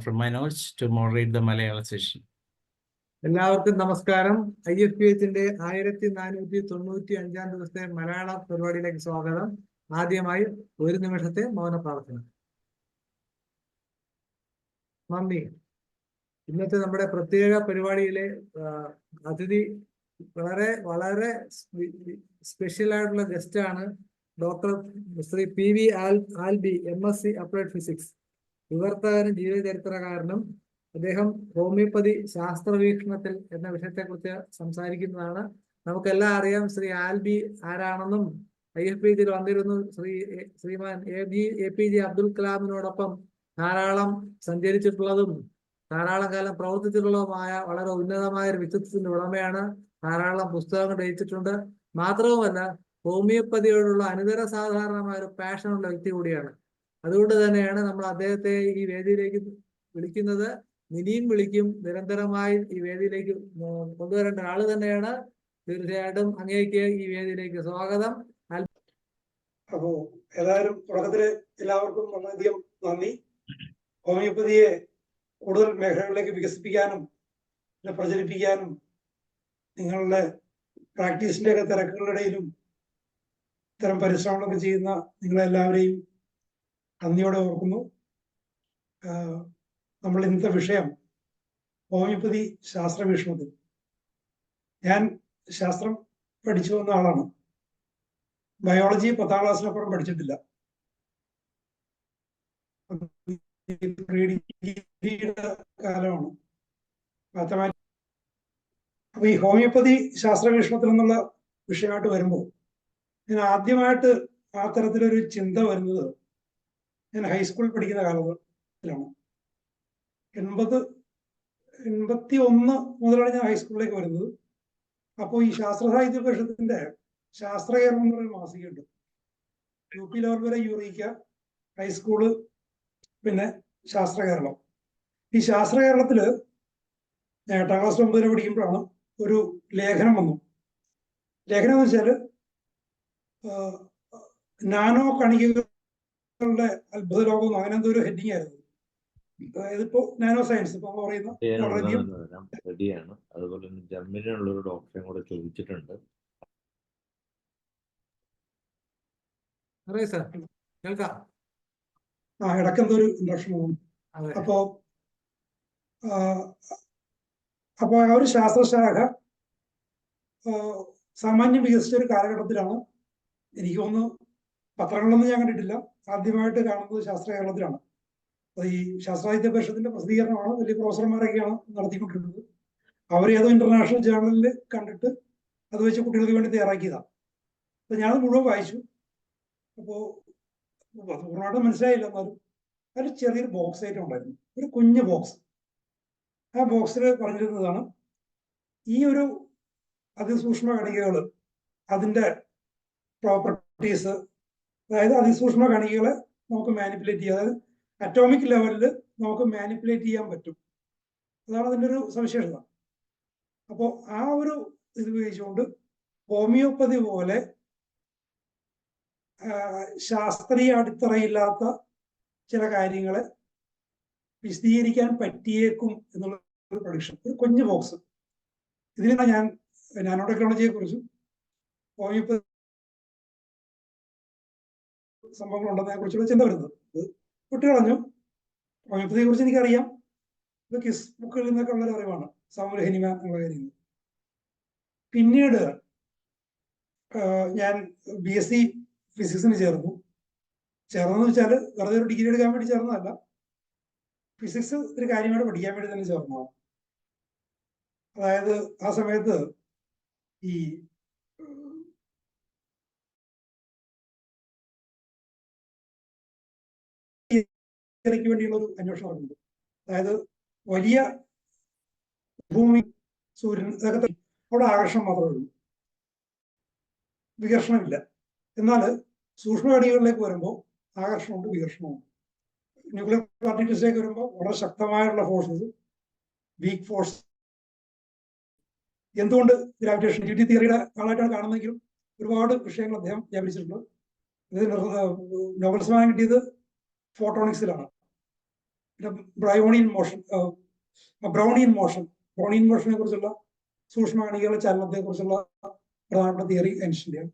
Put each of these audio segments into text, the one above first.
from my notes to moderate the Malayalam session. എല്ലാവർക്കും നമസ്കാരം. IFPHന്റെ 1495 ദിവസത്തെ മലയാള പരിപാടിയിലേക്ക് സ്വാഗതം. ആദ്യമായി ഒരു നിമിഷത്തെ മൗന പ്രാർത്ഥന. നന്ദി. ഇന്നത്തെ നമ്മുടെ പ്രത്യേക പരിപാടിയിലെ അതിഥി വളരെ സ്പെഷ്യൽ ആയിട്ടുള്ള ഗസ്റ്റ് ആണ് doctor Shri PV Albi, MSc applied physics, വിവർത്തകനും ജീവചരിത്രകാരനും. അദ്ദേഹം ഹോമിയോപ്പതി ശാസ്ത്രവീക്ഷണത്തിൽ എന്ന വിഷയത്തെക്കുറിച്ച് സംസാരിക്കുന്നതാണ്. നമുക്കെല്ലാം അറിയാം ശ്രീ ആൽബി ആരാണെന്നും IFPHയിൽ വന്നിരുന്നു. ശ്രീമാൻ APJ അബ്ദുൽ കലാമിനോടൊപ്പം ധാരാളം സഞ്ചരിച്ചിട്ടുള്ളതും ധാരാളം കാലം പ്രവർത്തിച്ചിട്ടുള്ളതുമായ വളരെ ഉന്നതമായ ഒരു വ്യക്തിത്വത്തിന്റെ ഉടമയാണ്. ധാരാളം പുസ്തകങ്ങൾ രചിച്ചിട്ടുണ്ട്. മാത്രവുമല്ല, ഹോമിയോപ്പതിയോടുള്ള അനിതര സാധാരണമായ ഒരു പാഷനുള്ള വ്യക്തി കൂടിയാണ്. അതുകൊണ്ട് തന്നെയാണ് നമ്മൾ അദ്ദേഹത്തെ ഈ വേദിയിലേക്ക് വിളിക്കുന്നത്. ഇനിയും വിളിക്കും. നിരന്തരമായി ഈ വേദിയിലേക്ക് കൊണ്ടുവരേണ്ട ആള് തന്നെയാണ്. തീർച്ചയായിട്ടും അങ്ങേക്ക് ഈ വേദിയിലേക്ക് സ്വാഗതം. അപ്പോ ഏതായാലും തുടക്കത്തില് എല്ലാവർക്കും വളരെയധികം നന്ദി. ഹോമിയോപ്പതിയെ കൂടുതൽ മേഖലകളിലേക്ക് വികസിപ്പിക്കാനും പ്രചരിപ്പിക്കാനും നിങ്ങളുടെ പ്രാക്ടീസിന്റെ ഒക്കെ തിരക്കുകളിടയിലും ഇത്തരം പരിശ്രമങ്ങളൊക്കെ ചെയ്യുന്ന നിങ്ങളെല്ലാവരെയും നന്ദിയോടെ ഓർക്കുന്നു. നമ്മൾ ഇന്നത്തെ വിഷയം ഹോമിയോപ്പതി ശാസ്ത്രവീക്ഷണത്തിൽ. ഞാൻ ശാസ്ത്രം പഠിച്ചു വന്ന ആളാണ്. ബയോളജി 10ാം ക്ലാസ്സിനപ്പുറം പഠിച്ചിട്ടില്ല. കാലമാണ് മാത്തമാറ്റിക്സ്. അപ്പൊ ഈ ഹോമിയോപ്പതി ശാസ്ത്രവീക്ഷണത്തിൽ എന്നുള്ള വിഷയമായിട്ട് വരുമ്പോൾ ഞാൻ ആദ്യമായിട്ട് ആ തരത്തിലൊരു ചിന്ത വരുന്നത് ഞാൻ ഹൈസ്കൂളിൽ പഠിക്കുന്ന കാലത്തിലാണ്. 81 മുതലാണ് ഞാൻ ഹൈസ്കൂളിലേക്ക് വരുന്നത്. അപ്പോൾ ഈ ശാസ്ത്ര സാഹിത്യ പരിഷത്തിന്റെ ശാസ്ത്രകേരളം എന്ന് പറയുന്ന മാസികയുണ്ട്. UP ലെവൽ വരെ യൂറീക്ക, ഹൈസ്കൂള്, പിന്നെ ശാസ്ത്രകേരളം. ഈ ശാസ്ത്രകേരളത്തില് ഞാൻ 8ാം ക്ലാസ് 9 പഠിക്കുമ്പോഴാണ് ഒരു ലേഖനം വന്നു. ലേഖനം എന്ന് വെച്ചാല് നാനോ കണികകളുടെ അത്ഭുത ലോകം, അങ്ങനെ എന്തോ ഒരു ഹെഡിങ് ആയിരുന്നു. അതായത് ഇപ്പോ നാനോ സയൻസ് ഇപ്പൊ പറയുന്ന റെഡിയാണ്. അതുപോലെ തന്നെ ജർമ്മനിയിലുള്ള ഒരു ഡോക്ടറെ കൂടെ ചോദിച്ചിട്ടുണ്ട്. ഇടയ്ക്കെന്തോ ഒരു ഇൻട്രക്ഷൻ പോകും. അപ്പോ ആ ഒരു ശാസ്ത്രശാഖ സാമാന്യം വികസിച്ച ഒരു കാലഘട്ടത്തിലാണ്. എനിക്ക് തോന്നുന്നു പത്രങ്ങളൊന്നും ഞാൻ കണ്ടിട്ടില്ല. ആദ്യമായിട്ട് കാണുന്നത് ശാസ്ത്രകേരളത്തിലാണ്. ഈ ശാസ്ത്രസാഹിത്യ പരിഷത്തിന്റെ പ്രസിദ്ധീകരണമാണ്. വലിയ പ്രൊഫസർമാരൊക്കെയാണ് നടത്തിക്കൊണ്ടിരുന്നത്. അവർ ഏതോ ഇന്റർനാഷണൽ ജേർണലിൽ കണ്ടിട്ട് അത് വെച്ച് കുട്ടികൾക്ക് വേണ്ടി തയ്യാറാക്കിയതാണ്. അപ്പൊ ഞാനത് മുഴുവൻ വായിച്ചു. അപ്പോ പൂർണ്ണമായിട്ട് മനസ്സിലായില്ല. എന്നാലും ഒരു ചെറിയൊരു ബോക്സ് ആയിട്ട് ഉണ്ടായിരുന്നു, ഒരു കുഞ്ഞു ബോക്സ്. ആ ബോക്സിൽ പറഞ്ഞിരുന്നതാണ് ഈ ഒരു അതിസൂക്ഷ്മ കണികകൾ, അതിന്റെ പ്രോപ്പർട്ടീസ്, അതായത് അതിസൂക്ഷ്മ കണികകളെ നമുക്ക് മാനിപ്പുലേറ്റ് ചെയ്യാം. അതായത് അറ്റോമിക് ലെവലിൽ നമുക്ക് മാനിപ്പുലേറ്റ് ചെയ്യാൻ പറ്റും. അതാണ് അതിൻ്റെ ഒരു സവിശേഷത. അപ്പോൾ ആ ഒരു ഇത് ഉപയോഗിച്ചുകൊണ്ട് ഹോമിയോപ്പതി പോലെ ശാസ്ത്രീയ അടിത്തറയില്ലാത്ത ചില കാര്യങ്ങളെ വിശദീകരിക്കാൻ പറ്റിയേക്കും എന്നുള്ള ഒരു പ്രൊഡിക്ഷൻ. ഒരു കുഞ്ഞു ബോക്സ്. ഇതിനാണ് ഞാൻ നാനോ ടെക്നോളജിയെ കുറിച്ചും ഹോമിയോപ്പതി സംഭവങ്ങൾ ഉണ്ടെന്നതിനെ കുറിച്ചുള്ള ചിന്ത വരുന്നത്. കുട്ടികളഞ്ഞു. ഹോമിയോപ്പതിയെ കുറിച്ച് എനിക്കറിയാം. ഇത് കിസ് ബുക്കുകളിൽ നിന്നൊക്കെ ഉള്ളൊരു അറിവാണ്, സാമൂഹ്യ ഹനിമ എന്നുള്ള കാര്യങ്ങൾ. പിന്നീട് ഞാൻ BSc ഫിസിക്സിന് ചേർന്നു. ചേർന്നെന്ന് വെച്ചാൽ വെറുതെ ഒരു ഡിഗ്രി എടുക്കാൻ വേണ്ടി ചേർന്നതല്ല. ഫിസിക്സ് ഒരു കാര്യമായിട്ട് പഠിക്കാൻ വേണ്ടി തന്നെ ചേർന്നതാണ്. അതായത് ആ സമയത്ത് ഈ വേണ്ടിയുള്ള ഒരു അന്വേഷണം നടക്കുന്നത്. അതായത് വലിയ ഭൂമി, സൂര്യൻ, ഇതൊക്കെ അവിടെ ആകർഷണം മാത്രമേ ഉള്ളൂ, വികർഷണമില്ല. എന്നാൽ സൂക്ഷ്മകണികളിലേക്ക് വരുമ്പോൾ ആകർഷണമുണ്ട്, വികർഷണമുണ്ട്. ന്യൂക്ലിയർ പാർട്ടിക്കിൾസിലേക്ക് വരുമ്പോൾ വളരെ ശക്തമായിട്ടുള്ള ഫോഴ്സസ്, വീക്ക് ഫോഴ്സ്. എന്തുകൊണ്ട് ഗ്രാവിറ്റേഷൻ തിയറിയുടെ ആളായിട്ടാണ് കാണുന്നതെങ്കിലും ഒരുപാട് വിഷയങ്ങൾ അദ്ദേഹം വ്യാപിച്ചിട്ടുണ്ട്. ഇത് നോബൽ സമ്മാനം കിട്ടിയത് ഫോട്ടോണിക്സിലാണ്. ബ്രൗണിയൻ മോഷനെ കുറിച്ചുള്ള സൂക്ഷ്മകണികകളുടെ ചലനത്തെ കുറിച്ചുള്ള പ്രധാനപ്പെട്ട തിയറി ഐൻസ്റ്റീൻ്റെയാണ്.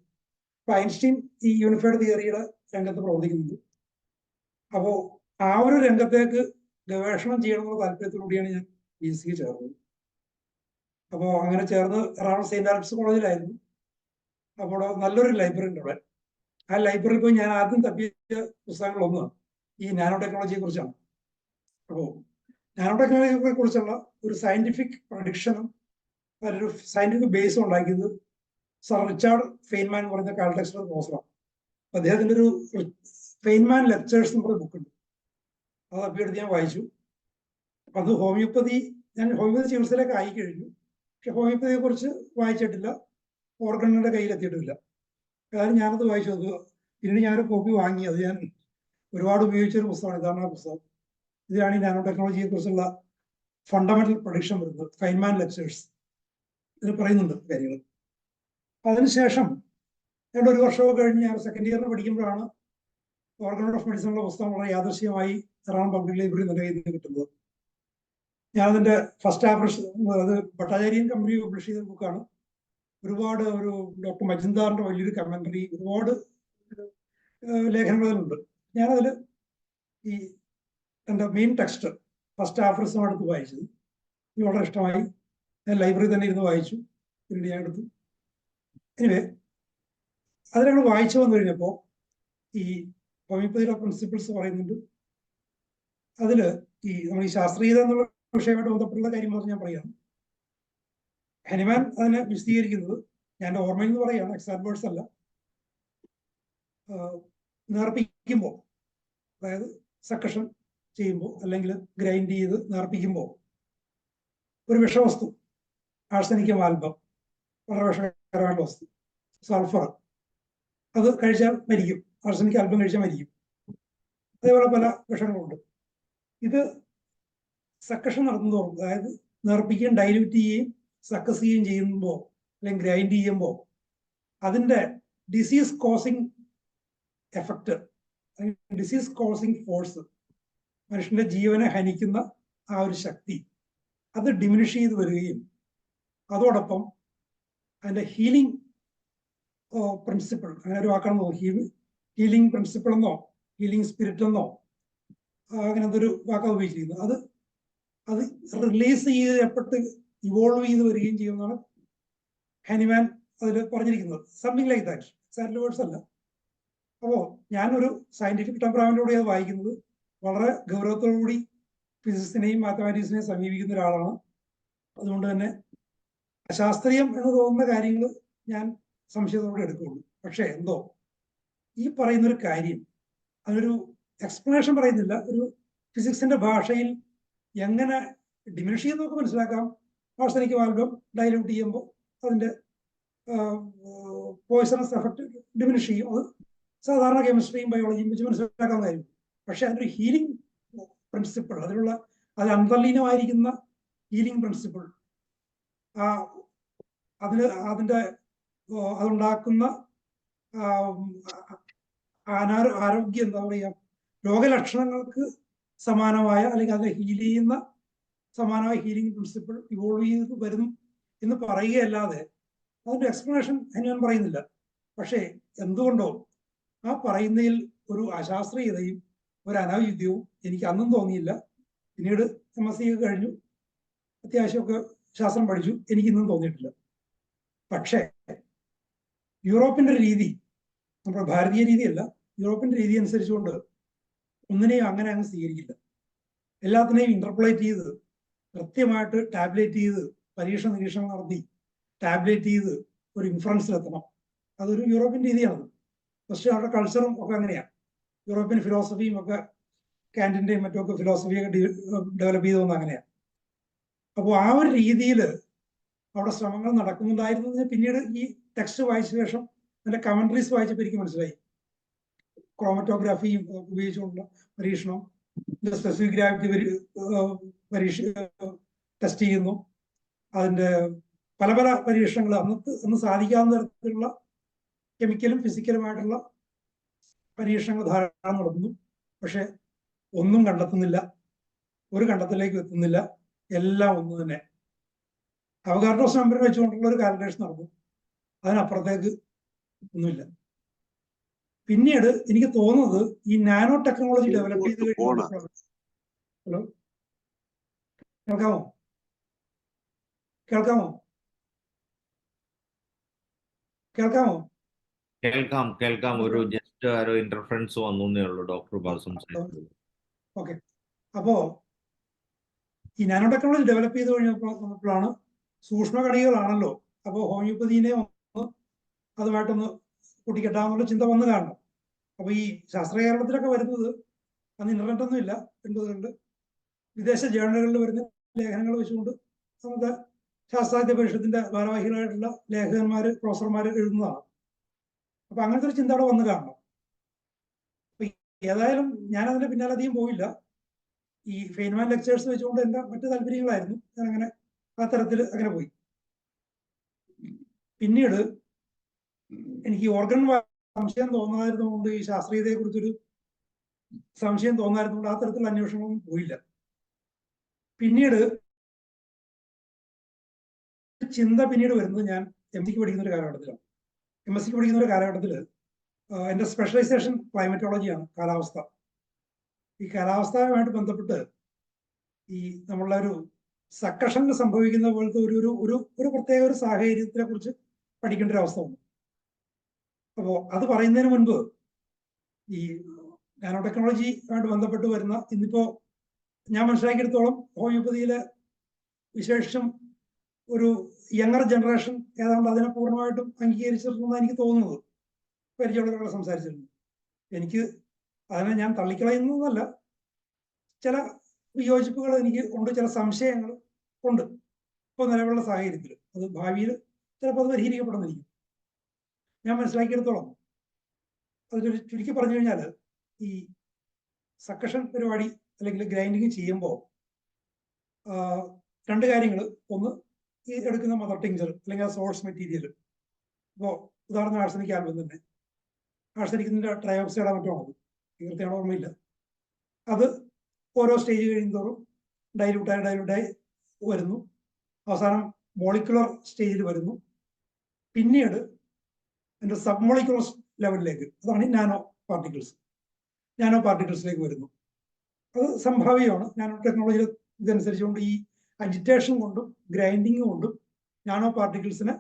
അപ്പൊ ഐൻസ്റ്റീൻ ഈ യൂണിഫൈഡ് തിയറിയുടെ രംഗത്ത് പ്രവർത്തിക്കുന്നുണ്ട്. അപ്പോ ആ ഒരു രംഗത്തേക്ക് ഗവേഷണം ചെയ്യണമെന്ന താല്പര്യത്തോടുകൂടിയാണ് ഞാൻ BSc ചേർന്നത്. അപ്പോൾ അങ്ങനെ ചേർന്ന് എറണാകുളം സെയിന്റ് ആൽബർട്ട്സ് കോളേജിലായിരുന്നു. അപ്പോൾ നല്ലൊരു ലൈബ്രറി ഉണ്ട് അവിടെ. ആ ലൈബ്രറിയിൽ പോയി ഞാൻ ആദ്യം തപ്പിയ പുസ്തകങ്ങളൊന്നാണ് ഈ നാനോ ടെക്നോളജിയെ കുറിച്ചാണ്. അപ്പോൾ നാനോ ടെക്നോളജിയെ കുറിച്ചുള്ള ഒരു സയന്റിഫിക് പ്രൊഡിക്ഷനും അതിലൊരു സയന്റിഫിക് ബേസും ഉണ്ടാക്കിയത് സർ റിച്ചാർഡ് ഫെയ്ൻമാൻ എന്ന് പറയുന്ന കാൽടെക്സ്റ്റിലെ പ്രൊഫസറാണ്. അദ്ദേഹത്തിന്റെ ഒരു ഫെയ്ൻമാൻ ലെക്ചേഴ്സ് എന്ന് പറയുന്ന ബുക്കുണ്ട്. അത് തപ്പിയെടുത്ത് ഞാൻ വായിച്ചു. അത് ഞാൻ ഹോമിയോപ്പതി ചികിത്സയിലേക്ക് ആയി കഴിഞ്ഞു. പക്ഷെ ഹോമിയോപ്പതിയെ കുറിച്ച് വായിച്ചിട്ടില്ല, ഓർഗണിന്റെ കയ്യിലെത്തിയിട്ടില്ല. കാരണം ഞാനത് വായിച്ചു നോക്കുക. പിന്നീട് ഞാനൊരു കോപ്പി വാങ്ങി. അത് ഞാൻ ഒരുപാട് ഉപയോഗിച്ചൊരു പുസ്തകമാണ്. ഇതാണ് ആ പുസ്തകം. ഇതാണ് ഈ നാനോ ടെക്നോളജിയെ കുറിച്ചുള്ള ഫണ്ടമെന്റൽ പ്രൊഡിക്ഷൻ വരുന്നത്. ഫെയ്ൻമാൻ ലെക്ചേഴ്സ് ഇതിൽ പറയുന്നുണ്ട് കാര്യങ്ങൾ. അതിനുശേഷം ഒരു വർഷമൊക്കെ കഴിഞ്ഞ് ഞാൻ സെക്കൻഡ് ഇയറിൽ പഠിക്കുമ്പോഴാണ് ഓർഗൻ ഓഫ് മെഡിസിനുള്ള പുസ്തകം വളരെ യാദൃശ്യമായി എറണാകുളം പബ്ലിക് ലൈബ്രറി നല്ല കയ്യിൽ നിന്ന് കിട്ടുന്നത്. ഞാനതിന്റെ ഫസ്റ്റ് ആപ്രഷൻ, അത് ഭട്ടാചാര്യൻ കമ്പനി പബ്ലിഷ് ചെയ്ത ബുക്കാണ്. ഒരുപാട് ഒരു ഡോക്ടർ മജിന്ദാറിന്റെ വലിയൊരു കമന്ററി, ഒരുപാട് ലേഖനങ്ങൾ അതിലുണ്ട്. ഞാനതിൽ ഈ എൻ്റെ മെയിൻ ടെക്സ്റ്റ് ഫസ്റ്റ് ആഫ്രിസമാണ് എടുത്ത് വായിച്ചത്. എനിക്ക് വളരെ ഇഷ്ടമായി. ഞാൻ ലൈബ്രറി തന്നെ ഇരുന്ന് വായിച്ചു. പിന്നീട് ഞാൻ എടുത്തു. എനിവേ അതിനങ്ങൾ വായിച്ചു വന്നു കഴിഞ്ഞപ്പോൾ ഈ ഹോമിയോപ്പതിയുടെ പ്രിൻസിപ്പിൾസ് പറയുന്നുണ്ട്. അതിൽ നമ്മൾ ഈ ശാസ്ത്രീയത എന്നുള്ള വിഷയമായിട്ട് ബന്ധപ്പെട്ടുള്ള കാര്യങ്ങൾ ഞാൻ പറയാം. ഹനുമാൻ അതിനെ വിശദീകരിക്കുന്നത് ഞാൻ ഓർമ്മയിൽ നിന്ന് പറയുകയാണ്, എക്സാക്ട് വേർഡ്സ് അല്ല. നേർപ്പിക്കുമ്പോൾ, അതായത് സക്കഷൻ ചെയ്യുമ്പോൾ അല്ലെങ്കിൽ ഗ്രൈൻഡ് ചെയ്ത് നേർപ്പിക്കുമ്പോൾ ഒരു വിഷവസ്തു, ആഴ്സനിക്കം ആൽബം, വളരെ വിഷകരമായ വസ്തു, സൾഫർ, അത് കഴിച്ചാൽ മരിക്കും. ആഴ്സനിക് ആൽബം കഴിച്ചാൽ മരിക്കും. അതേപോലെ പല വിഷങ്ങളുണ്ട്. ഇത് സക്കഷൻ നടത്തുന്നതോറും, അതായത് നേർപ്പിക്കുകയും ഡൈല്യൂട്ട് ചെയ്യുകയും സക്കസ് ചെയ്യുകയും ചെയ്യുമ്പോൾ അല്ലെങ്കിൽ ഗ്രൈൻഡ് ചെയ്യുമ്പോൾ അതിൻ്റെ disease causing effect, disease causing force, മനുഷ്യന്റെ ജീവനെ ഹനിക്കുന്ന ആ ഒരു ശക്തി അത് ഡിമിനിഷ് ചെയ്ത് വരികയും അതോടൊപ്പം അതിൻ്റെ ഹീലിംഗ് പ്രിൻസിപ്പിൾ, അങ്ങനെ ഒരു വാക്കാണെന്നോ, ഹീലിംഗ് പ്രിൻസിപ്പിൾ എന്നോ ഹീലിംഗ് സ്പിരിറ്റ് എന്നോ അങ്ങനത്തെ ഒരു വാക്കാണ് ഉപയോഗിച്ചിരിക്കുന്നത്. അത് റിലീസ് ചെയ്യപ്പെട്ട് ഇവോൾവ് ചെയ്ത് വരികയും ചെയ്യുമെന്നാണ് ഹനുമാൻ അതിൽ പറഞ്ഞിരിക്കുന്നത്. Something like that, exact words അല്ല. അപ്പോൾ ഞാനൊരു സയന്റിഫിക് ടെമ്പറാമെന്റോടെ അത് വായിക്കുന്നത് വളരെ ഗൗരവത്തോടുകൂടി ഫിസിക്സിനെയും മാത്തമാറ്റിക്സിനെയും സമീപിക്കുന്ന ഒരാളാണ്. അതുകൊണ്ട് തന്നെ അശാസ്ത്രീയം എന്ന് തോന്നുന്ന കാര്യങ്ങൾ ഞാൻ സംശയത്തോടെ എടുക്കുകയുള്ളൂ. പക്ഷേ എന്തോ ഈ പറയുന്നൊരു കാര്യം അതിനൊരു എക്സ്പ്ലനേഷൻ പറയുന്നില്ല. ഒരു ഫിസിക്സിന്റെ ഭാഷയിൽ എങ്ങനെ ഡിമിനിഷ് ചെയ്യുന്നതൊക്കെ മനസ്സിലാക്കാം. ആഴ്സനിക് ആൽബം ഡൈല്യൂട്ട് ചെയ്യുമ്പോൾ അതിൻ്റെ പോയ്സണസ് എഫക്റ്റ് ഡിമിനിഷ് ചെയ്യും. അത് സാധാരണ കെമിസ്ട്രിയും ബയോളജിയും വെച്ച് മനസ്സിലാക്കാൻ കാര്യം. പക്ഷെ അതിനൊരു ഹീലിംഗ് പ്രിൻസിപ്പിൾ, അതിൽ അന്തർലീനമായിരിക്കുന്ന ഹീലിംഗ് പ്രിൻസിപ്പിൾ, അതുണ്ടാക്കുന്ന ആരോഗ്യം, എന്താ പറയുക, രോഗലക്ഷണങ്ങൾക്ക് സമാനമായ അല്ലെങ്കിൽ അതിനെ ഹീൽ ചെയ്യുന്ന സമാനമായ ഹീലിംഗ് പ്രിൻസിപ്പിൾ ഇവോൾവ് ചെയ്ത് വരുന്നു എന്ന് പറയുകയല്ലാതെ അതിന്റെ എക്സ്പ്ലനേഷൻ ഞാൻ പറയുന്നില്ല. പക്ഷേ എന്തുകൊണ്ടോ ആ പറയുന്നതിൽ ഒരു അശാസ്ത്രീയതയും ഒരു അനൗചിത്യവും എനിക്ക് അന്നും തോന്നിയില്ല. പിന്നീട് MSc കഴിഞ്ഞു, അത്യാവശ്യമൊക്കെ ശാസ്ത്രം പഠിച്ചു, എനിക്കിന്നും തോന്നിയിട്ടില്ല. പക്ഷേ യൂറോപ്പിന്റെ രീതി, നമ്മുടെ ഭാരതീയ രീതിയല്ല, യൂറോപ്പിന്റെ രീതി അനുസരിച്ചുകൊണ്ട് ഒന്നിനെയും അങ്ങനെ അങ്ങ് സ്വീകരിക്കില്ല. എല്ലാത്തിനെയും ഇന്റർപ്ലേറ്റ് ചെയ്ത് കൃത്യമായിട്ട് ടാബ്ലേറ്റ് ചെയ്ത് പരീക്ഷ നിരീക്ഷണം നടത്തി ടാബ്ലേറ്റ് ചെയ്ത് ഒരു ഇൻഫറൻസിലെത്തണം. അതൊരു യൂറോപ്യൻ രീതിയാണത്. പക്ഷേ അവരുടെ കൾച്ചറും ഒക്കെ അങ്ങനെയാണ്. യൂറോപ്യൻ ഫിലോസഫിയും ഒക്കെ കാന്റിന്റെയും മറ്റുമൊക്കെ ഫിലോസഫിയൊക്കെ ഡെവലപ്പ് ചെയ്തു വന്നത് അങ്ങനെയാണ്. അപ്പോൾ ആ ഒരു രീതിയിൽ അവിടെ ശ്രമങ്ങൾ നടക്കുന്നുണ്ടായിരുന്നതിന് പിന്നീട് ഈ ടെക്സ്റ്റ് വായിച്ച ശേഷം അതിന്റെ കമന്ററീസ് വായിച്ചപ്പോൾ എനിക്ക് മനസ്സിലായി. ക്രോമറ്റോഗ്രാഫിയും ഉപയോഗിച്ചുകൊണ്ടുള്ള പരീക്ഷണം, സ്പെസിഫിക് ഗ്രാവിറ്റി പരീക്ഷ ടെസ്റ്റ് ചെയ്യുന്നു. അതിൻ്റെ പല പല പരീക്ഷണങ്ങൾ അന്ന് സാധിക്കാവുന്ന തരത്തിലുള്ള കെമിക്കലും ഫിസിക്കലുമായിട്ടുള്ള പരീക്ഷണങ്ങൾ ധാരാളം നടത്തുന്നു. പക്ഷെ ഒന്നും കണ്ടെത്തുന്നില്ല. ഒരു കണ്ടെത്തലിലേക്ക് എത്തുന്നില്ല, എല്ലാം ഒന്ന് തന്നെ. അവഗാഡ്രോസ് നമ്പർ വെച്ചുകൊണ്ടുള്ള ഒരു കാൽക്കുലേഷൻ നടന്നു, അതിനപ്പുറത്തേക്ക് ഒന്നുമില്ല. പിന്നീട് എനിക്ക് തോന്നുന്നത് ഈ നാനോ ടെക്നോളജി ഡെവലപ്പ് ചെയ്ത് കഴിഞ്ഞാൽ, ഹലോ കേൾക്കാമോ കേൾക്കാമോ കേൾക്കാമോ കേൾക്കാം. ഒരു ജസ്റ്റ് ഒരു ഇന്റർഫറൻസ് വന്നേ ഉള്ളൂ ഡോക്ടർ ഓക്കെ. അപ്പോ ഈ നാനോ ടെക്നോളജി ഡെവലപ്പ് ചെയ്ത് കഴിഞ്ഞപ്പോഴാണ് സൂക്ഷ്മകണികളാണല്ലോ, അപ്പോൾ ഹോമിയോപ്പതിനെ ഒന്ന് അതുമായിട്ടൊന്ന് കൂട്ടിക്കെട്ടാമെന്നുള്ള ചിന്ത വന്നു കാണണം. അപ്പൊ ഈ ശാസ്ത്ര കേരളത്തിലൊക്കെ വരുന്നത് അന്ന് ഇന്റർനെറ്റ് ഒന്നും ഇല്ല, 80കളിൽ വിദേശ ജേർണലുകളിൽ വരുന്ന ലേഖനങ്ങൾ വെച്ചുകൊണ്ട് നമുക്ക് ശാസ്ത്രാദ്യ പരിഷത്തിന്റെ ഭാരവാഹികളായിട്ടുള്ള ലേഖകന്മാര്, പ്രൊഫസർമാര് എഴുതുന്നതാണ്. അപ്പൊ അങ്ങനത്തെ ഒരു ചിന്ത അവിടെ വന്നു കാണണം. അപ്പൊ ഏതായാലും ഞാൻ അതിന്റെ പിന്നാലെ അധികം പോയില്ല. ഈ ഫെയ്ൻമാൻ ലെക്ചേഴ്സ് വെച്ചുകൊണ്ട് എന്റെ മറ്റു താല്പര്യങ്ങളായിരുന്നു, ഞാൻ അങ്ങനെ ആ തരത്തിൽ അങ്ങനെ പോയി. പിന്നീട് എനിക്ക് ഓർഗൻ സംശയം തോന്നായിരുന്നുകൊണ്ട്, ഈ ശാസ്ത്രീയതയെ കുറിച്ചൊരു സംശയം തോന്നായിരുന്നുകൊണ്ട് ആ തരത്തിലുള്ള അന്വേഷണമൊന്നും പോയില്ല. പിന്നീട് ചിന്ത പിന്നീട് വരുന്നത് ഞാൻ MSc പഠിക്കുന്ന ഒരു കാലഘട്ടത്തിലാണ്. MSc പഠിക്കുന്ന ഒരു കാലഘട്ടത്തിൽ എൻ്റെ സ്പെഷ്യലൈസേഷൻ ക്ലൈമറ്റോളജിയാണ്, കാലാവസ്ഥ. ഈ കാലാവസ്ഥയുമായിട്ട് ബന്ധപ്പെട്ട് ഈ നമ്മളുടെ ഒരു സക്കഷനിൽ സംഭവിക്കുന്ന പോലത്തെ ഒരു പ്രത്യേക ഒരു സാഹചര്യത്തിനെ കുറിച്ച് പഠിക്കേണ്ട ഒരു അവസ്ഥ വന്നു. അപ്പോൾ അത് പറയുന്നതിന് മുൻപ് ഈ നാനോ ടെക്നോളജിയുമായിട്ട് ബന്ധപ്പെട്ട് വരുന്ന, ഇന്നിപ്പോ ഞാൻ മനസ്സിലാക്കിയെടുത്തോളം ഹോമിയോപ്പതിയിലെ വിശേഷം ഒരു യങ്ങർ ജനറേഷൻ ഏതാണ്ട് അതിനെ പൂർണ്ണമായിട്ടും അംഗീകരിച്ചിട്ടുണ്ടെന്ന് എനിക്ക് തോന്നുന്നത്. പരിചയമുള്ളവരോട് സംസാരിച്ചിട്ടുണ്ട്. എനിക്ക് അതിനെ ഞാൻ തള്ളിക്കളയുന്നതല്ല, ചില വിയോജിപ്പുകൾ എനിക്ക് ഉണ്ട്, ചില സംശയങ്ങൾ ഉണ്ട് ഇപ്പോൾ നിലവിലുള്ള സാഹചര്യത്തിൽ. അത് ഭാവിയിൽ ചിലപ്പോൾ അത് പരിഹരിക്കപ്പെടുന്നിരിക്കും. ഞാൻ മനസ്സിലാക്കിയെടുത്തോളം അതൊരു ചുരുക്കി പറഞ്ഞു കഴിഞ്ഞാൽ, ഈ സക്കഷൻ പരിപാടി അല്ലെങ്കിൽ ഗ്രൈൻഡിങ് ചെയ്യുമ്പോൾ രണ്ട് കാര്യങ്ങൾ. ഒന്ന്, ഈ എടുക്കുന്ന മദർ ടിങ്ചർ അല്ലെങ്കിൽ സോഴ്സ് മെറ്റീരിയൽ. ഇപ്പോൾ ഉദാഹരണം ആഴ്സനിക് ആൽബം തന്നെ, ആഴ്സനിക്കിന്റെ ട്രയോക്സൈഡ് മറ്റോ അത് കൃത്യമാണോ ഓർമ്മയില്ല. അത് ഓരോ സ്റ്റേജ് കഴിയുന്നതോറും ഡൈലൂട്ടായി വരുന്നു, അവസാനം മോളിക്കുലർ സ്റ്റേജിൽ വരുന്നു, പിന്നീട് അതിൻ്റെ സബ് മോളിക്കുലർ ലെവലിലേക്ക്, അതാണ് നാനോ പാർട്ടിക്കിൾസിലേക്ക് വരുന്നു. അത് സംഭാവ്യമാണ്. നാനോ ടെക്നോളജിയിൽ ഇതനുസരിച്ചുകൊണ്ട് ഈ അജിറ്റേഷൻ കൊണ്ടും ഗ്രൈൻഡിങ് കൊണ്ടും നാനോ പാർട്ടിക്കിൾസിനെ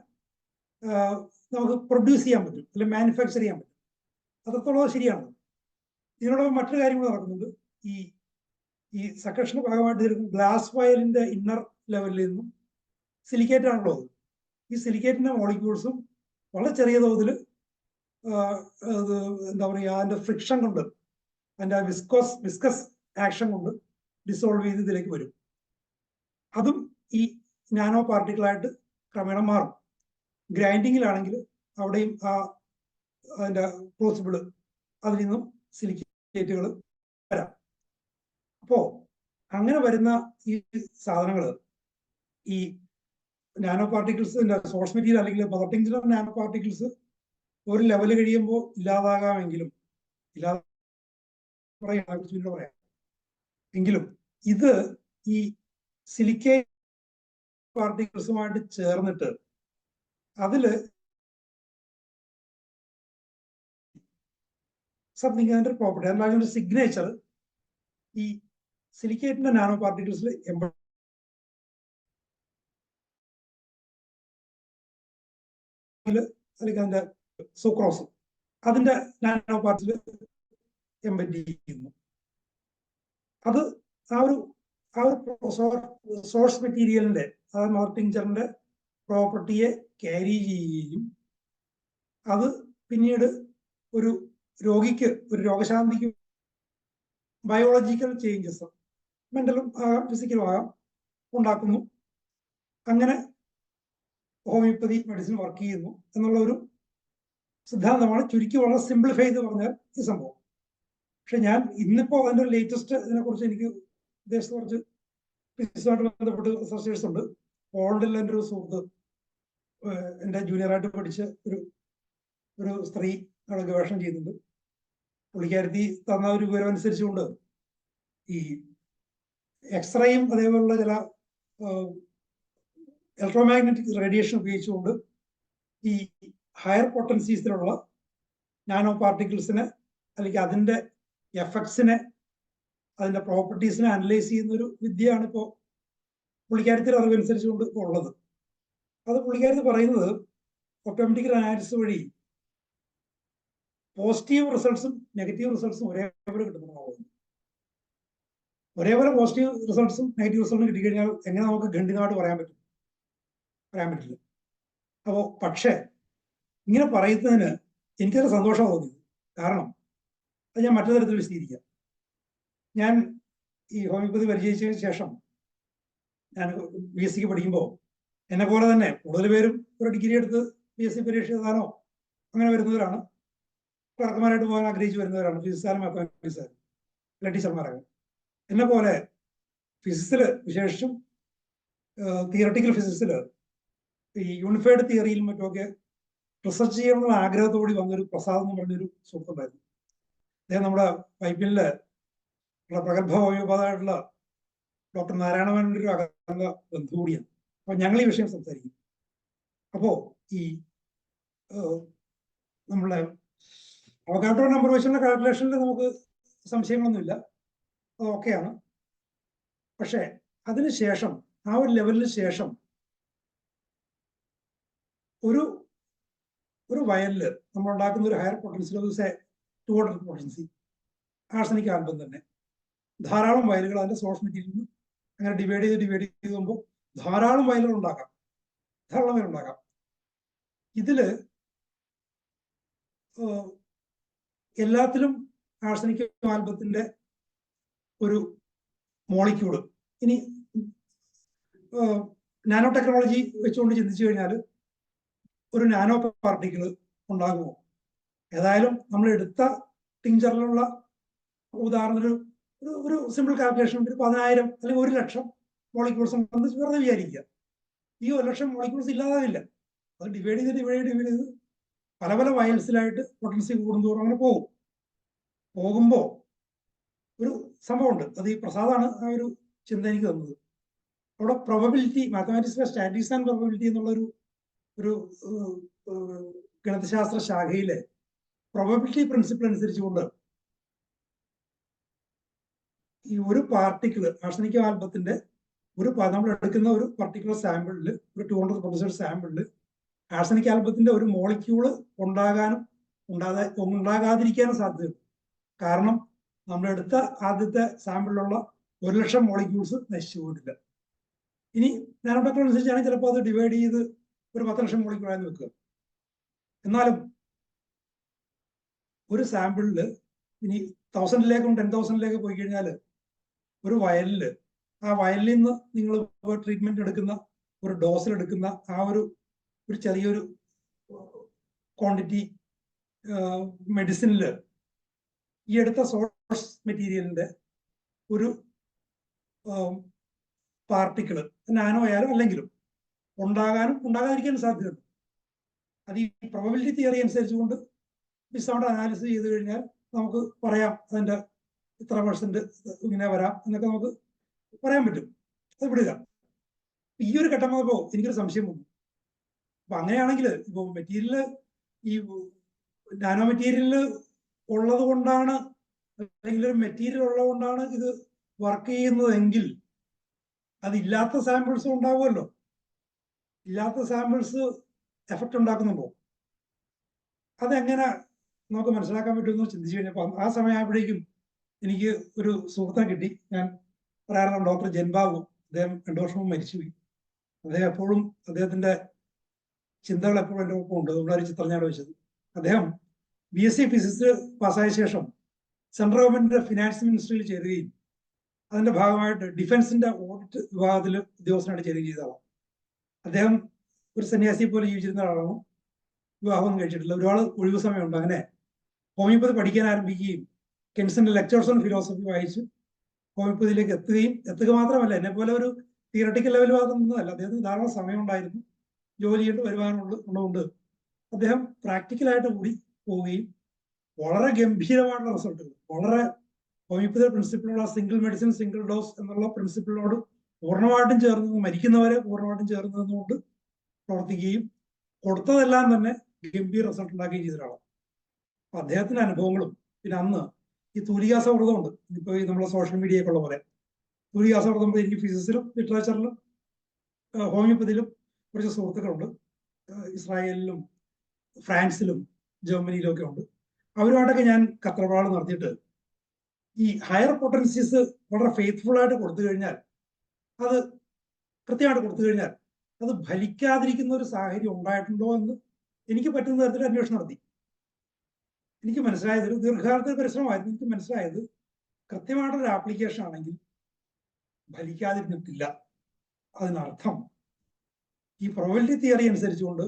നമുക്ക് പ്രൊഡ്യൂസ് ചെയ്യാൻ പറ്റും, അല്ലെങ്കിൽ മാനുഫാക്ചർ ചെയ്യാൻ പറ്റും. അത്രത്തോളം ശരിയാണ്. ഇതിനോടൊപ്പം മറ്റൊരു കാര്യം കൂടെ നടക്കുന്നുണ്ട്. ഈ സക്കഷന്റെ ഭാഗമായിട്ട് തീർക്കുന്ന ഗ്ലാസ് വയലിന്റെ ഇന്നർ ലെവലിൽ നിന്നും സിലിക്കേറ്റ് ആണല്ലോ അത്. ഈ സിലിക്കേറ്റിന്റെ മോളിക്യൂൾസും വളരെ ചെറിയ തോതിൽ എന്താ പറയുക, അതിന്റെ ഫ്രിക്ഷൻ കൊണ്ട്, അതിന്റെ വിസ്കസ് ആക്ഷൻ കൊണ്ട് ഡിസോൾവ് ചെയ്ത് ഇതിലേക്ക് വരും. അതും ഈ നാനോ പാർട്ടിക്കിളായിട്ട് ക്രമേണ മാറും. ഗ്രൈൻഡിങ്ങിലാണെങ്കിൽ അവിടെയും അതിന്റെ പോസിബിൾ അതിൽ നിന്നും സിലിക്കേറ്റുകൾ വരാം. അപ്പോ അങ്ങനെ വരുന്ന ഈ സാധനങ്ങൾ, ഈ നാനോ പാർട്ടിക്കിൾസ് സോഴ്സ് മെറ്റീരിയൽ അല്ലെങ്കിൽ മദർ ടിങ്ചർ നാനോ പാർട്ടിക്കിൾസ് ഒരു ലെവൽ കഴിയുമ്പോൾ ഇല്ലാതാകാമെങ്കിലും, പറയാം എങ്കിലും ഇത് ഈ സിലിക്കേറ്റ് പാർട്ടിക്കിൾസുമായിട്ട് ചേർന്നിട്ട് അതില് സംതിങ്, അതിന്റെ പ്രോപ്പർട്ടി, അതിന്റെ സിഗ്നേച്ചർ ഈ സിലിക്കേറ്റിന്റെ നാനോ പാർട്ടിക്കിൾസിൽ അല്ലെങ്കിൽ അതിന്റെ സുക്രോസ് അതിന്റെ നാനോ പാർട്ടിൽ എംബെഡ് ചെയ്യുന്നു. അത് ആ ഒരു സോഴ്സ് മെറ്റീരിയലിന്റെ, അതായത് മദർ ടിങ്ചറിന്റെ പ്രോപ്പർട്ടിയെ ക്യാരി ചെയ്യുകയും അത് പിന്നീട് ഒരു രോഗിക്ക്, ഒരു രോഗശാന്തിക്ക് ബയോളജിക്കൽ ചേഞ്ചസ്, മെന്റലും ആകാം ഫിസിക്കലും ആകാം, ഉണ്ടാക്കുന്നു. അങ്ങനെ ഹോമിയോപ്പതി മെഡിസിൻ വർക്ക് ചെയ്യുന്നു എന്നുള്ള ഒരു സിദ്ധാന്തമാണ് ചുരുക്കി വളരെ സിംപ്ലിഫൈ ചെയ്ത് പറഞ്ഞാൽ ഈ സംഭവം. പക്ഷെ ഞാൻ ഇന്നിപ്പോ അതിന്റെ ലേറ്റസ്റ്റ് ഇതിനെക്കുറിച്ച് എനിക്ക് ഉദ്ദേശിച്ച കുറച്ച് ഫിസിക്സുമായിട്ട് ബന്ധപ്പെട്ട് റിസർച്ചേഴ്സ് ഉണ്ട്. പോളണ്ടിൽ എൻ്റെ ഒരു സുഹൃത്ത്, എൻ്റെ ജൂനിയറായിട്ട് പഠിച്ച ഒരു സ്ത്രീ അവിടെ ഗവേഷണം ചെയ്യുന്നുണ്ട്. പുള്ളിക്കാരത്തി തന്ന ഒരു വിവരം അനുസരിച്ചുകൊണ്ട് ഈ എക്സ്റേയും അതേപോലുള്ള ചില ഇലക്ട്രോമാഗ്നറ്റിക് റേഡിയേഷൻ ഉപയോഗിച്ചുകൊണ്ട് ഈ ഹയർ പൊട്ടൻസീസിലുള്ള നാനോ പാർട്ടിക്കിൾസിനെ അല്ലെങ്കിൽ അതിൻ്റെ എഫക്ട്സിനെ അതിൻ്റെ പ്രോപ്പർട്ടീസിനെ അനലൈസ് ചെയ്യുന്നൊരു വിദ്യയാണ് ഇപ്പോൾ പുള്ളിക്കാരത്തിൻ്റെ അറിവനുസരിച്ചുകൊണ്ട് ഇപ്പോൾ ഉള്ളത്. അത് പുള്ളിക്കാരത്ത് പറയുന്നത് ഓട്ടോമാറ്റിക് അനാലിസിസ് വഴി പോസിറ്റീവ് റിസൾട്ട്സും നെഗറ്റീവ് റിസൾട്ട്സും ഒരേപോലെ കിട്ടുന്നതാണ്. ഒരേപോലെ പോസിറ്റീവ് റിസൾട്ട്സും നെഗറ്റീവ് റിസൾട്ടും കിട്ടിക്കഴിഞ്ഞാൽ എങ്ങനെ നമുക്ക് ഖണ്ഡിതമായിട്ട് പറയാൻ പറ്റില്ല. അപ്പോൾ പക്ഷേ ഇങ്ങനെ പറയുന്നതിന് എനിക്കൊരു സന്തോഷം തോന്നിയത്. കാരണം അത് ഞാൻ മറ്റു തരത്തിൽ വിശദീകരിക്കാം. ഞാൻ ഈ ഹോമിയോപ്പതി പരിചയിച്ചതിന് ശേഷം ഞാൻ BSc പഠിക്കുമ്പോൾ എന്നെ പോലെ തന്നെ കൂടുതൽ പേരും ഒരു ഡിഗ്രി എടുത്ത് BSc പരീക്ഷ എഴുതാനോ അങ്ങനെ വരുന്നവരാണ്. ക്ലർക്കുമാരായിട്ട് പോകാൻ ആഗ്രഹിച്ച് വരുന്നവരാണ്. ഫിസിക്സാലും മാത്തമാറ്റിക്സാലും അല്ല ടീച്ചർമാരൊക്കെ. എന്നെ പോലെ ഫിസിക്സിൽ വിശേഷിച്ചും തിയറട്ടിക്കൽ ഫിസിക്സിൽ ഈ യൂണിഫൈഡ് തിയറിയിലും മറ്റുമൊക്കെ റിസർച്ച് ചെയ്യണമെന്നുള്ള ആഗ്രഹത്തോടെ വന്നൊരു പ്രസാദ് എന്ന് പറഞ്ഞൊരു സുഹൃത്തുണ്ടായിരുന്നു. അദ്ദേഹം നമ്മുടെ വൈപ്പിനിലെ പ്രഗത്ഭ ഹോമിയോപാതായിട്ടുള്ള ഡോക്ടർ നാരായണമേനോന്റെ ഒരു അകന്ന ബന്ധു കൂടിയാണ്. അപ്പൊ ഞങ്ങൾ ഈ വിഷയം സംസാരിക്കും. അപ്പോ ഈ നമ്മളെ അവഗാഡ്രോ നമ്പർ വെച്ചുള്ള കാൽക്കുലേഷനിൽ നമുക്ക് സംശയങ്ങളൊന്നുമില്ല, അത് ഓക്കെയാണ്. പക്ഷെ അതിനുശേഷം ആ ഒരു ലെവലിന് ശേഷം ഒരു വയലില് നമ്മൾ ഉണ്ടാക്കുന്ന ഒരു higher potency 200 potency arsenic album തന്നെ ധാരാളം വയലുകൾ അതിന്റെ സോഴ്സ് മെറ്റീരിയലിൽ നിന്ന് അങ്ങനെ ഡിവൈഡ് ചെയ്ത് പോകുമ്പോൾ ധാരാളം വയലുകൾ ഉണ്ടാക്കാം. ഇതില് എല്ലാത്തിലും ആർസനിക് ആൽബത്തിന്റെ ഒരു മോളിക്യൂള് ഇനി നാനോ ടെക്നോളജി വെച്ചുകൊണ്ട് ചിന്തിച്ചു കഴിഞ്ഞാൽ ഒരു നാനോ പാർട്ടിക്കിള് ഉണ്ടാകുമോ? ഏതായാലും നമ്മൾ എടുത്ത ടിഞ്ചറിലുള്ള ഉദാഹരണത്തിന് ഒരു സിമ്പിൾ കാൽക്കുലേഷൻ ഒരു 10,000 അല്ലെങ്കിൽ 1,00,000 മോളിക്യൂൾസ് ഉണ്ടെന്ന് വെറുതെ വിചാരിക്കുക. ഈ 1,00,000 മോളിക്യൂൾസ് ഇല്ലാതാവില്ല. അത് ഡിവൈഡ് ചെയ്ത് പല പല വയൽസിലായിട്ട് പൊട്ടൻസി കൂടുന്തോറും അങ്ങനെ പോകുമ്പോൾ ഒരു സംഭവമുണ്ട്. അത് ഈ പ്രസാദാണ് ആ ഒരു ചിന്ത എനിക്ക് തന്നത്. അവിടെ പ്രോബബിലിറ്റി, മാത്തമാറ്റിക്സിലെ സ്റ്റാറ്റിക്സ് ആൻഡ് പ്രോബബിലിറ്റി എന്നുള്ളൊരു ഗണിതശാസ്ത്ര ശാഖയിലെ പ്രോബബിലിറ്റി പ്രിൻസിപ്പിൾ അനുസരിച്ചുകൊണ്ട് ഈ ഒരു പാർട്ടിക്കിള് ആർസനിക് ആൽബത്തിന്റെ നമ്മൾ എടുക്കുന്ന ഒരു പർട്ടിക്കുലർ സാമ്പിളിൽ ഒരു 200 പൊട്ടൻഷ്യൽ സാമ്പിളിൽ ആർസനിക് ആൽബത്തിന്റെ ഒരു മോളിക്യൂള് ഉണ്ടാകാതിരിക്കാനും സാധ്യതയുണ്ട്. കാരണം നമ്മളെടുത്ത ആദ്യത്തെ സാമ്പിളിലുള്ള 1,00,000 മോളിക്യൂൾസ് നശിച്ചു പോയിട്ടില്ല. ഇനി നാനോ ടെക്നോളജി അനുസരിച്ചാണെങ്കിൽ ചിലപ്പോൾ അത് ഡിവൈഡ് ചെയ്ത് ഒരു 10,00,000 മോളിക്യൂളായി വെക്കുക. എന്നാലും ഒരു സാമ്പിളിൽ ഇനി 1000-ലേക്കും 10,000-ലേക്ക് പോയി കഴിഞ്ഞാൽ ഒരു വയലില് ആ വയലിൽ നിന്ന് നിങ്ങൾ ട്രീറ്റ്മെന്റ് എടുക്കുന്ന ഒരു ഡോസിൽ എടുക്കുന്ന ആ ഒരു ചെറിയൊരു ക്വാണ്ടിറ്റി മെഡിസിനിൽ ഈ എടുത്ത സോഴ്സ് മെറ്റീരിയലിന്റെ ഒരു പാർട്ടിക്കിള് നാനോ ആയാലും അല്ലെങ്കിലും ഉണ്ടാകാനും ഉണ്ടാകാതിരിക്കാനും സാധ്യതയുണ്ട്. അത് ഈ പ്രോബബിലിറ്റി തിയറി അനുസരിച്ചുകൊണ്ട് വിസൗണ്ട് അനാലിസിസ് ചെയ്ത് കഴിഞ്ഞാൽ നമുക്ക് പറയാം അതിന്റെ ഇത്ര % ഇങ്ങനെ വരാം എന്നൊക്കെ നമുക്ക് പറയാൻ പറ്റും. അത് വിടുക. ഈ ഒരു ഘട്ടം വന്നപ്പോൾ എനിക്കൊരു സംശയം വന്നു. അപ്പൊ അങ്ങനെയാണെങ്കിൽ ഇപ്പൊ മെറ്റീരിയല് ഈ നാനോ മെറ്റീരിയല് ഉള്ളത് കൊണ്ടാണ് അല്ലെങ്കിൽ ഒരു മെറ്റീരിയൽ ഉള്ളത് കൊണ്ടാണ് ഇത് വർക്ക് ചെയ്യുന്നതെങ്കിൽ അതില്ലാത്ത സാമ്പിൾസും ഉണ്ടാവുമല്ലോ. ഇല്ലാത്ത സാമ്പിൾസ് എഫക്റ്റ് ഉണ്ടാക്കുന്നുണ്ടോ? അതെങ്ങനെ നമുക്ക് മനസ്സിലാക്കാൻ പറ്റുമെന്ന് ചിന്തിച്ചു കഴിഞ്ഞപ്പോൾ ആ സമയമായപ്പോഴേക്കും എനിക്ക് ഒരു സുഹൃത്തിനെ കിട്ടി. ഞാൻ പറയാറുള്ള ഡോക്ടർ ജൻബാബു. അദ്ദേഹം 2 വർഷം മുമ്പ് മരിച്ചുപോയി. അദ്ദേഹം എപ്പോഴും അദ്ദേഹത്തിന്റെ ചിന്തകൾ എപ്പോഴും എൻ്റെ ഒപ്പം ഉണ്ട്. അതുകൊണ്ടാണ് ചിത്രം ഞാൻ വെച്ചത്. അദ്ദേഹം BSc ഫിസിക്സ് പാസ്സായ ശേഷം സെൻട്രൽ ഗവൺമെന്റിന്റെ ഫിനാൻസ് മിനിസ്ട്രിയിൽ ചേരുകയും അതിന്റെ ഭാഗമായിട്ട് ഡിഫൻസിന്റെ ഓഡിറ്റ് വിഭാഗത്തിൽ ഉദ്യോഗസ്ഥനായിട്ട് ചേരുകയും ചെയ്തതാണ്. അദ്ദേഹം ഒരു സന്യാസിയെ പോലെ ജീവിച്ചിരുന്ന ആളാണ്. വിവാഹമൊന്നും കഴിച്ചിട്ടില്ല. ഒരുപാട് ഒഴിവ് സമയമുണ്ട്. അങ്ങനെ ഹോമിയോപ്പതി പഠിക്കാൻ ആരംഭിക്കുകയും കെൻസിന്റെ ലെക്ചേഴ്സ് ഓൺ ഫിലോസഫി വായിച്ച് ഹോമിയോപ്പതിയിലേക്ക് എത്തുക മാത്രമല്ല, എന്നെ പോലെ ഒരു തിയറട്ടിക്കൽ ലെവൽ ഭാഗത്തൊന്നുമല്ല. അദ്ദേഹത്തിന് ധാരാളം സമയം ഉണ്ടായിരുന്നു. ജോലി ചെയ്ത് വരുവാനുള്ളതുകൊണ്ട് അദ്ദേഹം പ്രാക്ടിക്കലായിട്ട് കൂടി പോവുകയും വളരെ ഗംഭീരമായിട്ടുള്ള റിസൾട്ടുകൾ, വളരെ ഹോമിയോപ്പതി പ്രിൻസിപ്പിളുള്ള സിംഗിൾ മെഡിസിൻ സിംഗിൾ ഡോസ് എന്നുള്ള പ്രിൻസിപ്പിളിനോട് പൂർണ്ണമായിട്ടും ചേർന്ന് മരിക്കുന്നവരെ പൂർണ്ണമായിട്ടും ചേർന്ന് നിന്നുകൊണ്ട് പ്രവർത്തിക്കുകയും കൊടുത്തതെല്ലാം തന്നെ ഗംഭീര റിസൾട്ട് ഉണ്ടാക്കുകയും ചെയ്ത ഒരാളാണ്. അപ്പൊ അദ്ദേഹത്തിന്റെ അനുഭവങ്ങളും പിന്നെ അന്ന് ഈ തൂലികാ സൗഹൃദമുണ്ട്. ഇപ്പൊ ഈ നമ്മളെ സോഷ്യൽ മീഡിയയൊക്കെ ഉള്ള പോലെ തൂലികാ സൗഹൃദം എനിക്ക് ഫിസിക്സിലും ലിറ്ററേച്ചറിലും ഹോമിയോപ്പതിയിലും കുറച്ച് സുഹൃത്തുക്കളുണ്ട്. ഇസ്രായേലിലും ഫ്രാൻസിലും ജർമ്മനിയിലും ഒക്കെ ഉണ്ട്. അവരുമായിട്ടൊക്കെ ഞാൻ കത്രപാട് നടത്തിയിട്ട് ഈ ഹയർ പൊട്ടൻസീസ് വളരെ ഫെയ്ത്ത്ഫുൾ ആയിട്ട് കൊടുത്തു കഴിഞ്ഞാൽ, അത് കൃത്യമായിട്ട് കൊടുത്തു കഴിഞ്ഞാൽ അത് ഫലിക്കാതിരിക്കുന്ന ഒരു സാഹചര്യം ഉണ്ടായിട്ടുണ്ടോ എന്ന് എനിക്ക് പറ്റുന്ന തരത്തിൽ അന്വേഷണം നടത്തി. എനിക്ക് മനസ്സിലായത്, ഒരു ദീർഘകാലത്തെ പരിശ്രമമായിരുന്നു. എനിക്ക് മനസ്സിലായത് കൃത്യമായിട്ടൊരു ആപ്ലിക്കേഷൻ ആണെങ്കിൽ ഫലിക്കാതിരുന്നിട്ടില്ല. അതിനർത്ഥം ഈ പ്രോബബിലിറ്റി തിയറി അനുസരിച്ചുകൊണ്ട്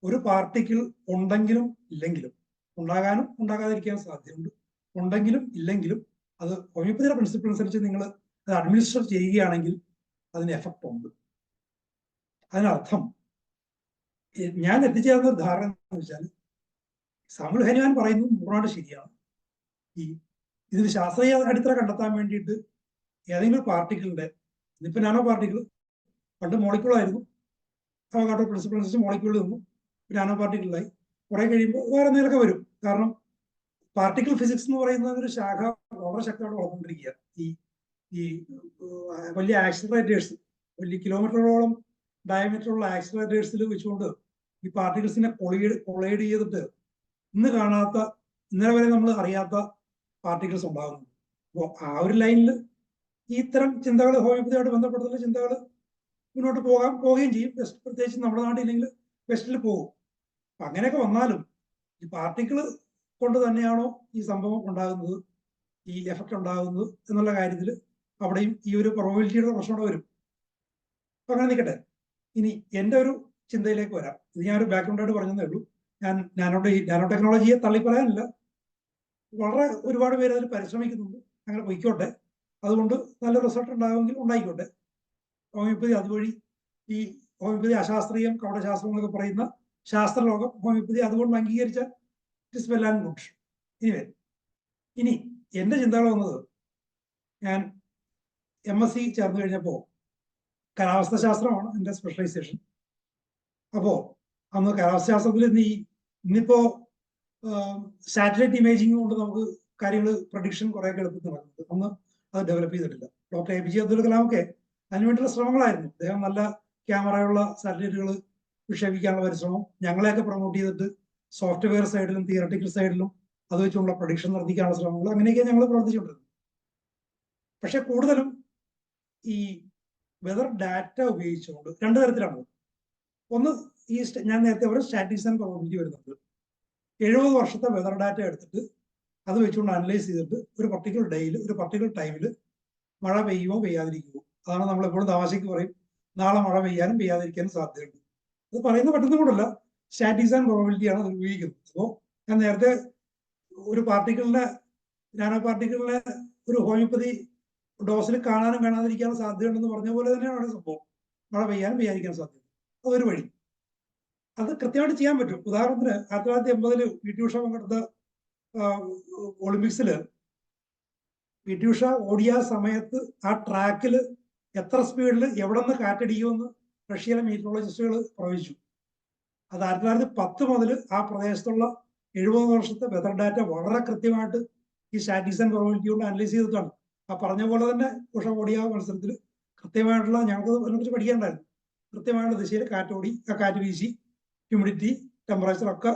ഒരു പാർട്ടിക്കിൾ ഉണ്ടെങ്കിലും ഇല്ലെങ്കിലും, ഉണ്ടാകാനും ഉണ്ടാകാതിരിക്കാനും സാധ്യതയുണ്ട്, ഉണ്ടെങ്കിലും ഇല്ലെങ്കിലും അത് ഹോമിയോപ്പതിയുടെ പ്രിൻസിപ്പിൾ അനുസരിച്ച് നിങ്ങൾ അത് അഡ്മിനിസ്റ്റർ ചെയ്യുകയാണെങ്കിൽ അതിന് എഫക്റ്റ് ഉണ്ട്. അതിനർത്ഥം ഞാൻ എത്തിച്ചേർന്ന ഒരു ധാരണ എന്ന് വെച്ചാൽ, സാമുൽ ഹനുമാൻ പറയുന്നത് പൂർണ്ണമായിട്ട് ശരിയാണ്. ഇതിന് ശാസ്ത്രീയ അടിത്തറ കണ്ടെത്താൻ വേണ്ടിയിട്ട് ഏതെങ്കിലും പാർട്ടിക്കിളിന്റെ, ഇന്നിപ്പോ നാനോ പാർട്ടിക്കിൾ പണ്ട് മോളിക്യൂളായിരുന്നു, അവഗാഡ്രോ പ്രിൻസിപ്പിൾ അനുസരിച്ച് മോളിക്യൂളിൽ നിന്നും നാനോ പാർട്ടിക്കിളായി, കുറെ കഴിയുമ്പോൾ വേറെ എന്തെങ്കിലുമൊക്കെ വരും. കാരണം പാർട്ടിക്കിൾ ഫിസിക്സ് എന്ന് പറയുന്ന ഒരു ശാഖ വളരെ ശക്തമായിട്ട് വളർന്നുകൊണ്ടിരിക്കുക. ഈ വലിയ ആക്സിലറേറ്റേഴ്സ്, വലിയ കിലോമീറ്ററുകളോളം ഡയമീറ്ററുള്ള ആക്സിലറേറ്റേഴ്സിൽ വെച്ചുകൊണ്ട് ഈ പാർട്ടിക്കിൾസിനെ കൊളൈഡ് ചെയ്തിട്ട് ഇന്നലെ വരെ നമ്മൾ അറിയാത്ത പാർട്ടിക്കിൾസ് ഉണ്ടാകുന്നു. അപ്പോൾ ആ ഒരു ലൈനിൽ ഈ ഇത്തരം ചിന്തകൾ, ഹോമിയോപ്പതിയായിട്ട് ബന്ധപ്പെട്ടുള്ള ചിന്തകൾ മുന്നോട്ട് പോവുകയും ചെയ്യും. പ്രത്യേകിച്ച് നമ്മുടെ നാട്ടിലില്ലെങ്കിൽ വെസ്റ്റിൽ പോകും. അപ്പൊ അങ്ങനെയൊക്കെ വന്നാലും ഈ പാർട്ടിക്കിൾ കൊണ്ട് തന്നെയാണോ ഈ സംഭവം ഉണ്ടാകുന്നത്, ഈ എഫക്റ്റ് ഉണ്ടാകുന്നത് എന്നുള്ള കാര്യത്തിൽ അവിടെയും ഈ ഒരു പ്രോബബിലിറ്റിയുടെ പ്രശ്നം അവിടെ വരും. അപ്പൊ അങ്ങനെ നിൽക്കട്ടെ. ഇനി എൻ്റെ ഒരു ചിന്തയിലേക്ക് വരാം. ഇത് ഞാനൊരു ബാക്ക്ഗ്രൗണ്ടായിട്ട് പറഞ്ഞതേ ഉള്ളൂ. ഞാൻ നാനോ ടെക്നോളജിയെ തള്ളിപ്പറയാനില്ല. വളരെ ഒരുപാട് പേര് അതിൽ പരിശ്രമിക്കുന്നുണ്ട്. അങ്ങനെ പൊയ്ക്കോട്ടെ. അതുകൊണ്ട് നല്ല റിസൾട്ട് ഉണ്ടാകുമെങ്കിൽ ഉണ്ടായിക്കോട്ടെ. ഹോമിയോപ്പതി അതുവഴി ഈ ഹോമിയോപ്പതി അശാസ്ത്രീയം, കവടശാസ്ത്രം എന്നൊക്കെ പറയുന്ന ശാസ്ത്രലോകം ഹോമിയോപ്പതി അതുകൊണ്ട് അംഗീകരിച്ച it is well and good. ഇനി എൻ്റെ ചിന്തകൾ വന്നത്, ഞാൻ MSc ചേർന്ന് കഴിഞ്ഞപ്പോൾ കാലാവസ്ഥ ശാസ്ത്രമാണ് എൻ്റെ സ്പെഷ്യലൈസേഷൻ. അപ്പോൾ അന്ന് കാലാവസ്ഥ ശാസ്ത്രത്തിൽ ഇന്നിപ്പോ സാറ്റലൈറ്റ് ഇമേജിംഗ് കൊണ്ട് നമുക്ക് കാര്യങ്ങൾ പ്രഡിക്ഷൻ കുറേയൊക്കെ എളുപ്പത്തിൽ നടക്കുന്നത്. അന്ന് അത് ഡെവലപ്പ് ചെയ്തിട്ടില്ല. ഡോക്ടർ APJ അബ്ദുൽ കലാം ഒക്കെ അതിനുവേണ്ടിയുള്ള ശ്രമങ്ങളായിരുന്നു. അദ്ദേഹം നല്ല ക്യാമറയുള്ള സാറ്റലൈറ്റുകൾ വിക്ഷേപിക്കാനുള്ള പരിശ്രമം, ഞങ്ങളെയൊക്കെ പ്രൊമോട്ട് ചെയ്തിട്ട് സോഫ്റ്റ്വെയർ സൈഡിലും തിയറട്ടിക്കൽ സൈഡിലും അത് വെച്ചുള്ള പ്രഡിക്ഷൻ നടത്തിക്കാനുള്ള ശ്രമങ്ങൾ, അങ്ങനെയൊക്കെ ഞങ്ങൾ പ്രവർത്തിച്ചുകൊണ്ടിരുന്നു. പക്ഷെ കൂടുതലും ഈ വെതർ ഡാറ്റ ഉപയോഗിച്ചുകൊണ്ട് രണ്ട് തരത്തിലാണ്. ഒന്ന്, ഞാൻ നേരത്തെ ഒരു സ്റ്റാറ്റിക്സ് ആൻഡ് പ്രോബബിലിറ്റി വരുന്നുണ്ട്. 70 വർഷത്തെ വെതർ ഡാറ്റ എടുത്തിട്ട് അത് വെച്ചുകൊണ്ട് അനലൈസ് ചെയ്തിട്ട് ഒരു പർട്ടിക്കുലർ ഡേയിൽ, ഒരു പർട്ടിക്കുലർ ടൈമിൽ മഴ പെയ്യുമോ പെയ്യാതിരിക്കുമോ. അതാണ് നമ്മളെപ്പോഴും തമാശയ്ക്ക് പറയും, നാളെ മഴ പെയ്യാനും പെയ്യാതിരിക്കാനും സാധ്യതയുണ്ട്. അത് പറയുന്നത് പറ്റുന്ന കൂടല്ല, സ്റ്റാറ്റിക്സ് ആൻഡ് പ്രോബബിലിറ്റിയാണ് അത് ഉപയോഗിക്കുന്നത്. അപ്പോൾ ഞാൻ നേരത്തെ ഒരു പാർട്ടിക്കിളിന്റെ, നാനോ പാർട്ടിക്കിളിനെ ഒരു ഹോമിയോപ്പതി ഡോസിൽ കാണാനും കാണാതിരിക്കാനും സാധ്യതയുണ്ടെന്ന് പറഞ്ഞ പോലെ തന്നെയാണ് സംഭവം. മഴ പെയ്യാനും പെയ്യാതിരിക്കാൻ സാധ്യത. അതൊരു വഴി. അത് കൃത്യമായിട്ട് ചെയ്യാൻ പറ്റും. ഉദാഹരണത്തിന് 1980 PT ഉഷ പങ്കെടുത്ത ഒളിമ്പിക്സിൽ PT ഉഷ ഓടിയ സമയത്ത് ആ ട്രാക്കിൽ എത്ര സ്പീഡിൽ എവിടെ നിന്ന് കാറ്റടിക്കുമെന്ന് റഷ്യയിലെ മീറ്ററോളജിസ്റ്റുകൾ പ്രവചിച്ചു. അത് 1910 മുതൽ ആ പ്രദേശത്തുള്ള 70 വർഷത്തെ വെതർ ഡാറ്റ വളരെ കൃത്യമായിട്ട് ഈ സ്റ്റാറ്റിക്സ് ആൻഡ് പ്രോബബിലിറ്റി കൊണ്ട് അനലൈസ് ചെയ്തിട്ടാണ്. ആ പറഞ്ഞ പോലെ തന്നെ ഉഷ ഓടിയ മത്സരത്തിൽ കൃത്യമായിട്ടുള്ള, ഞങ്ങൾക്ക് അതിനെക്കുറിച്ച് പഠിക്കാനുണ്ടായിരുന്നു, കൃത്യമായിട്ടുള്ള ദിശയിൽ കാറ്റോടി, ആ കാറ്റ് വീശി, ഹ്യൂമിഡിറ്റി, ടെമ്പറേച്ചർ ഒക്കെ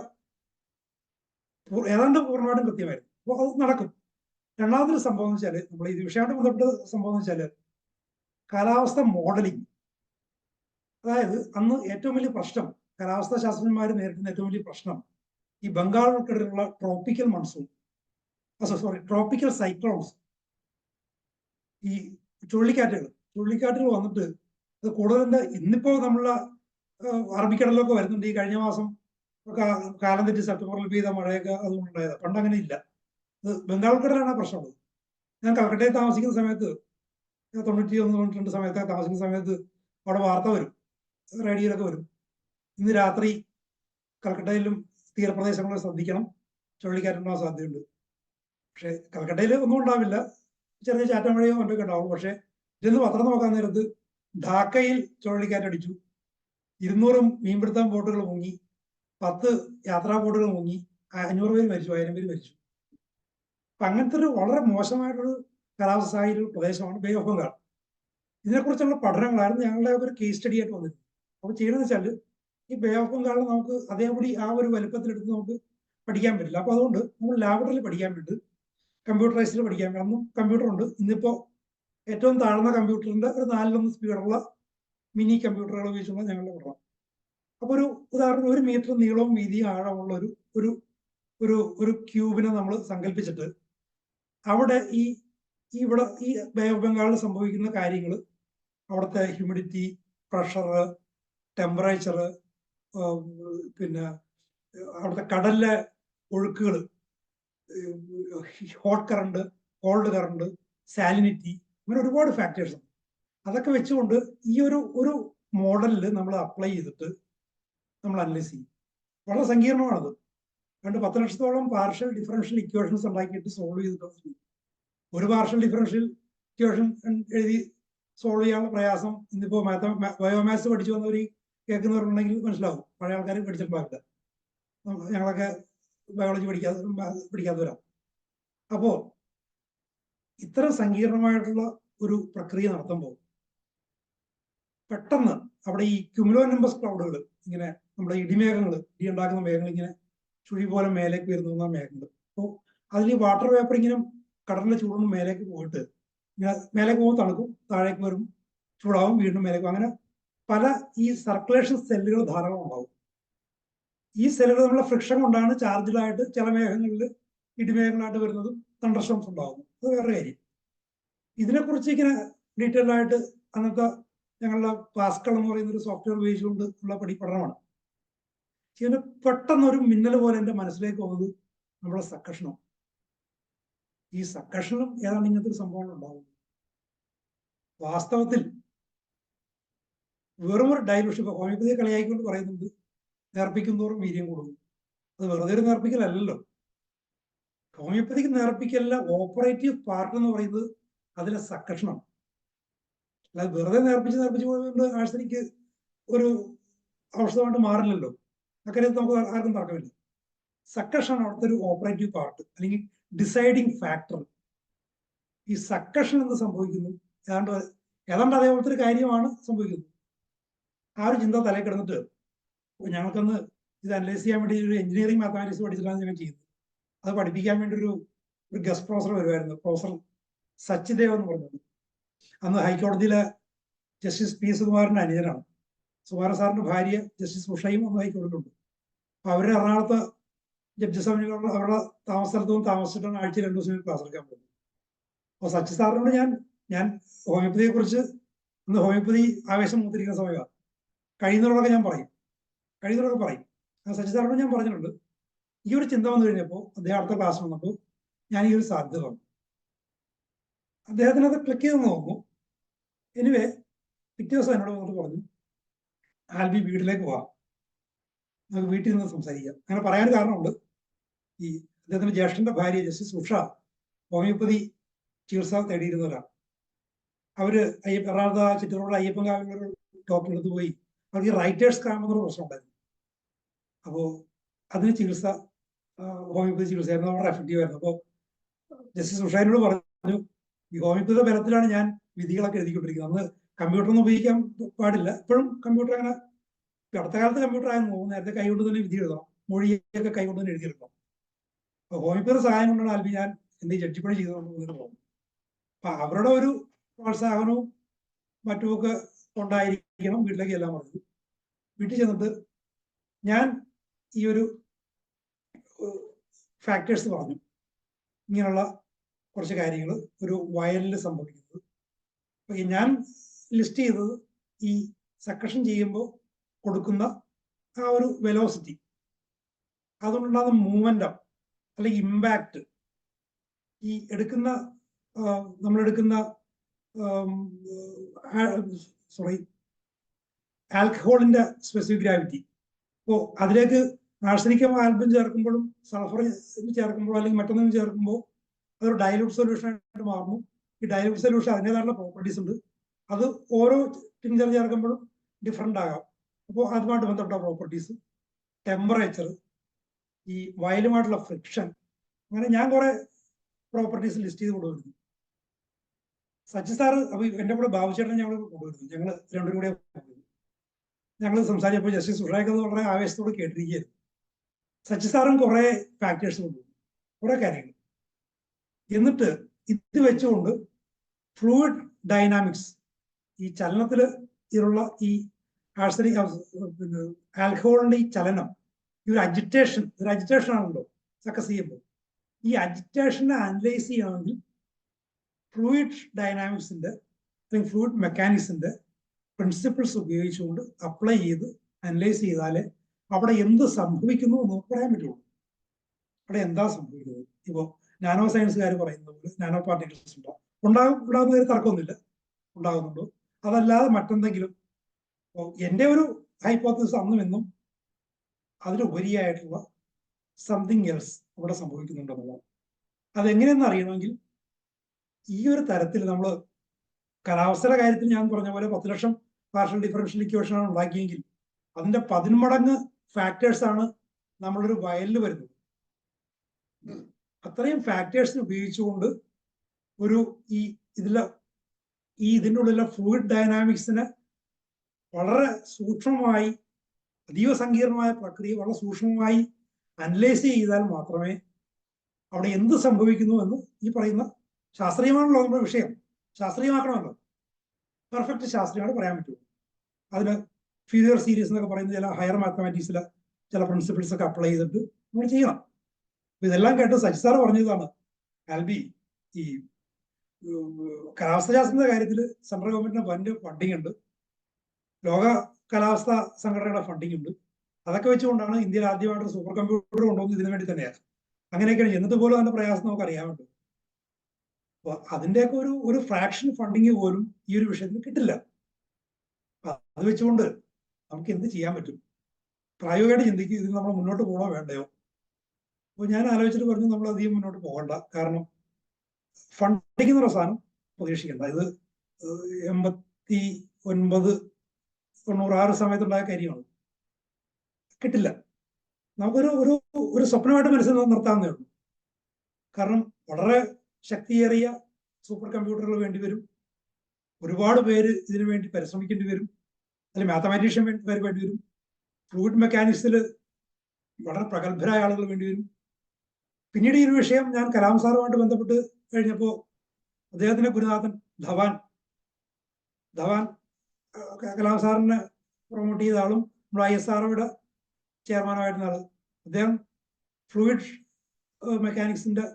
ഏതാണ്ട് പൂർണ്ണമായിട്ടും കൃത്യമായിരുന്നു. അപ്പോൾ അത് നടക്കും. രണ്ടാമതൊരു സംഭവം എന്ന് വെച്ചാൽ, നമ്മൾ ഈ വിഷയമായിട്ട് ബന്ധപ്പെട്ട സംഭവം എന്ന് വെച്ചാൽ കാലാവസ്ഥ മോഡലിംഗ്. അതായത് അന്ന് ഏറ്റവും വലിയ പ്രശ്നം, കാലാവസ്ഥാ ശാസ്ത്രജ്ഞന്മാർ നേരിടുന്ന ഏറ്റവും വലിയ പ്രശ്നം ഈ ബംഗാൾ ഉൾക്കടലുള്ള ട്രോപ്പിക്കൽ മൺസൂൺ, ട്രോപ്പിക്കൽ സൈക്ലോൺസ്, ഈ ചുഴലിക്കാറ്റുകൾ വന്നിട്ട് അത് കൂടുതൽ ഇന്നിപ്പോ നമ്മളെ അറബിക്കടലിലൊക്കെ വരുന്നുണ്ട്. ഈ കഴിഞ്ഞ മാസം കാലം തെറ്റി സെപ്റ്റംബറിൽ പെയ്ത മഴയൊക്കെ അതുകൊണ്ടുണ്ടായത്. പണ്ട് അങ്ങനെ ഇല്ല. അത് ബംഗാൾ ഉൾക്കടലാണ് പ്രശ്നമുള്ളത്. ഞാൻ കൽക്കട്ടയിൽ താമസിക്കുന്ന സമയത്ത്, 91-92 സമയത്തൊക്കെ താമസിക്കുന്ന സമയത്ത് അവിടെ വാർത്ത വരും, റേഡിയോയിലൊക്കെ വരും, ഇന്ന് രാത്രി കൽക്കട്ടയിലും തീരപ്രദേശങ്ങളിലും ശ്രദ്ധിക്കണം, ചുഴലിക്കാറ്റുണ്ടാകാൻ സാധ്യതയുണ്ട്. പക്ഷെ കൽക്കട്ടയിൽ ഒന്നും ഉണ്ടാവില്ല, ചെറിയ ചാറ്റമഴയോ മറ്റൊക്കെ ഉണ്ടാവും. പക്ഷെ ഇതെന്ന് പത്രം നോക്കാൻ നേരത്ത് ഢാക്കയിൽ ചുഴലിക്കാറ്റടിച്ചു, 200 മീൻപിടുത്തം ബോട്ടുകൾ മുങ്ങി, 10 യാത്രാ ബോട്ടുകൾ മുങ്ങി, 500 പേര് മരിച്ചു, 1000 പേര് മരിച്ചു. അപ്പൊ അങ്ങനത്തെ ഒരു വളരെ മോശമായിട്ടൊരു കാലാവസ്ഥ ഒരു പ്രദേശമാണ് ബേ ഓഫ് ബംഗാൾ. ഇതിനെക്കുറിച്ചുള്ള പഠനങ്ങളായിരുന്നു ഞങ്ങളുടെ ഒരു കേസ് സ്റ്റഡി ആയിട്ട് വന്നിരുന്നത്. അപ്പൊ ചെയ്യണമെന്ന് വെച്ചാൽ ഈ ബേ ഓഫ് ബംഗാളിൽ നമുക്ക് അതേപടി ആ ഒരു വലുപ്പത്തിലെടുത്ത് നമുക്ക് പഠിക്കാൻ പറ്റില്ല. അപ്പൊ അതുകൊണ്ട് നമ്മൾ ലാബറട്ടറിയിൽ പഠിക്കാൻ വേണ്ടി കമ്പ്യൂട്ടറൈസിൽ പഠിക്കാൻ വേണ്ടി അന്നും കമ്പ്യൂട്ടർ ഉണ്ട്. ഇന്നിപ്പോ ഏറ്റവും താഴ്ന്ന കമ്പ്യൂട്ടറിന്റെ ഒരു 4-1 സ്പീഡുള്ള മിനി കമ്പ്യൂട്ടറുകൾ ഉപയോഗിച്ചുള്ള ഞങ്ങളുടെ പഠനം. അപ്പൊ ഒരു ഉദാഹരണം 1 മീറ്റർ നീളവും വീതിയും ആഴമുള്ള ഒരു ഒരു ഒരു ക്യൂബിനെ നമ്മൾ സങ്കല്പിച്ചിട്ട് അവിടെ ഇവിടെ ഈ ബേ ഓഫ് ബംഗാളിൽ സംഭവിക്കുന്ന കാര്യങ്ങൾ, അവിടുത്തെ ഹ്യൂമിഡിറ്റി, പ്രഷർ, ടെമ്പറേച്ചർ, പിന്നെ അവിടുത്തെ കടലിലെ ഒഴുക്കുകൾ, hot current, cold current, salinity, അങ്ങനെ ഒരുപാട് ഫാക്ടേഴ്സ് ഉണ്ട്. അതൊക്കെ വെച്ചുകൊണ്ട് ഈ ഒരു മോഡലിൽ നമ്മൾ അപ്ലൈ ചെയ്തിട്ട് നമ്മൾ അനലൈസ് ചെയ്യും. വളരെ സങ്കീർണമാണത്. 10 ലക്ഷത്തോളം പാർഷ്യൽ ഡിഫറൻഷ്യൽ ഇക്വേഷൻസ് ഉണ്ടാക്കിയിട്ട് സോൾവ് ചെയ്തിട്ട് ഒരു പാർഷ്യൽ ഡിഫറൻഷ്യൽ ഇക്വേഷൻ എഴുതി സോൾവ് ചെയ്യാനുള്ള പ്രയാസം ഇന്നിപ്പോ ബയോമാത്സ് പഠിച്ചു വന്നവർ കേൾക്കുന്നവരുണ്ടെങ്കിൽ മനസ്സിലാവും. പഴയ ആൾക്കാർ പഠിച്ചിട്ടുണ്ടാവില്ല, ഞങ്ങളൊക്കെ ബയോളജി പഠിക്കാത്തവരാണ്. അപ്പോ ഇത്ര സങ്കീർണമായിട്ടുള്ള ഒരു പ്രക്രിയ നടത്തുമ്പോൾ പെട്ടെന്ന് അവിടെ ഈ ക്യുമുലോ നിംബസ് ക്ലൗഡുകൾ, ഇങ്ങനെ നമ്മുടെ ഇടിമേഘങ്ങൾ, ഇടി ഉണ്ടാക്കുന്ന മേഘങ്ങൾ ഇങ്ങനെ ചുഴി പോലെ മേലേക്ക് വരുന്ന മേഘങ്ങൾ. അപ്പോൾ അതിൽ ഈ വാട്ടർ വേപ്പർ ഇങ്ങനെ കടലിന്റെ ചൂടൊന്നും മേലേക്ക് പോയിട്ട് മേലേക്ക് പോകുമ്പോൾ തണുക്കും, താഴേക്ക് വരും, ചൂടാവും, വീണ്ടും മേലേക്ക്. അങ്ങനെ പല ഈ സർക്കുലേഷൻ സെല്ലുകൾ ധാരാളം ഉണ്ടാവും. ഈ സെല്ലുകൾ നമ്മളെ ഫ്രിക്ഷൻ കൊണ്ടാണ് ചാർജിലായിട്ട് ചില മേഘങ്ങളിൽ ഇടിമേഘങ്ങളായിട്ട് വരുന്നതും തണ്ടർസ്റ്റോംസ് ഉണ്ടാകുന്നു. അത് വേറെ കാര്യം. ഇതിനെക്കുറിച്ച് ഇങ്ങനെ ഡീറ്റെയിൽ ആയിട്ട് അന്നത്തെ ഞങ്ങളുടെ പാസ്കൾ എന്ന് പറയുന്ന ഒരു സോഫ്റ്റ്വെയർ ഉപയോഗിച്ചുകൊണ്ട് ഉള്ള പഠനമാണ്. ഇതിന് പെട്ടെന്നൊരു മിന്നൽ പോലെ എൻ്റെ മനസ്സിലേക്ക് വന്നത് നമ്മുടെ സക്കഷനും. ഈ സക്കഷനും ഏതാണ്ട് ഇങ്ങനത്തെ ഒരു സംഭവം ഉണ്ടാകും. വാസ്തവത്തിൽ വെറും ഒരു ഡൈലൂഷൻ, ഇപ്പൊ ഹോമിയോപ്പതിയെ കളിയായിക്കൊണ്ട് പറയുന്നുണ്ട് നേർപ്പിക്കുന്നതോറും വീര്യം കൊടുക്കും. അത് വെറുതെ ഒരു നേർപ്പിക്കലല്ലോ. ഹോമിയോപ്പതിക്ക് നേർപ്പിക്കലിലെ ഓപ്പറേറ്റീവ് പാർട്ട് എന്ന് പറയുന്നത് അതിലെ സക്കഷനാണ്. അല്ലാതെ വെറുതെ നേർപ്പിച്ച് പോയതുകൊണ്ട് ആഴ്സനിക്ക് ഒരു ഔഷധമായിട്ട് മാറില്ലല്ലോ. അക്കാര്യത്തിൽ നമുക്ക് ആർക്കും തർക്കമില്ല. സക്കഷൻ അവിടുത്തെ ഒരു ഓപ്പറേറ്റീവ് പാർട്ട് അല്ലെങ്കിൽ ഡിസൈഡിങ് ഫാക്ടർ. ഈ സക്കഷൻ എന്ന് സംഭവിക്കുന്നു ഏതാണ്ട് അതേപോലത്തെ ഒരു കാര്യമാണ് സംഭവിക്കുന്നത്. ആ ഒരു ചിന്ത തലയിൽ കിടന്നിട്ട് ഞങ്ങൾക്കൊന്ന് ഇത് അനലൈസ് ചെയ്യാൻ വേണ്ടി ഒരു എഞ്ചിനീയറിംഗ് മാത്തമാറ്റിക്സ് പഠിച്ചിട്ടാണ് ഞാൻ ചെയ്യുന്നത്. അത് പഠിപ്പിക്കാൻ വേണ്ടി ഒരു ഗസ്റ്റ് പ്രൊഫസർ വരുമായിരുന്നു, പ്രൊഫസർ സച്ചിദേവ് എന്ന് പറഞ്ഞത്. അന്ന് ഹൈക്കോടതിയിലെ ജസ്റ്റിസ് പി സുകുമാരൻ്റെ അനുജനാണ്. സുകുമാരൻ സാറിന്റെ ഭാര്യ ജസ്റ്റിസ് ഉഷയും അന്ന് ഹൈക്കോടതിയിലുണ്ട്. അപ്പൊ അവരുടെ എറണാകുളത്ത് ജഡ്ജസ് അവരുടെ അവരുടെ താമസ സ്ഥലത്തും താമസിച്ചിട്ടാണ് ആഴ്ചയിൽ 2 ദിവസം ക്ലാസ് എടുക്കാൻ പോകുന്നത്. അപ്പോൾ സച്ചി സാറിനോട് ഞാൻ ഹോമിയോപ്പതിയെ കുറിച്ച് അന്ന് ഹോമിയോപ്പതി ആവേശം മൂത്തിരിക്കുന്ന സമയമാണ്. കഴിയുന്നവരൊക്കെ ഞാൻ പറയും. സച്ചി സാറിനോട് ഞാൻ പറഞ്ഞിട്ടുണ്ട്. ഈ ഒരു ചിന്ത വന്നു കഴിഞ്ഞപ്പോൾ അദ്ദേഹം അടുത്ത ക്ലാസ് വന്നപ്പോൾ ഞാൻ ഈ ഒരു സാധ്യത വന്നു. അദ്ദേഹത്തിന് അത് ക്ലിക്ക് ചെയ്ത് നോക്കുന്നു. എനിവേ പിറ്റേ ദിവസം എന്നോട് വന്നിട്ട് പറഞ്ഞു, ആൽബി വീട്ടിലേക്ക് പോവാം, നമുക്ക് വീട്ടിൽ നിന്ന് സംസാരിക്കാം. അങ്ങനെ പറയാൻ കാരണമുണ്ട്, ഈ അദ്ദേഹത്തിന്റെ ജ്യേഷ്ഠന്റെ ഭാര്യ ജസ്റ്റിസ് ഉഷ ഹോമിയോപ്പതി ചികിത്സ തേടിയിരുന്നവരാണ്. അവര് എറണാകുളത്ത് ചിറ്റൂരുള്ള അയ്യപ്പൻകാവിലൊരു ഡോക്ടറെ അടുത്ത് പോയി അവർക്ക് ഈ റൈറ്റേഴ്സ് ക്രാമ്പ് എന്നൊരു പ്രശ്നം ഉണ്ടായിരുന്നു. അപ്പോൾ അതിന് ചികിത്സ ഹോമിയോപ്പതി ചികിത്സയായിരുന്നു, വളരെ എഫക്റ്റീവ് ആയിരുന്നു. അപ്പോൾ ജസ്റ്റിസ് ഉഷാനോട് പറഞ്ഞു, ഈ ഹോമിയോപ്പതിയുടെ ബലത്തിലാണ് ഞാൻ വിധികളൊക്കെ എഴുതിക്കൊണ്ടിരിക്കുന്നത്. അന്ന് കമ്പ്യൂട്ടറൊന്നും ഉപയോഗിക്കാൻ പാടില്ല. ഇപ്പോഴും കമ്പ്യൂട്ടർ അങ്ങനെ അടുത്ത കാലത്ത് കമ്പ്യൂട്ടർ ആയെന്ന് തോന്നുന്നു. നേരത്തെ കൈകൊണ്ട് തന്നെ വിധി എഴുതണം, മൊഴിയൊക്കെ കൈകൊണ്ട് തന്നെ എഴുതിയെടുക്കണം. അപ്പൊ ഹോമിയോപ്പതിയുടെ സഹായം കൊണ്ടാണ് ആൽബി ഞാൻ എന്റെ ജഡ്ജിപ്പണി ചെയ്തുകൊണ്ട് തോന്നുന്നു. അപ്പൊ അവരുടെ ഒരു പ്രോത്സാഹനവും മറ്റുമൊക്കെ ഉണ്ടായിരിക്കണം വീട്ടിലേക്ക് എല്ലാം പറഞ്ഞത്. വീട്ടിൽ ചെന്നിട്ട് ഞാൻ ഈ ഒരു ഫാക്ടേഴ്സ് പറഞ്ഞു, ഇങ്ങനെയുള്ള കുറച്ച് കാര്യങ്ങൾ ഒരു വയലിൽ സംഭവിക്കുന്നത്. അപ്പൊ ഞാൻ ലിസ്റ്റ് ചെയ്തത് ഈ സക്കഷൻ ചെയ്യുമ്പോൾ കൊടുക്കുന്ന ആ ഒരു വെലോസിറ്റി, അതുകൊണ്ടുണ്ടാകുന്ന മൂവ്മെന്റം അല്ലെങ്കിൽ ഇമ്പാക്ട്, ഈ നമ്മളെടുക്കുന്ന ആൽക്കഹോളിന്റെ സ്പെസിഫിക് ഗ്രാവിറ്റി. അപ്പോൾ അതിലേക്ക് ആഴ്സനിക്കം ആൽബം ചേർക്കുമ്പോഴും സൾഫർ ചേർക്കുമ്പോഴോ അല്ലെങ്കിൽ മറ്റൊന്നും ചേർക്കുമ്പോൾ അതൊരു ഡൈലൂട്ട് സൊല്യൂഷൻ ആയിട്ട് മാറുന്നു. ഈ ഡൈലൂട്ട് സൊല്യൂഷൻ അതിൻ്റെതായിട്ടുള്ള പ്രോപ്പർട്ടീസ് ഉണ്ട്. അത് ഓരോ ടിഞ്ചർ ചേർക്കുമ്പോഴും ഡിഫറെൻ്റ് ആകാം. അപ്പോൾ അതുമായിട്ട് ബന്ധപ്പെട്ട പ്രോപ്പർട്ടീസ്, ടെമ്പറേച്ചർ, ഈ വയലുമായിട്ടുള്ള ഫ്രിക്ഷൻ, അങ്ങനെ ഞാൻ കുറെ പ്രോപ്പർട്ടീസ് ലിസ്റ്റ് ചെയ്ത് കൊണ്ടുവരുന്നു. സച്ചി സാറ് അപ്പൊ എന്റെ കൂടെ ബാബുചേട്ടനെ ഞങ്ങൾ കൊണ്ടുവരുന്നു. ഞങ്ങൾ രണ്ടും കൂടെ ഞങ്ങൾ സംസാരിച്ചപ്പോൾ ജസ്റ്റിസ് സുഷായ്ക്ക് വളരെ ആവേശത്തോട് കേട്ടിരിക്കുകയായിരുന്നു. സച്ചി സാറും കുറെ ഫാക്ടേഴ്സ് കൊണ്ടുവന്നു, കുറെ കാര്യങ്ങൾ. എന്നിട്ട് ഇത് വെച്ചുകൊണ്ട് ഫ്ലൂയിഡ് ഡൈനാമിക്സ്, ഈ ചലനത്തിൽ ഇതിലുള്ള ഈ ആൽക്കഹോളിന്റെ ഈ ചലനം, ഈ ഒരു അജിറ്റേഷൻ ആണല്ലോ സക്കസ് ചെയ്യുമ്പോൾ, ഈ അജിറ്റേഷനെ അനലൈസ് ചെയ്യണമെങ്കിൽ ഫ്ലൂയിഡ് ഡൈനാമിക്സിന്റെ അല്ലെങ്കിൽ ഫ്ലൂയിഡ് മെക്കാനിക്സിന്റെ പ്രിൻസിപ്പിൾസ് ഉപയോഗിച്ചുകൊണ്ട് അപ്ലൈ ചെയ്ത് അനലൈസ് ചെയ്താലേ അവിടെ എന്ത് സംഭവിക്കുന്നു എന്ന് പറയാൻ പറ്റുള്ളൂ. അവിടെ എന്താ സംഭവിക്കുന്നത്? ഇപ്പോൾ നാനോ സയൻസുകാർ പറയുന്നത് പോലെ നാനോ പാർട്ടിക്കിൾസ് ഉണ്ടാകുന്ന ഒരു തർക്കമൊന്നുമില്ല, ഉണ്ടാകുന്നുണ്ടോ. അതല്ലാതെ മറ്റെന്തെങ്കിലും, എൻ്റെ ഒരു ഹൈപ്പോത്തസിസ് അന്നും എന്നും അതിലുപരിയായിട്ടുള്ള സംതിങ് എൽസ് അവിടെ സംഭവിക്കുന്നുണ്ടെന്നുള്ളത്. അതെങ്ങനെയെന്ന് അറിയണമെങ്കിൽ ഈ ഒരു തരത്തിൽ നമ്മൾ കാലാവസ്ഥയുടെ കാര്യത്തിൽ ഞാൻ പറഞ്ഞ പോലെ 10 ലക്ഷം പാർഷ്യൽ ഡിഫറൻഷ്യൽ ഇക്വേഷനാണ് ഉണ്ടാക്കിയെങ്കിൽ അതിന്റെ 10 മടങ്ങ് ഫാക്ടേഴ്സ് ആണ് നമ്മളൊരു വയലിൽ വരുന്നത്. അത്രയും ഫാക്ടേഴ്സിന് ഉപയോഗിച്ചുകൊണ്ട് ഒരു ഇതിൻ്റെ ഉള്ളിലെ ഫ്ലൂയിഡ് ഡൈനാമിക്സിനെ വളരെ സൂക്ഷ്മമായി, അതീവ സങ്കീർണമായ പ്രക്രിയ വളരെ സൂക്ഷ്മമായി അനലൈസ് ചെയ്താൽ മാത്രമേ അവിടെ എന്ത് സംഭവിക്കുന്നു എന്ന് ഈ പറയുന്ന ശാസ്ത്രീയമാണല്ലോ നമ്മുടെ വിഷയം, ശാസ്ത്രീയമാക്കണമല്ലോ, പെർഫെക്റ്റ് ശാസ്ത്രീയമായിട്ട് പറയാൻ പറ്റുമോ. അതിന് ഫ്യൂരിയർ സീരീസ് എന്നൊക്കെ പറയുന്ന ചില ഹയർ മാത്തമാറ്റിക്സിലെ ചില പ്രിൻസിപ്പിൾസ് ഒക്കെ അപ്ലൈ ചെയ്തിട്ട് നമ്മൾ ചെയ്യണം. അപ്പൊ ഇതെല്ലാം കേട്ട് സച്ചി സാർ പറഞ്ഞതാണ്, ആൽബി ഈ കാലാവസ്ഥ ശാസ്ത്രത്തിന്റെ കാര്യത്തിൽ സെൻട്രൽ ഗവൺമെന്റിന്റെ വൻ ഫണ്ടിങ് ഉണ്ട്, ലോക കാലാവസ്ഥാ സംഘടനയുടെ ഫണ്ടിങ് ഉണ്ട്. അതൊക്കെ വെച്ചുകൊണ്ടാണ് ഇന്ത്യയിൽ ആദ്യമായിട്ട് സൂപ്പർ കമ്പ്യൂട്ടർ കൊണ്ടുവന്നത് ഇതിനു വേണ്ടി തന്നെയാണ്. അങ്ങനെയൊക്കെയാണ്. എന്നിട്ട് പോലും അതിന്റെ പ്രയാസം നമുക്ക് അറിയാറുണ്ട്. അപ്പൊ അതിന്റെയൊക്കെ ഒരു ഫ്രാക്ഷൻ ഫണ്ടിങ് പോലും ഈ ഒരു വിഷയത്തിന് കിട്ടില്ല. അത് വെച്ചുകൊണ്ട് നമുക്ക് എന്ത് ചെയ്യാൻ പറ്റും? പ്രായോഗികമായിട്ട് ചിന്തിക്കും, ഇതിൽ നമ്മൾ മുന്നോട്ട് പോകണോ വേണ്ടയോ. അപ്പോൾ ഞാൻ ആലോചിച്ചിട്ട് പറഞ്ഞു നമ്മൾ അധികം മുന്നോട്ട് പോകണ്ട. കാരണം ഫണ്ടിങ് എന്നുള്ള സാധനം പ്രതീക്ഷിക്കണ്ട. ഇത് 89, 96 സമയത്തുണ്ടായ കാര്യമാണ്. കിട്ടില്ല. നമുക്കൊരു ഒരു സ്വപ്നമായിട്ട് മനസ്സിൽ നിർത്താവുന്നേ ഉള്ളൂ. കാരണം വളരെ ശക്തിയേറിയ സൂപ്പർ കമ്പ്യൂട്ടറുകൾ വേണ്ടി വരും, ഒരുപാട് പേര് ഇതിനു വേണ്ടി പരിശ്രമിക്കേണ്ടി വരും, അല്ലെങ്കിൽ മാത്തമാറ്റീഷ്യൻ വേണ്ടി വരും, ഫ്ലൂയിഡ് മെക്കാനിക്സിൽ വളരെ പ്രഗത്ഭരായ ആളുകൾ വേണ്ടി വരും. പിന്നീട് ഈ ഒരു വിഷയം ഞാൻ കലാം സാറുമായിട്ട് ബന്ധപ്പെട്ട് കഴിഞ്ഞപ്പോൾ അദ്ദേഹത്തിന്റെ ഗുരുനാഥൻ ധവാൻ കലാം സാറിനെ പ്രൊമോട്ട് ചെയ്ത ആളും നമ്മുടെ ISROയുടെ ചെയർമാനുമായിരുന്ന ആള്, അദ്ദേഹം ഫ്ലൂയിഡ് മെക്കാനിക്സിന്റെ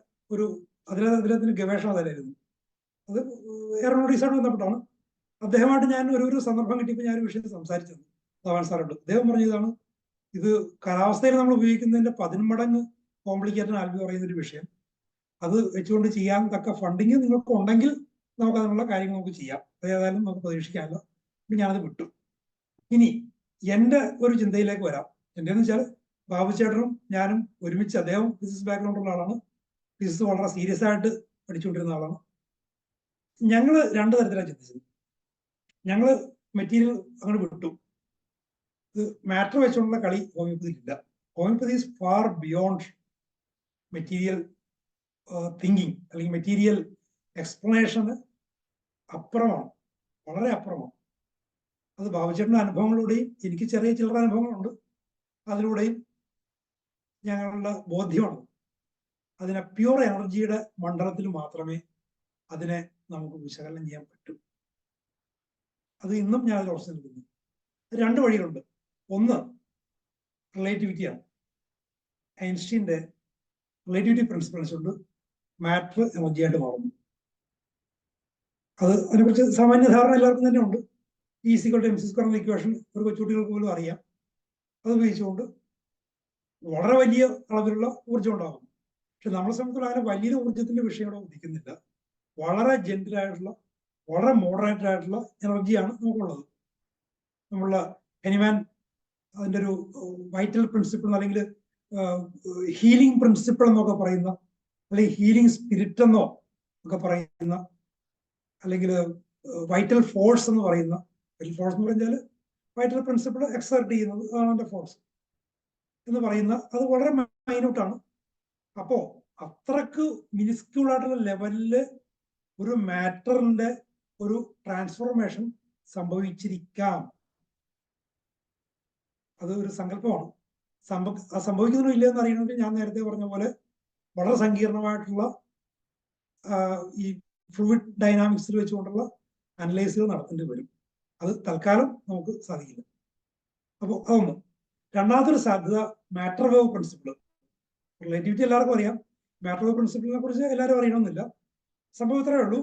അദ്ദേഹത്തിന് ഗവേഷണം തരായിരുന്നു. അത് എയറോനോട്ടിക്സായിട്ട് ബന്ധപ്പെട്ടാണ്. അദ്ദേഹമായിട്ട് ഞാൻ ഒരു സന്ദർഭം കിട്ടിയപ്പോൾ ഞാൻ ഒരു വിഷയത്തിൽ സംസാരിച്ചത് ധവാൻ സാറുണ്ട്. അദ്ദേഹം പറഞ്ഞതാണ്, ഇത് കാലാവസ്ഥയിൽ നമ്മൾ ഉപയോഗിക്കുന്നതിന്റെ 10 മടങ്ങ് കോംപ്ലിക്കേറ്റഡ് ആൽബി പറയുന്ന ഒരു വിഷയം. അത് വെച്ചുകൊണ്ട് ചെയ്യാൻ തക്ക ഫണ്ടിങ് നിങ്ങൾക്ക് ഉണ്ടെങ്കിൽ നമുക്ക് അതിനുള്ള കാര്യങ്ങൾ നമുക്ക് ചെയ്യാം. ഏതായാലും നമുക്ക് പ്രതീക്ഷിക്കാമല്ലോ. ഞാനത് വിട്ടു. ഇനി എൻ്റെ ഒരു ചിന്തയിലേക്ക് വരാം. എന്റെന്ന് വെച്ചാൽ ബാബുചേട്ടനും ഞാനും ഒരുമിച്ച്, അദ്ദേഹം ഫിസിക്സ് ബാക്ക്ഗ്രൗണ്ടുള്ള ആളാണ്, ഫിസിക്സ് വളരെ സീരിയസ് ആയിട്ട് പഠിച്ചുകൊണ്ടിരുന്ന ആളാണ്. ഞങ്ങൾ 2 തരത്തിലാണ് ചിന്തിച്ചത്. ഞങ്ങൾ മെറ്റീരിയൽ അങ്ങനെ വിട്ടു. ഇത് മാറ്റർ വെച്ചുകൊണ്ടുള്ള കളി ഹോമിയോപ്പതിക്കില്ല. Homoeopathy is far beyond material thinking അല്ലെങ്കിൽ മെറ്റീരിയൽ എക്സ്പ്ലനേഷന് അപ്പുറമാണ്, വളരെ അപ്പുറമാണ്. അത് ബാബുചേട്ടൻ്റെ അനുഭവങ്ങളിലൂടെയും എനിക്ക് ചെറിയ ചില്ലറ അനുഭവങ്ങളുണ്ട്, അതിലൂടെയും ഞങ്ങളുടെ ബോധ്യമാണ്. അതിനെ പ്യൂർ എനർജിയുടെ മണ്ഡലത്തിൽ മാത്രമേ അതിനെ നമുക്ക് വിശകലനം ചെയ്യാൻ പറ്റൂ. അത് ഇന്നും ഞാൻ അതിൽ ഉറച്ചു നിൽക്കുന്നു. 2 വഴികളുണ്ട്. ഒന്ന് റിലേറ്റിവിറ്റിയാണ്. ഐൻസ്റ്റീൻ്റെ റിലേറ്റിവിറ്റി പ്രിൻസിപ്പിൾസ് കൊണ്ട് മാറ്റർ എനർജിയായിട്ട് മാറുന്നു. അതിനെക്കുറിച്ച് സാമാന്യ ധാരണ എല്ലാവർക്കും തന്നെ ഉണ്ട്. E=mc² എന്ന ഇക്വേഷൻ ഒരു കൊച്ചുകുട്ടികൾക്ക് പോലും അറിയാം. അത് ഉപയോഗിച്ചുകൊണ്ട് വളരെ വലിയ അളവിലുള്ള ഊർജ്ജം ഉണ്ടാകും. പക്ഷെ നമ്മളെ സംബന്ധിച്ചുള്ള അങ്ങനെ വലിയ ഊർജ്ജത്തിന്റെ വിഷയം ഇവിടെ ഉദിക്കുന്നില്ല. വളരെ ജെന്റിലായിട്ടുള്ള, വളരെ മോഡറേറ്റഡ് ആയിട്ടുള്ള എനർജിയാണ് നമുക്കുള്ളത്. നമ്മളുടെ ഹെനിമാൻ അതിൻ്റെ ഒരു വൈറ്റൽ പ്രിൻസിപ്പിൾ അല്ലെങ്കിൽ ഹീലിംഗ് പ്രിൻസിപ്പിൾ എന്നൊക്കെ പറയുന്ന അല്ലെങ്കിൽ ഹീലിംഗ് സ്പിരിറ്റ് എന്നോ ഒക്കെ പറയുന്ന, അല്ലെങ്കിൽ വൈറ്റൽ ഫോഴ്സ് എന്ന് പറയുന്ന, വൈറ്റൽ ഫോഴ്സ് എന്ന് പറഞ്ഞാൽ വൈറ്റൽ പ്രിൻസിപ്പിൾ എക്സർട്ട് ചെയ്യുന്നത്, അതാണ് എൻ്റെ ഫോഴ്സ് എന്ന് പറയുന്ന, അത് വളരെ മൈന്യൂട്ടാണ്. അപ്പോ അത്രക്ക് മിനിസ്ക്യൂൾ ആയിട്ടുള്ള ലെവലില് ഒരു മാറ്ററിന്റെ ഒരു ട്രാൻസ്ഫോർമേഷൻ സംഭവിച്ചിരിക്കാം. അത് ഒരു സങ്കല്പമാണ്. സംഭവിക്കുന്നില്ല ഇല്ലെന്ന് അറിയണമെങ്കിൽ ഞാൻ നേരത്തെ പറഞ്ഞ പോലെ വളരെ സങ്കീർണമായിട്ടുള്ള ഈ ഫ്ലൂയിഡ് ഡൈനാമിക്സിൽ വെച്ചുകൊണ്ടുള്ള അനലൈസുകൾ നടത്തേണ്ടി വരും. അത് തൽക്കാലം നമുക്ക് സാധിക്കില്ല. അപ്പോൾ അതൊന്ന്. രണ്ടാമതൊരു സാധ്യത മാറ്റർ വേവ് പ്രിൻസിപ്പിൾ. റിലേറ്റിവിറ്റി എല്ലാവർക്കും അറിയാം. മാറ്റർ വേവ് പ്രിൻസിപ്പിളിനെ കുറിച്ച് എല്ലാവരും അറിയണമെന്നില്ല. സംഭവം ഇത്രയേ ഉള്ളൂ.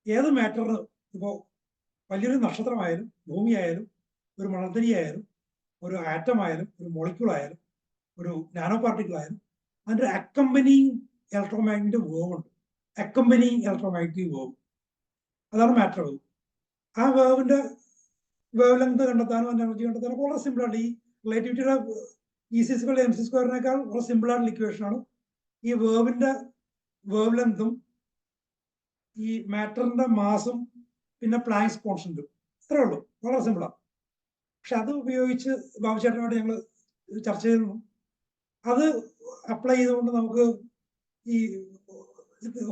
ഏത് മാറ്ററിന്, ഇപ്പോൾ വലിയൊരു നക്ഷത്രമായാലും ഭൂമിയായാലും ഒരു മണൽത്തരിയായാലും ഒരു ആറ്റം ആയാലും ഒരു മോളിക്യൂൾ ആയാലും ഒരു നാനോ പാർട്ടിക്കിൾ ആയാലും അതിൻ്റെ അക്കമ്പനിങ് ഇലക്ട്രോമാഗ്നറ്റിക് വേവ് ഉണ്ട്. അക്കമ്പനിങ് ഇലക്ട്രോമാഗ്നറ്റിക് വേവ്, അതാണ് മാറ്റർ വേവ്. ആ വേവിന്റെ വേവ് ലെങ്ത് കണ്ടെത്താനും അതിന്റെ എനർജി കണ്ടെത്താനും വളരെ സിമ്പിളാണ്. ഈ റിലേറ്റിവിറ്റിയുടെ E mc² വളരെ സിമ്പിളായിട്ടുള്ള ഇക്വേഷനാണ്. ഈ വേവിന്റെ വേവ് ലെങ്തും ഈ മാറ്ററിന്റെ മാസും പിന്നെ പ്ലാങ്ക്സ് കോൺസ്റ്റന്റും, ഇത്രേ ഉള്ളൂ. വളരെ സിമ്പിളാണ്. പക്ഷെ അത് ഉപയോഗിച്ച് ബാബുചേട്ടനുമായിട്ട് ഞങ്ങൾ ചർച്ച ചെയ്തിരുന്നു. അത് അപ്ലൈ ചെയ്തുകൊണ്ട് നമുക്ക് ഈ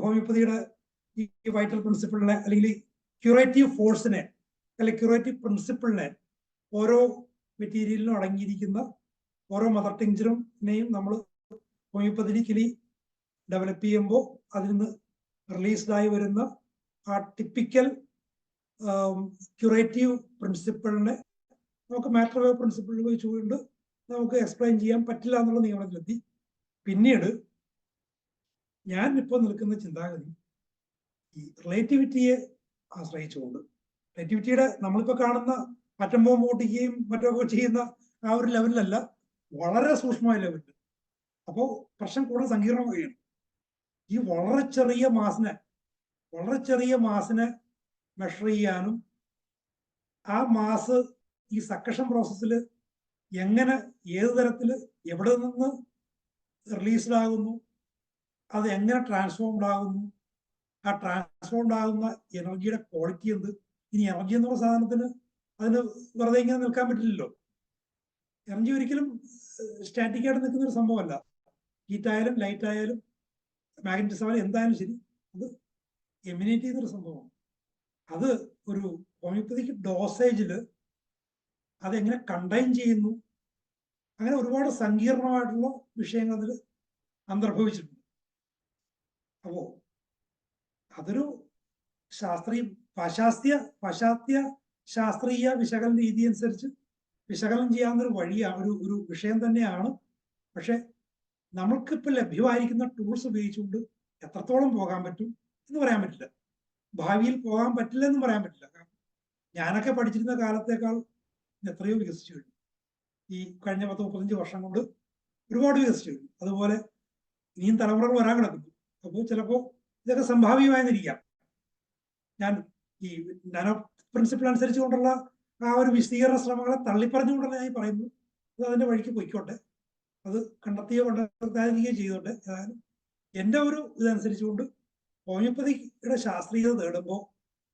ഹോമിയോപ്പതിയുടെ ഈ വൈറ്റൽ പ്രിൻസിപ്പിളിനെ, അല്ലെങ്കിൽ ക്യൂറേറ്റീവ് ഫോഴ്സിനെ, അല്ലെങ്കിൽ ക്യൂറേറ്റീവ് പ്രിൻസിപ്പിളിനെ, ഓരോ മെറ്റീരിയലിലും അടങ്ങിയിരിക്കുന്ന ഓരോ മദർ ടിങ്ചറിനെയും നമ്മൾ ഹോമിയോപ്പതിക്കലി ഡെവലപ്പ് ചെയ്യുമ്പോൾ അതിൽ നിന്ന് റിലീസ്ഡായി വരുന്ന ആ ടിപ്പിക്കൽ ക്യൂറേറ്റീവ് പ്രിൻസിപ്പിളിനെ നമുക്ക് മാറ്റർ വേവ് പ്രിൻസിപ്പിൾ വെച്ചുകൊണ്ട് നമുക്ക് എക്സ്പ്ലെയിൻ ചെയ്യാൻ പറ്റില്ല എന്നുള്ള നിഗമനത്തിലെത്തി. പിന്നീട് ഞാൻ ഇപ്പോൾ നിൽക്കുന്ന ചിന്താഗതി ഈ റിലേറ്റിവിറ്റിയെ ആശ്രയിച്ചുകൊണ്ട്, റിലേറ്റിവിറ്റിയുടെ നമ്മളിപ്പോൾ കാണുന്ന അറ്റം ബോംബ് പൊട്ടിക്കുകയും മറ്റൊക്കെ ചെയ്യുന്ന ആ ഒരു ലെവലിലല്ല, വളരെ സൂക്ഷ്മമായ ലെവലിൽ. അപ്പോൾ പ്രശ്നം കൂടുതൽ സങ്കീർണമാവുകയാണ്. ഈ വളരെ ചെറിയ മാസിനെ മെഷർ ചെയ്യാനും ആ മാസ് ഈ സക്കഷൻ പ്രോസസ്സിൽ എങ്ങനെ, ഏത് തരത്തിൽ, എവിടെ നിന്ന് റിലീസ്ഡ് ആകുന്നു, അത് എങ്ങനെ ട്രാൻസ്ഫോംഡ് ആകുന്നു, ആ ട്രാൻസ്ഫോംഡ് ആകുന്ന എനർജിയുടെ ക്വാളിറ്റി എന്ത്. ഇനി എനർജി എന്നുള്ള സാധനത്തിന് അതിന് വെറുതെ ഇങ്ങനെ നിൽക്കാൻ പറ്റില്ലല്ലോ. എനർജി ഒരിക്കലും സ്റ്റാറ്റിക് ആയിട്ട് നിൽക്കുന്ന ഒരു സംഭവമല്ല. ഹീറ്റ് ആയാലും ലൈറ്റ് ആയാലും മാഗ്നറ്റിസം ആയാലും എന്തായാലും ശരി, അത് എമിനേറ്റ് ചെയ്യുന്നൊരു സംഭവമാണ്. അത് ഒരു ഹോമിയോപ്പതിക് ഡോസേജിൽ അതെങ്ങനെ കണ്ടെയ്ൻ ചെയ്യുന്നു, അങ്ങനെ ഒരുപാട് സങ്കീർണമായിട്ടുള്ള വിഷയങ്ങൾ അതിൽ അന്തർഭവിച്ചിട്ടുണ്ട്. അപ്പോ അതൊരു പാശ്ചാത്യ ശാസ്ത്രീയ വിശകലന രീതി അനുസരിച്ച് വിശകലനം ചെയ്യാവുന്നൊരു വഴിയാണ്, ഒരു വിഷയം തന്നെയാണ്. പക്ഷെ നമുക്കിപ്പോൾ ലഭ്യമായിരിക്കുന്ന ടൂൾസ് ഉപയോഗിച്ചുകൊണ്ട് എത്രത്തോളം പോകാൻ പറ്റും എന്ന് പറയാൻ പറ്റില്ല. ഭാവിയിൽ പോകാൻ പറ്റില്ല എന്നും പറയാൻ പറ്റില്ല. ഞാനൊക്കെ പഠിച്ചിരുന്ന കാലത്തേക്കാൾ എത്രയോ വികസിച്ചു കഴിഞ്ഞു. ഈ കഴിഞ്ഞ 10-35 വർഷം കൊണ്ട് ഒരുപാട് വികസിച്ചു കഴിഞ്ഞു. അതുപോലെ ഇനിയും തലമുറകൾ വരാൻ കിടക്കുന്നു. അപ്പോൾ ചിലപ്പോൾ ഇതൊക്കെ സംഭാവ്യമായെന്നിരിക്കാം. ഞാൻ ഈ നാനോ പ്രിൻസിപ്പിൾ അനുസരിച്ചുകൊണ്ടുള്ള ആ ഒരു വിശദീകരണ ശ്രമങ്ങളെ തള്ളിപ്പറഞ്ഞുകൊണ്ടല്ല ഞാൻ പറയുന്നു. അത് അതിന്റെ വഴിക്ക് പൊയ്ക്കോട്ടെ, അത് കണ്ടെത്താതിരിക്കുകയോ ചെയ്തോട്ടെ. ഏതായാലും എൻ്റെ ഒരു ഇതനുസരിച്ചുകൊണ്ട് ഹോമിയോപ്പതിയുടെ ശാസ്ത്രീയത തേടുമ്പോൾ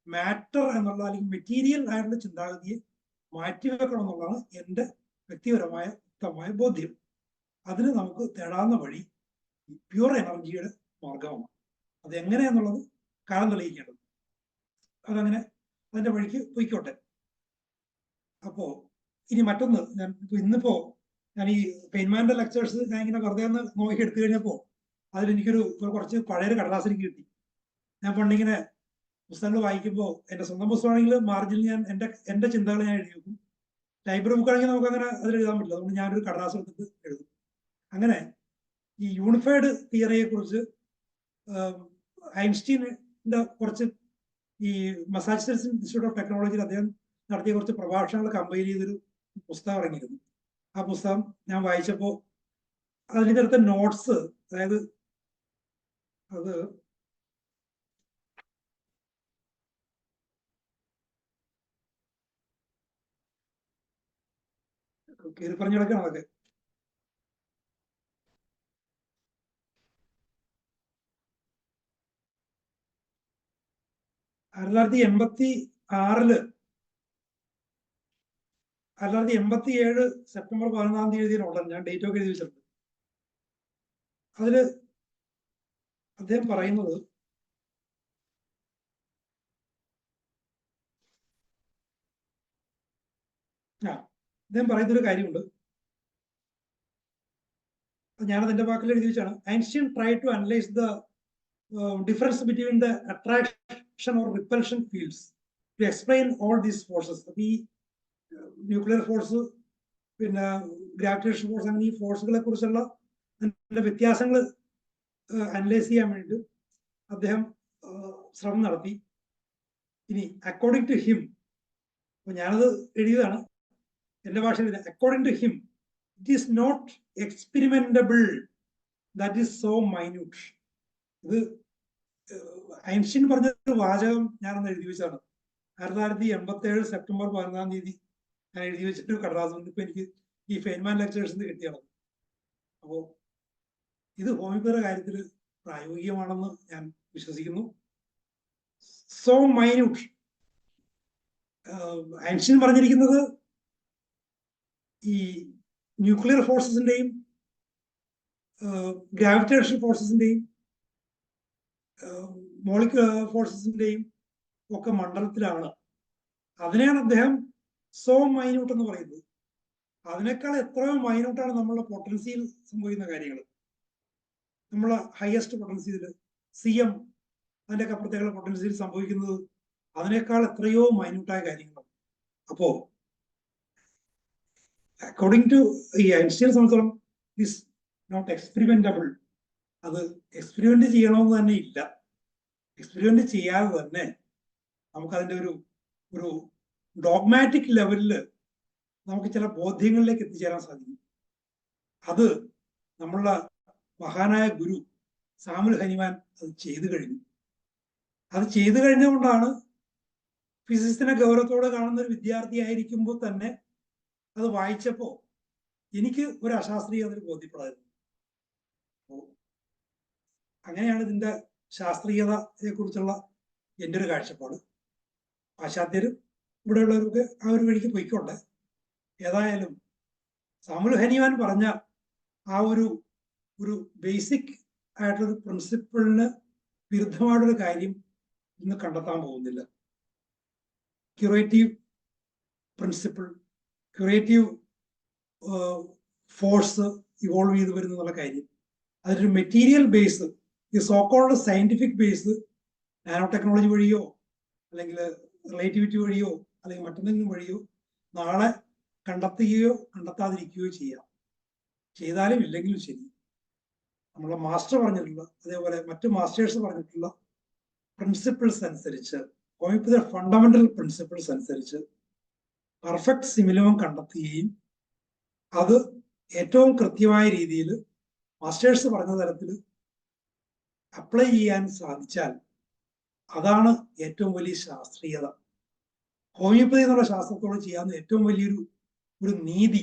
മാറ്റർ എന്നുള്ള, അല്ലെങ്കിൽ മെറ്റീരിയൽ ആയിട്ടുള്ള ചിന്താഗതിയെ മാറ്റിവെക്കണം എന്നുള്ളതാണ് എൻ്റെ വ്യക്തിപരമായ വ്യക്തമായ ബോധ്യം. അതിന് നമുക്ക് തേടാവുന്ന വഴി പ്യുവർ എനർജിയുടെ മാർഗമാണ്. അതെങ്ങനെയാന്നുള്ളത് കാലം തെളിയിക്കേണ്ടത്. അതങ്ങനെ അതിന്റെ വഴിക്ക് പൊയ്ക്കോട്ടെ. അപ്പോ ഇനി മറ്റൊന്ന്, ഞാൻ ഈ പെയിൻമാന്റെ ലെക്ചേഴ്സ് ഞാൻ ഇങ്ങനെ വെറുതെ ഒന്ന് നോക്കി എടുത്തു കഴിഞ്ഞപ്പോ അതിലെനിക്കൊരു കുറച്ച് പഴയൊരു കടലാസ് എനിക്ക് കിട്ടി. ഞാൻ പണ്ടിങ്ങനെ പുസ്തകങ്ങൾ വായിക്കുമ്പോൾ എൻ്റെ സ്വന്തം പുസ്തകമാണെങ്കിൽ മാർജിനിൽ ഞാൻ എൻ്റെ ചിന്തകൾ ഞാൻ എഴുതി വെക്കും. ലൈബ്രറി ബുക്കാണെങ്കിൽ നമുക്ക് അങ്ങനെ അതിൽ എഴുതാൻ പറ്റില്ല. അതുകൊണ്ട് ഞാനൊരു കടലാസ് എടുത്തിട്ട് എഴുതും. അങ്ങനെ ഈ യൂണിഫൈഡ് തിയറിയെ കുറിച്ച് ഐൻസ്റ്റീൻ്റെ കുറച്ച് ഈ മസാച്യുസെറ്റ്സ് ഇൻസ്റ്റിറ്റ്യൂട്ട് ഓഫ് ടെക്നോളജിയിൽ അദ്ദേഹം നടത്തിയ കുറച്ച് പ്രഭാഷണങ്ങൾ കമ്പൈൻ ചെയ്തൊരു പുസ്തകം ഇറങ്ങിയിരുന്നു. ആ പുസ്തകം ഞാൻ വായിച്ചപ്പോൾ അതിലെടുത്ത നോട്ട്സ്, അതായത് അത് കയറി പറഞ്ഞു കിടക്കുകയാണ്. അതൊക്കെ 1986 1987 സെപ്റ്റംബർ 11 എഴുതിയ ഞാൻ ഡേറ്റ് ഒക്കെ എഴുതി വെച്ചിട്ടുണ്ട്. അതില് അദ്ദേഹം പറയുന്നത് ഒരു കാര്യമുണ്ട്. ഞാനത് എന്റെ വാക്കിൽ എഴുതി വെച്ചാണ്. Einstein try to analyse the difference between the attraction or repulsion fields to explain all these forces. അപ്പൊ ഈ ന്യൂക്ലിയർ ഫോഴ്സ്, പിന്നെ ഗ്രാവിറ്റേഷൻ ഫോഴ്സ്, അങ്ങനെ ഈ ഫോഴ്സുകളെ കുറിച്ചുള്ള വ്യത്യാസങ്ങൾ അനലൈസ് ചെയ്യാൻ വേണ്ടി അദ്ദേഹം ശ്രമം നടത്തി. ഇനി അക്കോർഡിംഗ് ടു ഹിം, അപ്പൊ ഞാനത് എഴുതിയതാണ് എന്റെ ഭാഷയിൽ. According to him it is not experimentable, that is so minute. ഇത് ഐൻസ്റ്റീൻ പറഞ്ഞൊരു വാചകം ഞാനൊന്ന് എഴുതി വെച്ചാണ്. 1987 സെപ്റ്റംബർ 11 ഞാൻ എഴുതി വെച്ചിട്ട് കടലാസുണ്ട്. ഇപ്പൊ എനിക്ക് ഈ ഫെയ്ൻമാൻ ലെക്ചേഴ്സിന് കിട്ടിയാണ്. അപ്പോ ഇത് ഹോമിയോപ്പതിയുടെ കാര്യത്തിൽ പ്രായോഗികമാണെന്ന് ഞാൻ വിശ്വസിക്കുന്നു. So minute. ഐൻസ്റ്റീൻ പറഞ്ഞിരിക്കുന്നത് ഈ ന്യൂക്ലിയർ ഫോഴ്സസിന്റെയും ഗ്രാവിറ്റേഷൻ ഫോഴ്സസിന്റെയും മോളിക്കുലർ ഫോഴ്സസിന്റെയും ഒക്കെ മണ്ഡലത്തിലാണ്. അതിനെയാണ് അദ്ദേഹം സോ മൈന്യൂട്ട് എന്ന് പറയുന്നത്. അതിനേക്കാൾ എത്രയോ മൈന്യൂട്ടാണ് നമ്മളുടെ പൊട്ടൻസിയിൽ സംഭവിക്കുന്ന കാര്യങ്ങൾ. നമ്മളെ ഹയസ്റ്റ് പൊട്ടൻസിയിൽ CM അതിൻ്റെയൊക്കെ അപ്പുറത്തേക്കുള്ള പൊട്ടൻസിയിൽ സംഭവിക്കുന്നത് അതിനേക്കാൾ എത്രയോ മൈന്യൂട്ടായ കാര്യങ്ങളാണ്. അപ്പോ അക്കോർഡിംഗ് ടു ഈ ഐൻസ്റ്റീനെ സംബന്ധിച്ചിടത്തോളം ഇസ് നോട്ട് എക്സ്പെരിമെന്റബിൾ. അത് എക്സ്പെരിമെന്റ് ചെയ്യണമെന്ന് തന്നെ ഇല്ല. എക്സ്പെരിമെന്റ് ചെയ്യാതെ തന്നെ നമുക്കതിൻ്റെ ഒരു ഡോഗ്മാറ്റിക് ലെവലില് നമുക്ക് ചില ബോധ്യങ്ങളിലേക്ക് എത്തിച്ചേരാൻ സാധിക്കും. അത് നമ്മളുടെ മഹാനായ ഗുരു സാമുൽ ഹനിമാൻ അത് ചെയ്തു കഴിഞ്ഞു. അത് ചെയ്തു കഴിഞ്ഞുകൊണ്ടാണ് ഫിസിക്സിനെ ഗൗരവത്തോടെ കാണുന്ന ഒരു വിദ്യാർത്ഥി ആയിരിക്കുമ്പോൾ തന്നെ അത് വായിച്ചപ്പോൾ എനിക്ക് ഒരു അശാസ്ത്രീയത ബോധ്യപ്പെടായിരുന്നു. അങ്ങനെയാണ് ഇതിന്റെ ശാസ്ത്രീയതയെ കുറിച്ചുള്ള എൻ്റെ ഒരു കാഴ്ചപ്പാട്. പാശ്ചാത്യരും ഇവിടെയുള്ളവർക്ക് ആ ഒരു വഴിക്ക് പോയിക്കോട്ടെ. ഏതായാലും സാമുൽ ഹനിമാൻ പറഞ്ഞ ആ ഒരു ബേസിക് ആയിട്ടൊരു പ്രിൻസിപ്പിളിന് വിരുദ്ധമായിട്ടൊരു കാര്യം ഇന്ന് കണ്ടെത്താൻ പോകുന്നില്ല. Curative principle, curative force evolve ചെയ്ത് വരുന്നുള്ള കാര്യം, അതിനൊരു മെറ്റീരിയൽ ബേസ്, ഈ so-called scientific base nano technology വഴിയോ അല്ലെങ്കിൽ റിലേറ്റിവിറ്റി വഴിയോ അല്ലെങ്കിൽ മറ്റെന്തെങ്കിലും വഴിയോ നാളെ കണ്ടെത്തുകയോ കണ്ടെത്താതിരിക്കുകയോ ചെയ്യാം. ചെയ്താലും ഇല്ലെങ്കിലും ശരി, നമ്മളെ മാസ്റ്റർ പറഞ്ഞിട്ടുള്ള, അതേപോലെ മറ്റു മാസ്റ്റേഴ്സ് പറഞ്ഞിട്ടുള്ള പ്രിൻസിപ്പിൾസ് അനുസരിച്ച്, ഹോമിയോപ്പതിയുടെ ഫണ്ടമെന്റൽ പ്രിൻസിപ്പിൾസ് അനുസരിച്ച് പെർഫെക്റ്റ് സിമിലം കണ്ടെത്തുകയും അത് ഏറ്റവും കൃത്യമായ രീതിയിൽ മാസ്റ്റേഴ്സ് പറഞ്ഞ തരത്തിൽ അപ്ലൈ ചെയ്യാൻ സാധിച്ചാൽ അതാണ് ഏറ്റവും വലിയ ശാസ്ത്രീയത. ഹോമിയോപ്പതി എന്നുള്ള ശാസ്ത്രത്തോട് ചെയ്യാവുന്ന ഏറ്റവും വലിയൊരു നീതി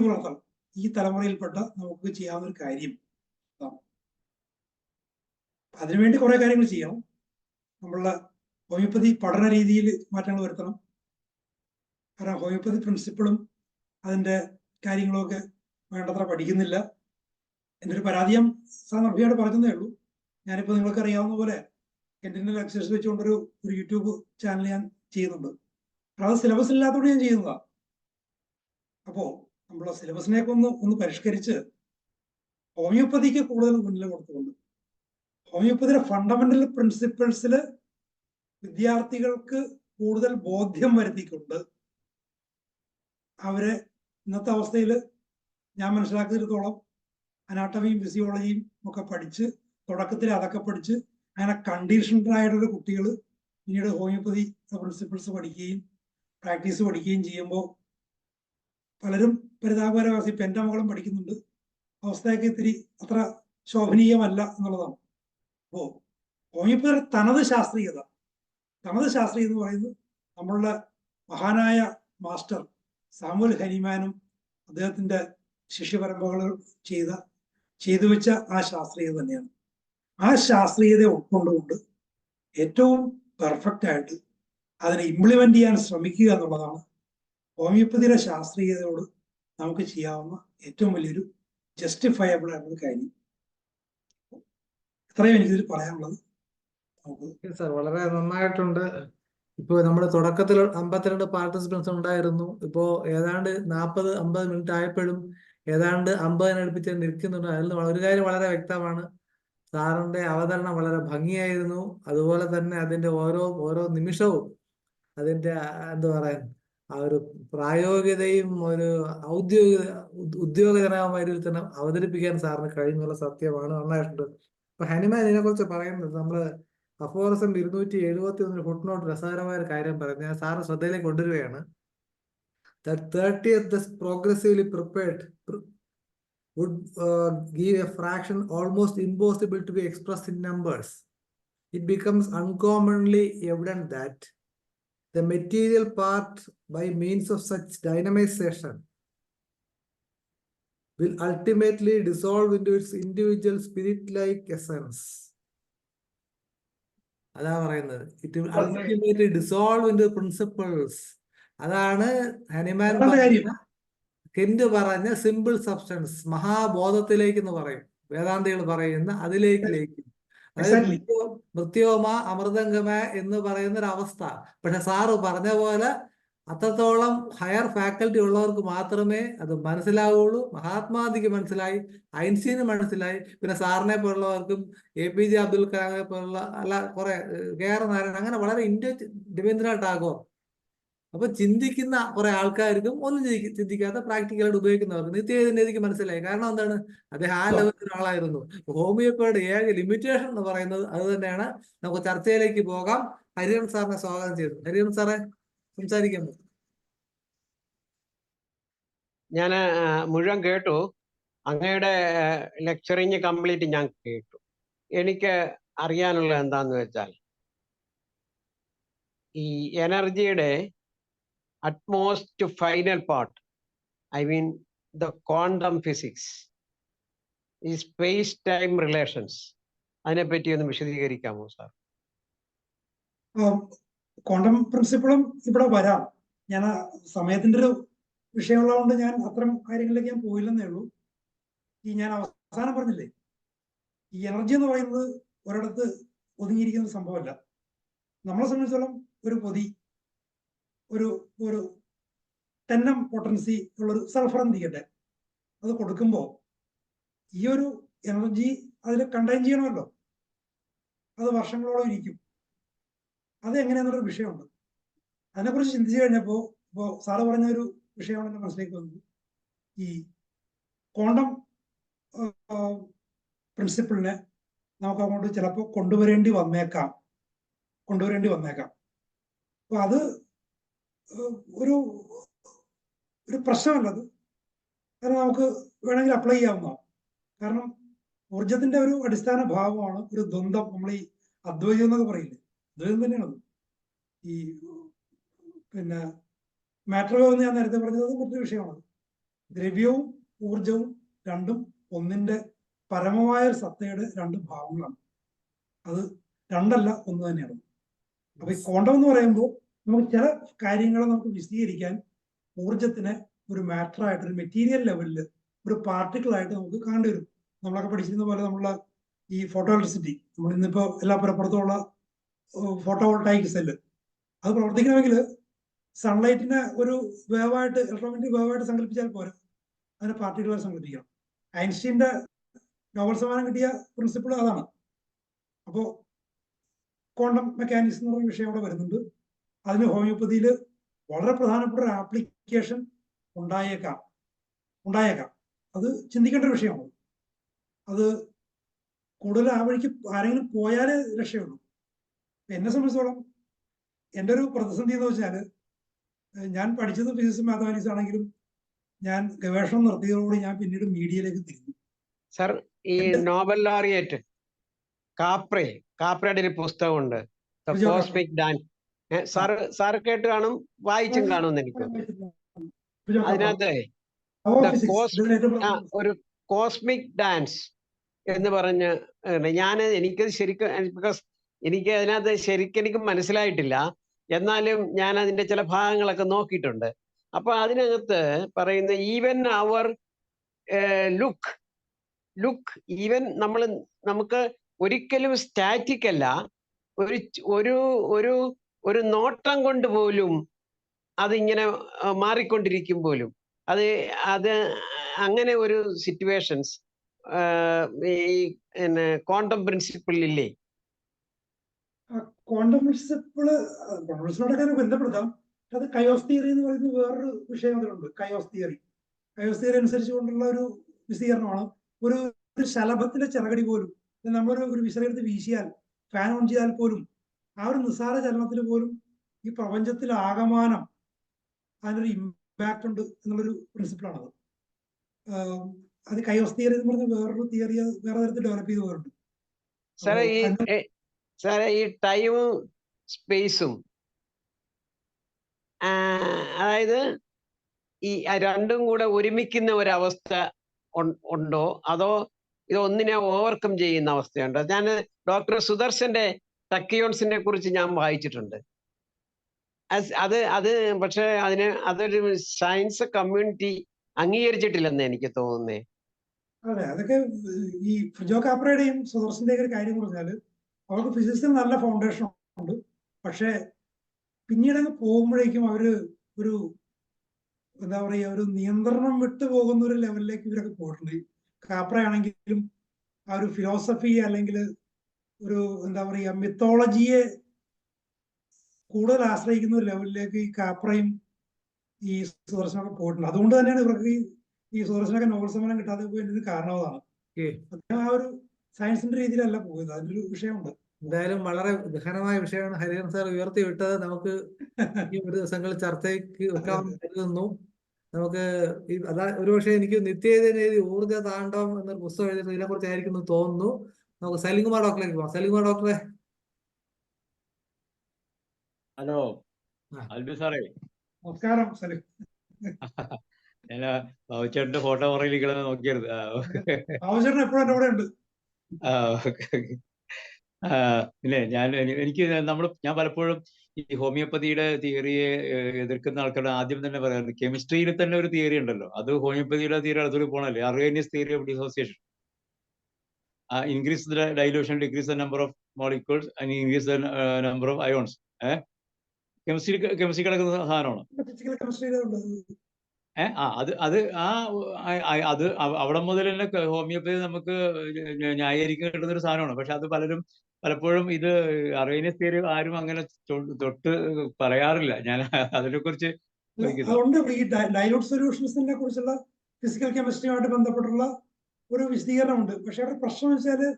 പുലർത്തണം. ഈ തലമുറയിൽപ്പെട്ട നമുക്ക് ചെയ്യാവുന്ന ഒരു കാര്യം. അതിനുവേണ്ടി കുറെ കാര്യങ്ങൾ ചെയ്യണം. നമ്മളുടെ ഹോമിയോപ്പതി പഠന രീതിയിൽ മാറ്റങ്ങൾ വരുത്തണം. കാരണം ഹോമിയോപ്പതി പ്രിൻസിപ്പിളും അതിൻ്റെ കാര്യങ്ങളൊക്കെ വേണ്ടത്ര പഠിക്കുന്നില്ല. എൻ്റെ ഒരു പരാതിയം സാന്ദർഭികമായിട്ട് പറഞ്ഞതേ ഉള്ളൂ. ഞാനിപ്പോൾ നിങ്ങൾക്ക് അറിയാവുന്ന പോലെ എൻ്റെ ലെക്ചേഴ്സ് വെച്ചുകൊണ്ടൊരു യൂട്യൂബ് ചാനൽ ഞാൻ ചെയ്യുന്നുണ്ട്. അത് സിലബസ് ഇല്ലാത്തതുകൊണ്ട് ഞാൻ ചെയ്യുന്നതാണ്. അപ്പോൾ നമ്മളെ സിലബസിനെയൊക്കെ ഒന്ന് പരിഷ്കരിച്ച് ഹോമിയോപ്പതിക്ക് കൂടുതൽ മുന്നിൽ കൊടുത്തുകൊണ്ട് ഹോമിയോപ്പതിയുടെ ഫണ്ടമെന്റൽ പ്രിൻസിപ്പിൾസിൽ വിദ്യാർത്ഥികൾക്ക് കൂടുതൽ ബോധ്യം വരുത്തിക്കൊണ്ട് അവരെ ഇന്നത്തെ അവസ്ഥയിൽ ഞാൻ മനസ്സിലാക്കിയിടത്തോളം അനാട്ടമിയും ഫിസിയോളജിയും ഒക്കെ പഠിച്ച് തുടക്കത്തിൽ അതൊക്കെ പഠിച്ച് അങ്ങനെ കണ്ടീഷൻഡ് ആയിട്ടുള്ള കുട്ടികൾ പിന്നീട് ഹോമിയോപ്പതി പ്രിൻസിപ്പിൾസ് പഠിക്കുകയും പ്രാക്ടീസ് പഠിക്കുകയും ചെയ്യുമ്പോൾ പലരും പരിതാപകരവാസി. ഇപ്പം എൻ്റെ മകളും പഠിക്കുന്നുണ്ട്. അവസ്ഥയൊക്കെ ഇത്തിരി അത്ര ശോഭനീയമല്ല എന്നുള്ളതാണ്. അപ്പോൾ ഹോമിയോപ്പതിയുടെ തനത് ശാസ്ത്രീയത എന്ന് പറയുന്നത് നമ്മളുടെ മഹാനായ മാസ്റ്റർ സാമുൽ ഹനിമാനും അദ്ദേഹത്തിൻ്റെ ശിഷ്യപരമ്പരകൾ ചെയ്തു വെച്ച ആ ശാസ്ത്രീയത തന്നെയാണ്. ആ ശാസ്ത്രീയത ഉൾക്കൊണ്ടുകൊണ്ട് ഏറ്റവും പെർഫെക്റ്റ് ആയിട്ട് അതിനെ ഇംപ്ലിമെന്റ് ചെയ്യാൻ ശ്രമിക്കുക എന്നുള്ളതാണ് ഹോമിയോപ്പതിയുടെ ശാസ്ത്രീയതയോട് നമുക്ക് ചെയ്യാവുന്ന ഏറ്റവും വലിയൊരു ജസ്റ്റിഫയബിൾ ആയിട്ടുള്ള കാര്യം. ഇത്രയും എനിക്കിതിൽ പറയാനുള്ളത്. നമുക്ക് സാർ വളരെ നന്നായിട്ടുണ്ട്. ഇപ്പോ നമ്മുടെ തുടക്കത്തിൽ 52 പാർട്ടിസിപ്പൻസ് ഉണ്ടായിരുന്നു. ഇപ്പോ ഏതാണ്ട് 40-50 മിനിറ്റ് ആയപ്പോഴും ഏതാണ്ട് 50 അടുപ്പിച്ച് നിൽക്കുന്നുണ്ട്. അതിൽ ഒരു കാര്യം വളരെ വ്യക്തമാണ്, സാറിന്റെ അവതരണം വളരെ ഭംഗിയായിരുന്നു. അതുപോലെ തന്നെ അതിന്റെ ഓരോ നിമിഷവും അതിന്റെ എന്താ പറയാൻ ആ ഒരു പ്രായോഗികതയും ഒരു ഉദ്യോഗജനകമായ രീതിയിൽ തന്നെ അവതരിപ്പിക്കാൻ സാറിന് കഴിഞ്ഞുള്ള സത്യമാണ്. നന്നായിട്ടുണ്ട്. ഇപ്പൊ ഹനുമാൻ ഇതിനെ കുറിച്ച് പറയുന്നത് നമ്മള് അഫോറസം 271 ഫുട്നോട്ട് രസകരമായ ഒരു കാര്യം പറഞ്ഞു. ഞാൻ സാറ് ശ്രദ്ധയിലേക്ക് കൊണ്ടുവരികയാണ്. That 30th thus progressively prepared would give a fraction almost impossible to be expressed in numbers. It becomes uncommonly evident that the material part, by means of such dynamization, will ultimately dissolve into its individual spirit-like essence. അതാ പറയുന്നത്. It will ultimately dissolve in principles. അതാണ് ഹനുമാൻ പറഞ്ഞ, Kent പറഞ്ഞ simple substance, മഹാബോധത്തിലേക്ക് എന്ന് പറയും വേദാന്തികൾ പറയുന്ന, അതിലേക്ക് ലയിക്കും. അതായത് മൃത്യോമ അമൃതംഗമ എന്ന് പറയുന്ന ഒരു അവസ്ഥ. പക്ഷെ സാറ് പറഞ്ഞ പോലെ അത്രത്തോളം ഹയർ ഫാക്കൽറ്റി ഉള്ളവർക്ക് മാത്രമേ അത് മനസ്സിലാവുള്ളൂ. മഹാത്മാഗാന്ധിക്ക് മനസ്സിലായി, ഐൻസ്റ്റീന് മനസ്സിലായി, പിന്നെ സാറിനെ പോലുള്ളവർക്കും APJ അബ്ദുൽ കലാമിനെ പോലുള്ള കുറെ KR നാരായണൻ, അങ്ങനെ വളരെ രവീന്ദ്രനാഥ് ടാഗോർ, അപ്പൊ ചിന്തിക്കുന്ന കുറെ ആൾക്കാർക്കും ഒന്നും ചിന്തിക്കാത്ത പ്രാക്ടിക്കലായിട്ട് ഉപയോഗിക്കുന്നവർക്ക് നിത്യനേതിക്ക് മനസ്സിലായി. കാരണം എന്താണ്, അദ്ദേഹം ആ ലെവലിൽ ഒരാളായിരുന്നു. ഹോമിയോപ്പതിയുടെ ഏക ലിമിറ്റേഷൻ എന്ന് പറയുന്നത് അത് തന്നെയാണ്. നമുക്ക് ചർച്ചയിലേക്ക് പോകാം. ഹരിഹരൻ സാറിനെ സ്വാഗതം ചെയ്തു. ഹരിഹരൻ സാറെ സംസാരിക്കുന്നു. ഞാൻ മുഴുവൻ കേട്ടു. അങ്ങയുടെ ലെക്ചറിങ് കംപ്ലീറ്റ് ഞാൻ കേട്ടു. എനിക്ക് അറിയാനുള്ളത് എന്താന്ന് വെച്ചാൽ, ഈ എനർജിയുടെ utmost final part, I mean the quantum physics, ഈ സ്പേസ് ടൈം റിലേഷൻസ്, അതിനെപ്പറ്റി ഒന്ന് വിശദീകരിക്കാമോ സാർ? ക്വാണ്ടം പ്രിൻസിപ്പിളും ഇവിടെ വരാം. ഞാൻ സമയത്തിന്റെ ഒരു വിഷയമുള്ളതുകൊണ്ട് ഞാൻ അത്തരം കാര്യങ്ങളിലേക്ക് ഞാൻ പോയില്ലെന്നേ ഉള്ളൂ. ഞാൻ അവസാനം പറഞ്ഞില്ലേ, ഈ എനർജി എന്ന് പറയുന്നത് ഒരിടത്ത് ഒതുങ്ങിയിരിക്കുന്ന സംഭവമല്ല. നമ്മളെ സംബന്ധിച്ചോളം ഒരു പൊതി, ഒരു 10m പൊട്ടൻസി ഉള്ളൊരു സൾഫർ എന്തിക്കട്ടെ, അത് കൊടുക്കുമ്പോൾ ഈ ഒരു എനർജി അതിൽ കണ്ടെയ്ൻ ചെയ്യണമല്ലോ. അത് വർഷങ്ങളോളം ഇരിക്കും. അത് എങ്ങനെയാണെന്നൊരു വിഷയമുണ്ട്. അതിനെക്കുറിച്ച് ചിന്തിച്ചു കഴിഞ്ഞപ്പോൾ ഇപ്പോൾ സാറ് പറഞ്ഞ ഒരു വിഷയമാണ് എൻ്റെ മനസ്സിലേക്ക് വന്നത്. ഈ ക്വാണ്ടം പ്രിൻസിപ്പിളിനെ നമുക്ക് അങ്ങോട്ട് ചിലപ്പോൾ കൊണ്ടുവരേണ്ടി വന്നേക്കാം. അപ്പൊ അത് ഒരു പ്രശ്നമല്ലത്. അത് നമുക്ക് വേണമെങ്കിൽ അപ്ലൈ ചെയ്യാവുന്നതാണ്. കാരണം ഊർജത്തിന്റെ ഒരു അടിസ്ഥാന ഭാവമാണ് ഒരു ദ്വന്ദ്വം. നമ്മൾ ഈ അദ്വൈതം എന്നൊക്കെ പറയില്ലേ, അദ്വൈതം തന്നെയാണത്. ഈ പിന്നെ മാറ്റർ വേവ് എന്ന് ഞാൻ നേരത്തെ പറഞ്ഞത് മറ്റൊരു വിഷയമാണ്. ദ്രവ്യവും ഊർജവും രണ്ടും ഒന്നിന്റെ പരമമായ ഒരു സത്തയുടെ രണ്ട് ഭാവങ്ങളാണ്. അത് രണ്ടല്ല, ഒന്ന് തന്നെയാണ്. അപ്പൊ ഈ ക്വാണ്ടം എന്ന് പറയുമ്പോൾ നമുക്ക് ചില കാര്യങ്ങൾ നമുക്ക് വിശദീകരിക്കാൻ ഊർജത്തിനെ ഒരു മാറ്ററായിട്ട്, ഒരു മെറ്റീരിയൽ ലെവലിൽ, ഒരു പാർട്ടിക്കിളായിട്ട് നമുക്ക് കാണേണ്ടി വരും. നമ്മളൊക്കെ പഠിച്ചിരുന്ന പോലെ നമ്മളെ ഈ ഫോട്ടോ ഇലക്ട്രിസിറ്റി, നമ്മൾ ഇന്നിപ്പോ എല്ലാ പുറത്തുള്ള ഫോട്ടോവോൾട്ടായിക് സെല്ല്, അത് പ്രവർത്തിക്കണമെങ്കിൽ സൺലൈറ്റിനെ ഒരു വേവായിട്ട്, ഇലക്ട്രോമാഗ്നറ്റിക് വേവായിട്ട് സങ്കല്പിച്ചാൽ പോരാ, അതിനെ പാർട്ടിക്കിളായി സങ്കല്പിക്കണം. ഐൻസ്റ്റീന്റെ നോബൽ സമ്മാനം കിട്ടിയ പ്രിൻസിപ്പിൾ അതാണ്. അപ്പോൾ ക്വാണ്ടം മെക്കാനിക്സ് എന്ന് പറയുന്ന വിഷയം അവിടെ വരുന്നുണ്ട്. അതിന് ഹോമിയോപ്പതിയിൽ വളരെ പ്രധാനപ്പെട്ട ഒരു ആപ്ലിക്കേഷൻ ഉണ്ടായേക്കാം. അത് ചിന്തിക്കേണ്ട ഒരു വിഷയമാണ്. അത് കൂടുതൽ ആ വഴിക്ക് ആരെങ്കിലും പോയാലേ രക്ഷയുള്ളൂ. എന്നെ സംബന്ധിച്ചോളം എൻ്റെ ഒരു പ്രതിസന്ധി എന്ന് വെച്ചാൽ, ഞാൻ പഠിച്ചത് ഫിസിക്സ് മാത്തമാറ്റിക്സ് ആണെങ്കിലും ഞാൻ ഗവേഷണം നടത്തിയതോടുകൂടി ഞാൻ പിന്നീട് മീഡിയയിലേക്ക് തിരിഞ്ഞു. സർ, ഈ നോബൽ ലോറിയേറ്റ് കാപ്രയുടെ ഒരു പുസ്തകമുണ്ട്, കോസ്മിക് ഡാൻസ്. സാറ് കേട്ട് കാണും, വായിച്ചും കാണുമെന്ന് എനിക്ക്. അതിനകത്ത് ഒരു കോസ്മിക് ഡാൻസ് എന്ന് പറഞ്ഞ് എനിക്കത് ശരിക്കും, ബിക്കോസ് എനിക്ക് അതിനകത്ത് ശരിക്കും മനസ്സിലായിട്ടില്ല. എന്നാലും ഞാൻ അതിന്റെ ചില ഭാഗങ്ങളൊക്കെ നോക്കിയിട്ടുണ്ട്. അപ്പൊ അതിനകത്ത് പറയുന്ന ഈവൻ അവർ ലുക്ക് ഈവൻ നമുക്ക് ഒരിക്കലും സ്റ്റാറ്റിക് അല്ല. ഒരു നോട്ടം കൊണ്ട് പോലും അതിങ്ങനെ മാറിക്കൊണ്ടിരിക്കും പോലും. അത് അങ്ങനെ ഒരു സിറ്റുവേഷൻസ് ഈ ക്വാണ്ടം പ്രിൻസിപ്പിൾ ഇല്ലേ? ക്വാണ്ടം പ്രിൻസിപ്പിളിനോടൊക്കെ ബന്ധപ്പെടുത്താം. അത് കയോസ് തിയറി എന്ന് പറയുന്ന വേറൊരു വിഷയം അതിലുണ്ട്. കയോസ് തിയറി അനുസരിച്ച് കൊണ്ടുള്ള ഒരു വിശദീകരണമാണ്. ഒരു ശലഭത്തിന്റെ ചിറകടി പോലും നമ്മളൊരു വിശദീകരണത്തിൽ വീശിയാൽ, ഫാൻ ഓൺ ചെയ്താൽ പോലും ആ ഒരു നിസ്സാര ചലനത്തിൽ പോലും ഈ പ്രപഞ്ചത്തിൽ ആകമാനം അതിനൊരു ഇമ്പാക്ട് ഉണ്ട് എന്നുള്ളൊരു പ്രിൻസിപ്പിളാണത്. അത് കയോസ് തിയറി എന്ന് പറഞ്ഞ വേറൊരു തിയറി വേറെ തരത്തിൽ ഡെവലപ്പ് ചെയ്ത് പോയിട്ടുണ്ട്. സാറേ ഈ ടൈമും സ്പേസും അതായത് ഈ രണ്ടും കൂടെ ഒരുമിക്കുന്ന ഒരവസ്ഥ ഉണ്ടോ, അതോ ഇത് ഒന്നിനെ ഓവർകം ചെയ്യുന്ന അവസ്ഥയുണ്ടോ? ഞാൻ ഡോക്ടർ സുദർശന്റെ ടക്കിയോൺസിനെ കുറിച്ച് ഞാൻ വായിച്ചിട്ടുണ്ട്. അത് പക്ഷെ അതൊരു സയൻസ് കമ്മ്യൂണിറ്റി അംഗീകരിച്ചിട്ടില്ലെന്ന് എനിക്ക് തോന്നുന്നേ. അതെ, അതൊക്കെ ഈ ഫ്രിജോ കാപ്രയുടെയും സുദർശന്റെയും ഒരു കാര്യം പറഞ്ഞാല് അവർക്ക് ഫിസിക്സിൽ നല്ല ഫൗണ്ടേഷൻ ഉണ്ട്. പക്ഷെ പിന്നീട് അങ്ങ് പോകുമ്പോഴേക്കും അവര് ഒരു എന്താ പറയുക, ഒരു നിയന്ത്രണം വിട്ടു പോകുന്ന ഒരു ലെവലിലേക്ക് ഇവരൊക്കെ പോയിട്ടുണ്ട്. കാപ്രയാണെങ്കിലും ആ ഒരു ഫിലോസഫി അല്ലെങ്കിൽ ഒരു എന്താ പറയുക മിത്തോളജിയെ കൂടുതൽ ആശ്രയിക്കുന്ന ഒരു ലെവലിലേക്ക് ഈ കാപ്രയും ഈ സുദർശനൊക്കെ പോയിട്ടുണ്ട്. അതുകൊണ്ട് തന്നെയാണ് ഇവർക്ക് ഈ സുദർശനൊക്കെ നോബൽ സമ്മാനം കിട്ടാതെ പോയതിന് കാരണം അതാണ്. അദ്ദേഹം ആ ഒരു സയൻസിന്റെ രീതിയിലല്ല പോയത്. അതിനൊരു വിഷയമുണ്ട്. എന്തായാലും വളരെ ഗഹനമായ വിഷയമാണ് ഹരിഹരൻ സാർ ഉയർത്തി വിട്ടത്. നമുക്ക് ഈ ഒരു ദിവസങ്ങളിൽ ചർച്ചയ്ക്ക് വെക്കാമെന്ന് കരുതുന്നു. നമുക്ക് ഒരുപക്ഷെ എനിക്ക് നിത്യചൈതന്യ ഊർജ്ജ താണ്ഡവം എന്നൊരു പുസ്തകം എഴുതുന്നത് ഇതിനെ കുറിച്ചായിരിക്കും എന്ന് തോന്നുന്നു. നമുക്ക് സലിംകുമാർ ഡോക്ടറിലേക്ക് പോകാം. സലിംകുമാർ ഡോക്ടറെ. ഹലോ അൽബി സാറേ. നമസ്കാരം സലിം. ഞാൻ ബാബുച്ചേട്ടന്റെ ഫോട്ടോ പുറകിലിരിക്കണമെന്ന് നോക്കിയത്. ബാബുച്ചേട്ടൻ എപ്പോഴും എന്റെ കൂടെ ഉണ്ട്. പിന്നെ ഞാൻ പലപ്പോഴും ഈ ഹോമിയോപ്പതിയുടെ തിയറിയെ എതിർക്കുന്ന ആൾക്കാരുടെ ആദ്യം തന്നെ പറയാറുണ്ട്, കെമിസ്ട്രിയിൽ തന്നെ ഒരു തിയറി ഉണ്ടല്ലോ, അത് ഹോമിയോപ്പതിയുടെ തിയറി അടുത്തോട് പോകണല്ലേ, Arrhenius theory of dissociation. Increase the dilution, decrease the number of molecules and increase the number of ions. Chemistry കിടക്കുന്ന സാധനമാണ്. അത് അവിടെ മുതൽ തന്നെ ഹോമിയോപ്പതി നമുക്ക് ന്യായീകരിക്കാൻ കിട്ടുന്ന ഒരു സാധനമാണ്. പക്ഷെ അത് പലപ്പോഴും ഇത് അർഗേനിയസ് തിയറി ആരും അങ്ങനെ തൊട്ട് പറയാറില്ല. ഞാൻ അതിനെ കുറിച്ച് അതുകൊണ്ട് ഈ ഡൈലൂട്ട് സൊല്യൂഷൻസിനെ കുറിച്ചുള്ള ഫിസിക്കൽ കെമിസ്ട്രിയുമായിട്ട് ബന്ധപ്പെട്ടുള്ള ഒരു വിശദീകരണമുണ്ട്. പക്ഷെ അവിടെ പ്രശ്നം വെച്ചാല്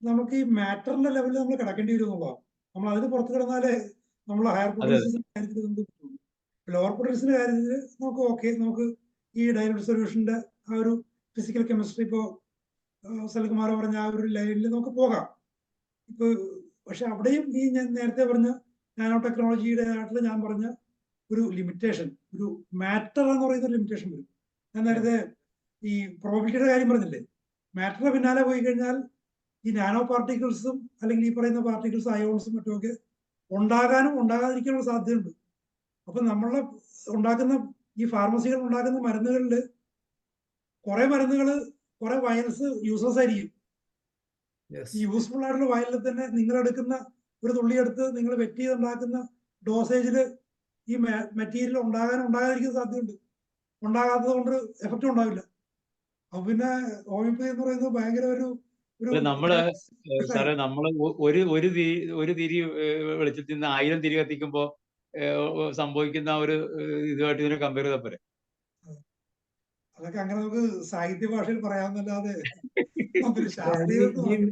നമുക്ക് ഈ മാറ്ററിന്റെ ലെവലിൽ നമ്മൾ കിടക്കേണ്ടി വരും എന്നുള്ളതാണ്. നമ്മൾ അതിന് പുറത്ത് കിടന്നാലേ നമ്മൾ ഹയർ പൊട്ടൻഷ്യസിന്റെ കാര്യത്തിൽ നമുക്ക് പറ്റുള്ളൂ. ലോവർ പൊട്ടൻഷ്യസിന്റെ കാര്യത്തിൽ നമുക്ക് ഈ ഡൈലൂട്ട് സൊല്യൂഷന്റെ ആ ഒരു ഫിസിക്കൽ കെമിസ്ട്രി ഇപ്പോ സലികുമാർ പറഞ്ഞ ആ ഒരു ലൈനിൽ നമുക്ക് പോകാം. പക്ഷെ അവിടെയും ഈ ഞാൻ നേരത്തെ പറഞ്ഞ നാനോ ടെക്നോളജിയുടെ ആയിട്ടുള്ള ഞാൻ പറഞ്ഞ ഒരു ലിമിറ്റേഷൻ, ഒരു മാറ്റർ എന്ന് പറയുന്ന ലിമിറ്റേഷൻ വരും. ഞാൻ നേരത്തെ ഈ പ്രോബിലിറ്റിയുടെ കാര്യം പറഞ്ഞില്ലേ, മാറ്ററിന് പിന്നാലെ പോയി കഴിഞ്ഞാൽ ഈ നാനോ പാർട്ടിക്കിൾസും അല്ലെങ്കിൽ ഈ പറയുന്ന പാർട്ടിക്കിൾസ് അയോൺസും മറ്റുമൊക്കെ ഉണ്ടാകാനും ഉണ്ടാകാതിരിക്കാനുള്ള സാധ്യതയുണ്ട്. അപ്പൊ നമ്മളെ ഉണ്ടാക്കുന്ന ഈ ഫാർമസികൾ ഉണ്ടാക്കുന്ന മരുന്നുകളിൽ കുറെ മരുന്നുകൾ കുറെ വയൽസ് യൂസ്ലെസ് ആയിരിക്കും. ഈ യൂസ്ഫുൾ ആയിട്ടുള്ള വയലിൽ തന്നെ നിങ്ങൾ എടുക്കുന്ന ഒരു തുള്ളിയെടുത്ത് നിങ്ങൾ വെറ്റ് ചെയ്തുണ്ടാക്കുന്ന ഡോസേജിൽ ഈ മെറ്റീരിയൽ ഉണ്ടാകാതിരിക്കുന്ന സാധ്യതയുണ്ട്. ഉണ്ടാകാത്തത് കൊണ്ട് എഫക്റ്റ് ഉണ്ടാവില്ല. അപ്പൊ പിന്നെ ഹോമിയോപ്പതി എന്ന് പറയുന്നത് ഭയങ്കര ഒരു നമ്മള് ഒരു തിരി വെളിച്ചത്തിൽ നിന്ന് 1000 തിരി കത്തിക്കുമ്പോ സംഭവിക്കുന്ന ഒരു ഇതുമായിട്ട് ഇതിനെ കമ്പയർ ചെയ്താൽ പോരെ? അതൊക്കെ അങ്ങനെ നമുക്ക് സാഹിത്യ ഭാഷയിൽ പറയാമെന്നല്ലാതെ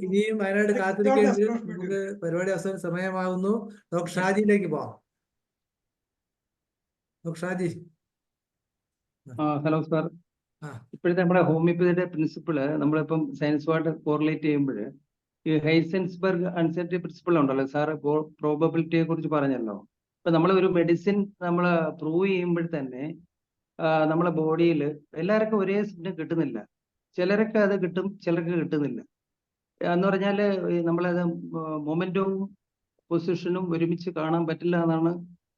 ഇനിയും അതിനായിട്ട് കാത്തിരിക്കേണ്ടി നമുക്ക് പരിപാടി അവസാനം സമയമാകുന്നു. ഡോക്ടർ ഷാജിയിലേക്ക് പോവാം. ഡോക്ടർ ഷാജി. Hello sir. ഇപ്പോഴത്തെ നമ്മുടെ ഹോമിയോപ്പതിയുടെ പ്രിൻസിപ്പിള് നമ്മളിപ്പം സയൻസുമായിട്ട് കോറിലേറ്റ് ചെയ്യുമ്പോൾ ഈ ഹൈസെൻസ്ബർഗ് അൺസർട്ടനിറ്റി പ്രിൻസിപ്പിൾ ഉണ്ടല്ലോ സാർ, പ്രോബബിലിറ്റിയെ കുറിച്ച് പറഞ്ഞല്ലോ. ഇപ്പൊ നമ്മൾ ഒരു മെഡിസിൻ നമ്മൾ പ്രൂവ് ചെയ്യുമ്പോൾ തന്നെ നമ്മളെ ബോഡിയിൽ എല്ലാവർക്കും ഒരേ സിഗ്നൽ കിട്ടുന്നില്ല. ചിലരൊക്കെ അത് കിട്ടും, ചിലർക്ക് കിട്ടുന്നില്ല. എന്ന് പറഞ്ഞാല് നമ്മളത് മൊമെന്റവും പൊസിഷനും ഒരുമിച്ച് കാണാൻ പറ്റില്ല എന്നാണ്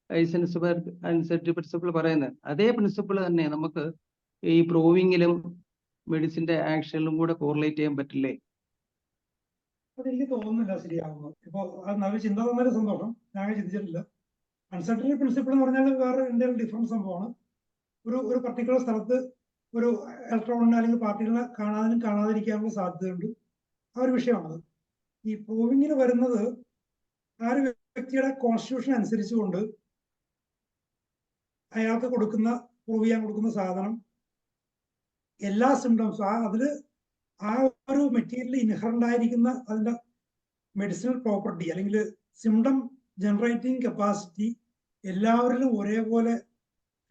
ഹൈസെൻസ്ബർഗ് അൻസെറ്റ് പ്രിൻസിപ്പിൾ പറയുന്നത്. അതേ പ്രിൻസിപ്പിൾ തന്നെ നമുക്ക് ഈ പ്രൂവിങ്ങിലും മെഡിസിന്റെ ആക്ഷനിലും കൂടെ കോറിലേറ്റ് ചെയ്യാൻ പറ്റില്ലേ? അതെനിക്ക് തോന്നുന്നില്ല ശരിയാവുന്നു. ഇപ്പൊ അത് നല്ല ചിന്ത തന്നൊരു സന്തോഷം. ഞാൻ ചിന്തിച്ചിട്ടില്ല. അൺസർട്ടനിറ്റി പ്രിൻസിപ്പിൾ എന്ന് പറഞ്ഞാൽ വേറെ എന്തെങ്കിലും ഡിഫറൻസ് സംഭവമാണ്. ഒരു പർട്ടിക്കുലർ സ്ഥലത്ത് ഒരു ഇലക്ട്രോണിനെ അല്ലെങ്കിൽ പാർട്ടികളെ കാണാതിരിക്കാനുള്ള സാധ്യതയുണ്ട്. ആ ഒരു വിഷയമാണത്. ഈ പ്രൂവിങ്ങിന് വരുന്നത് ആ ഒരു വ്യക്തിയുടെ കോൺസ്റ്റിറ്റ്യൂഷൻ അനുസരിച്ചുകൊണ്ട് അയാൾക്ക് പ്രൂവ് ചെയ്യാൻ കൊടുക്കുന്ന സാധനം എല്ലാ സിംറ്റംസും അതില് ആ ഒരു മെറ്റീരിയൽ ഇൻഹറന്റ് ആയിരിക്കുന്ന അതിന്റെ മെഡിസിനൽ പ്രോപ്പർട്ടി അല്ലെങ്കിൽ സിംറ്റം ജനറേറ്റിംഗ് കപ്പാസിറ്റി എല്ലാവരിലും ഒരേപോലെ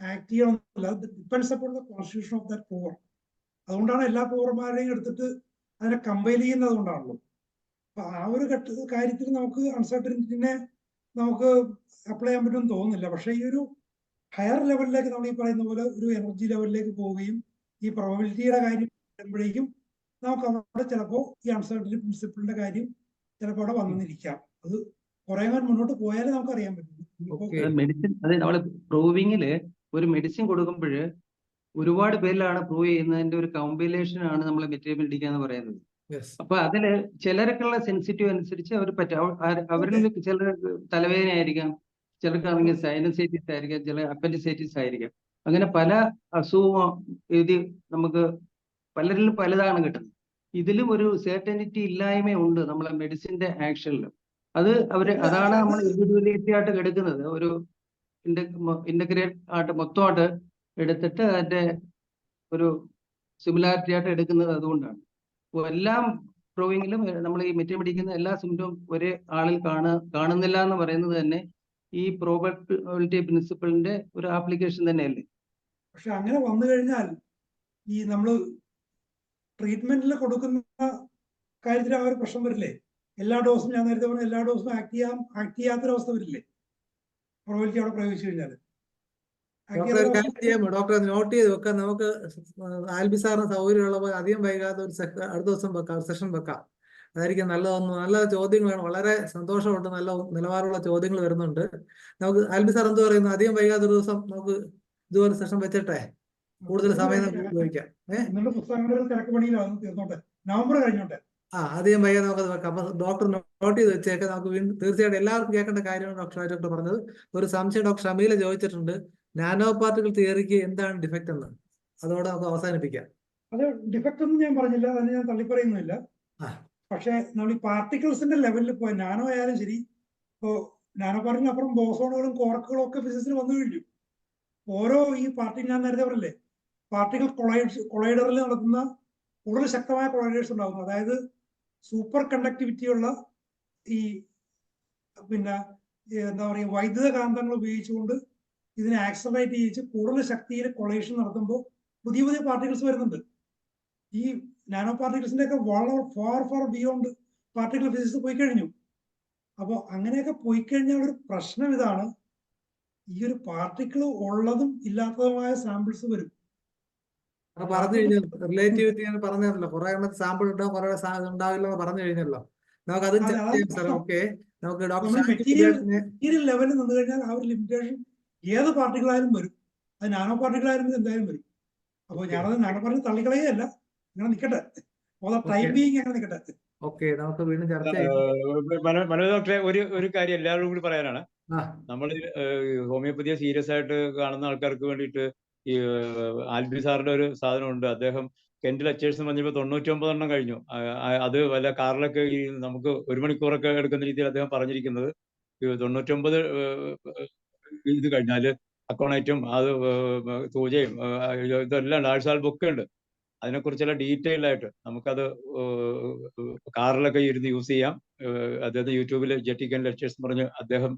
ആക്ട് ചെയ്യണമെന്നില്ല. Depends upon the constitution of that prover. അതുകൊണ്ടാണ് എല്ലാ പ്രൂവർമാരെയും എടുത്തിട്ട് അതിനെ കമ്പൈൽ ചെയ്യുന്നത് കൊണ്ടാണല്ലോ. അപ്പൊ ആ ഒരു കാര്യത്തിൽ നമുക്ക് അൺസർട്ടനിറ്റിനെ നമുക്ക് അപ്ലൈ ചെയ്യാൻ പറ്റുമെന്ന് തോന്നുന്നില്ല. പക്ഷെ ഈ ഒരു ഹയർ ലെവലിലേക്ക് നമ്മൾ ഈ പറയുന്ന പോലെ ഒരു എനർജി ലെവലിലേക്ക് പോവുകയും ഈ പ്രോബബിലിറ്റിയുടെ കാര്യം വരുമ്പോഴേക്കും നമുക്ക് അവിടെ ചിലപ്പോൾ ഈ അൺസർട്ടനിറ്റി പ്രിൻസിപ്പിളിന്റെ കാര്യം ചിലപ്പോൾ അവിടെ വന്നിരിക്കാം. അത് കുറെ മുന്നോട്ട് പോയാലേ നമുക്ക് അറിയാൻ പറ്റും. മെഡിസിൻ അതെ നമ്മള് പ്രൂവിങ്ങില് ഒരു മെഡിസിൻ കൊടുക്കുമ്പോൾ ഒരുപാട് പേരിലാണ് പ്രൂവ് ചെയ്യുന്നതിന്റെ ഒരു കോമ്പിനേഷൻ ആണ് നമ്മൾ മെറ്റീരിയൽ എന്ന് പറയുന്നത്. അപ്പൊ അതില് ചിലർക്കുള്ള സെൻസിറ്റീവ് അനുസരിച്ച് അവർ അവരിൽ ചിലർ തലവേദന ആയിരിക്കാം, ചിലർക്കാണെങ്കിൽ സൈനസൈറ്റിസ് ആയിരിക്കാം, ചില അപ്പൻഡിസൈറ്റിസ് ആയിരിക്കാം. അങ്ങനെ പല അസുഖവും ഇത് നമുക്ക് പലരിലും പലതാണ് കിട്ടുന്നത്. ഇതിലും ഒരു സെർട്ടനിറ്റി ഇല്ലായ്മയുണ്ട് നമ്മളെ മെഡിസിന്റെ ആക്ഷനിലും. അതാണ് നമ്മൾ ഇൻഡിവിജ്വാലിറ്റി ആയിട്ട് എടുക്കുന്നത്. ഒരു ഇന്റഗ്രേറ്റ് ആയിട്ട് മൊത്തമായിട്ട് എടുത്തിട്ട് അതിന്റെ ഒരു സിമിലാരിറ്റി ആയിട്ട് എടുക്കുന്നത് അതുകൊണ്ടാണ്. എല്ലാം പ്രൂവിങ്ങിലും നമ്മൾ ഈ മെറ്റീരിയൽ പിടിക്കുന്ന എല്ലാ സിംറ്റവും ഒരേ ആളിൽ കാണുന്നില്ല എന്ന് പറയുന്നത് തന്നെ ഈ പ്രോബബിലിറ്റി പ്രിൻസിപ്പിളിന്റെ ഒരു ആപ്ലിക്കേഷൻ തന്നെയല്ലേ? പക്ഷെ അങ്ങനെ വന്നു കഴിഞ്ഞാൽ ഈ നമ്മൾ ട്രീറ്റ്മെന്റിൽ കൊടുക്കുന്ന കാര്യത്തിൽ ആ ഒരു പ്രശ്നം വരില്ലേ? എല്ലാ ഡോസും ഞാൻ നേരത്തെ പറഞ്ഞ എല്ലാ ഡോസും ആക്ട് ചെയ്യാത്തൊരവസ്ഥ വരില്ലേ പ്രോബബിലിറ്റി അവിടെ പ്രയോഗിച്ചു കഴിഞ്ഞാൽ? ഡോക്ടർ നോട്ട് ചെയ്ത് വെക്കാം. നമുക്ക് ആൽബി സാറിന് സൗകര്യമുള്ള പോലെ അധികം വൈകാതെ അടുത്ത ദിവസം വെക്കാം, സെഷൻ വെക്കാം. അതായിരിക്കും നല്ലതൊന്നും. നല്ല ചോദ്യങ്ങളാണ്, വളരെ സന്തോഷമുണ്ട്. നല്ല നിലവാരമുള്ള ചോദ്യങ്ങൾ വരുന്നുണ്ട്. നമുക്ക് ആൽബി സാർ എന്ത് പറയുന്നു? അധികം വൈകാതെ ഒരു ദിവസം നമുക്ക് ഇതുപോലെ സെഷൻ വെച്ചിട്ടെ കൂടുതൽ സമയം നമുക്ക് ഉപയോഗിക്കാം. പുസ്തകങ്ങളിൽ തിരക്കുപണിയിലാണ് തീർന്നോട്ടെ, നവംബർ കഴിഞ്ഞോട്ടെ. അധികം വൈകാതെ നമുക്കത് വെക്കാം. അപ്പൊ ഡോക്ടർ നോട്ട് ചെയ്ത് വെച്ചേക്കാം. നമുക്ക് വീണ്ടും തീർച്ചയായിട്ടും എല്ലാവർക്കും കേൾക്കേണ്ട കാര്യമാണ് ഡോക്ടർ പറഞ്ഞത്. ഒരു സംശയം ഡോക്ടർ ഷമീല ചോദിച്ചിട്ടുണ്ട്, നാനോ പാർട്ടിക്കിൾ തിയറിക്ക് എന്താണ് ഡിഫക്റ്റ് എന്ന്. അതോടെ നമുക്ക് അവസാനിപ്പിക്കാം. അത് ഡിഫക്റ്റ് ഒന്നും ഞാൻ പറഞ്ഞില്ല, അതിന് ഞാൻ തള്ളിപ്പറയുന്നില്ല. പക്ഷെ നമ്മൾ ഈ പാർട്ടിക്കിൾസിന്റെ ലെവലിൽ പോയി നാനോ ആയാലും ശരി, ഇപ്പോ നാനോ പാർട്ടിക്കിൾ അപ്പുറം ബോസോണുകളും കോർക്കുകളും ഒക്കെ ഫിസിക്സിൽ വന്നു കഴിഞ്ഞു. ഓരോ ഈ ഞാൻ നേരത്തെ പറഞ്ഞില്ലേ, പാർട്ടിക്കിൾ കൊളൈഡറിൽ നടത്തുന്ന കൂടുതൽ ശക്തമായ കൊളൈഡേഴ്സ് ഉണ്ടാകുന്നു. അതായത് സൂപ്പർ കണ്ടക്ടിവിറ്റിയുള്ള ഈ എന്താ പറയുക വൈദ്യുത കാന്തങ്ങൾ ഉപയോഗിച്ചുകൊണ്ട് ഇതിനെ ആക്സലറേറ്റ് ചെയ്യിച്ച് കൂടുതൽ ശക്തിയിൽ കൊളൈഷൻ നടത്തുമ്പോൾ പുതിയ പുതിയ പാർട്ടിക്കിൾസ് വരുന്നുണ്ട്. ഈ നാനോ പാർട്ടിക്കിൾസിന്റെ ഒക്കെ വളരെ ഫാർ ബിയോണ്ട് പാർട്ടിക്കിൾ ഫിസിക്സ് പോയി കഴിഞ്ഞു. അപ്പോൾ അങ്ങനെയൊക്കെ പോയി കഴിഞ്ഞാൽ ഒരു പ്രശ്നം ഇതാണ്, ഈ ഒരു പാർട്ടിക്കിൾ ഉള്ളതും ഇല്ലാത്തതുമായ സാമ്പിൾസ് വരും. പറഞ്ഞു കഴിഞ്ഞാൽ റിലേറ്റിവിറ്റി ഞാൻ പറഞ്ഞല്ലോ, കുറെ സാമ്പിൾ ഉണ്ടാവും, കുറെ ഉണ്ടാവില്ല എന്ന് പറഞ്ഞു കഴിഞ്ഞല്ലോ. നമുക്ക് അതും ഓക്കെ. നമുക്ക് മെറ്റീരിയൽ ലെവലിൽ നിന്ന് കഴിഞ്ഞാൽ ആ ഒരു ലിമിറ്റേഷൻ ഏത് പാർട്ടിക്കിളായാലും വരും. അത് നാനോ പാർട്ടിക്കിളായാലും എന്തായാലും വരും. അപ്പോൾ ഞാനത് നാനോ പാർട്ടിക്കിൾ തള്ളിക്കളയല്ല, അങ്ങനെ നിൽക്കട്ടെ, ടൈം ബീയിങ് അങ്ങനെ നിൽക്കട്ടെ. ഓക്കെ, നമുക്ക് വീണ്ടും ചർച്ച മനോജ് ഡോക്ടറെ ഒരു കാര്യം എല്ലാവരും കൂടി പറയാനാണ്. നമ്മൾ ഹോമിയോപ്പതിയെ സീരിയസ് ആയിട്ട് കാണുന്ന ആൾക്കാർക്ക് വേണ്ടിയിട്ട് ഈ ആൽബി സാറിന്റെ ഒരു സാധനമുണ്ട്. അദ്ദേഹം കെന്റ് ലെക്ചേഴ്സ് എന്ന് പറഞ്ഞപ്പോൾ 99 എണ്ണം കഴിഞ്ഞു. അത് വല്ല കാറിലൊക്കെ ഈ നമുക്ക് 1 മണിക്കൂറൊക്കെ എടുക്കുന്ന രീതിയിൽ അദ്ദേഹം പറഞ്ഞിരിക്കുന്നത് 99 ഇത് കഴിഞ്ഞാല് അക്കോണൈറ്റും അത് സൂചയും ഇതെല്ലാം ആഴ്ചാൽ ബുക്ക് ഉണ്ട്. അതിനെക്കുറിച്ചെല്ലാം ഡീറ്റെയിൽ ആയിട്ട് നമുക്കത് കാറിലൊക്കെ ഇരുന്ന് യൂസ് ചെയ്യാം. അതായത് യൂട്യൂബിൽ ജെറ്റി കെന്റ് ലെക്ചേഴ്സ് പറഞ്ഞ് അദ്ദേഹം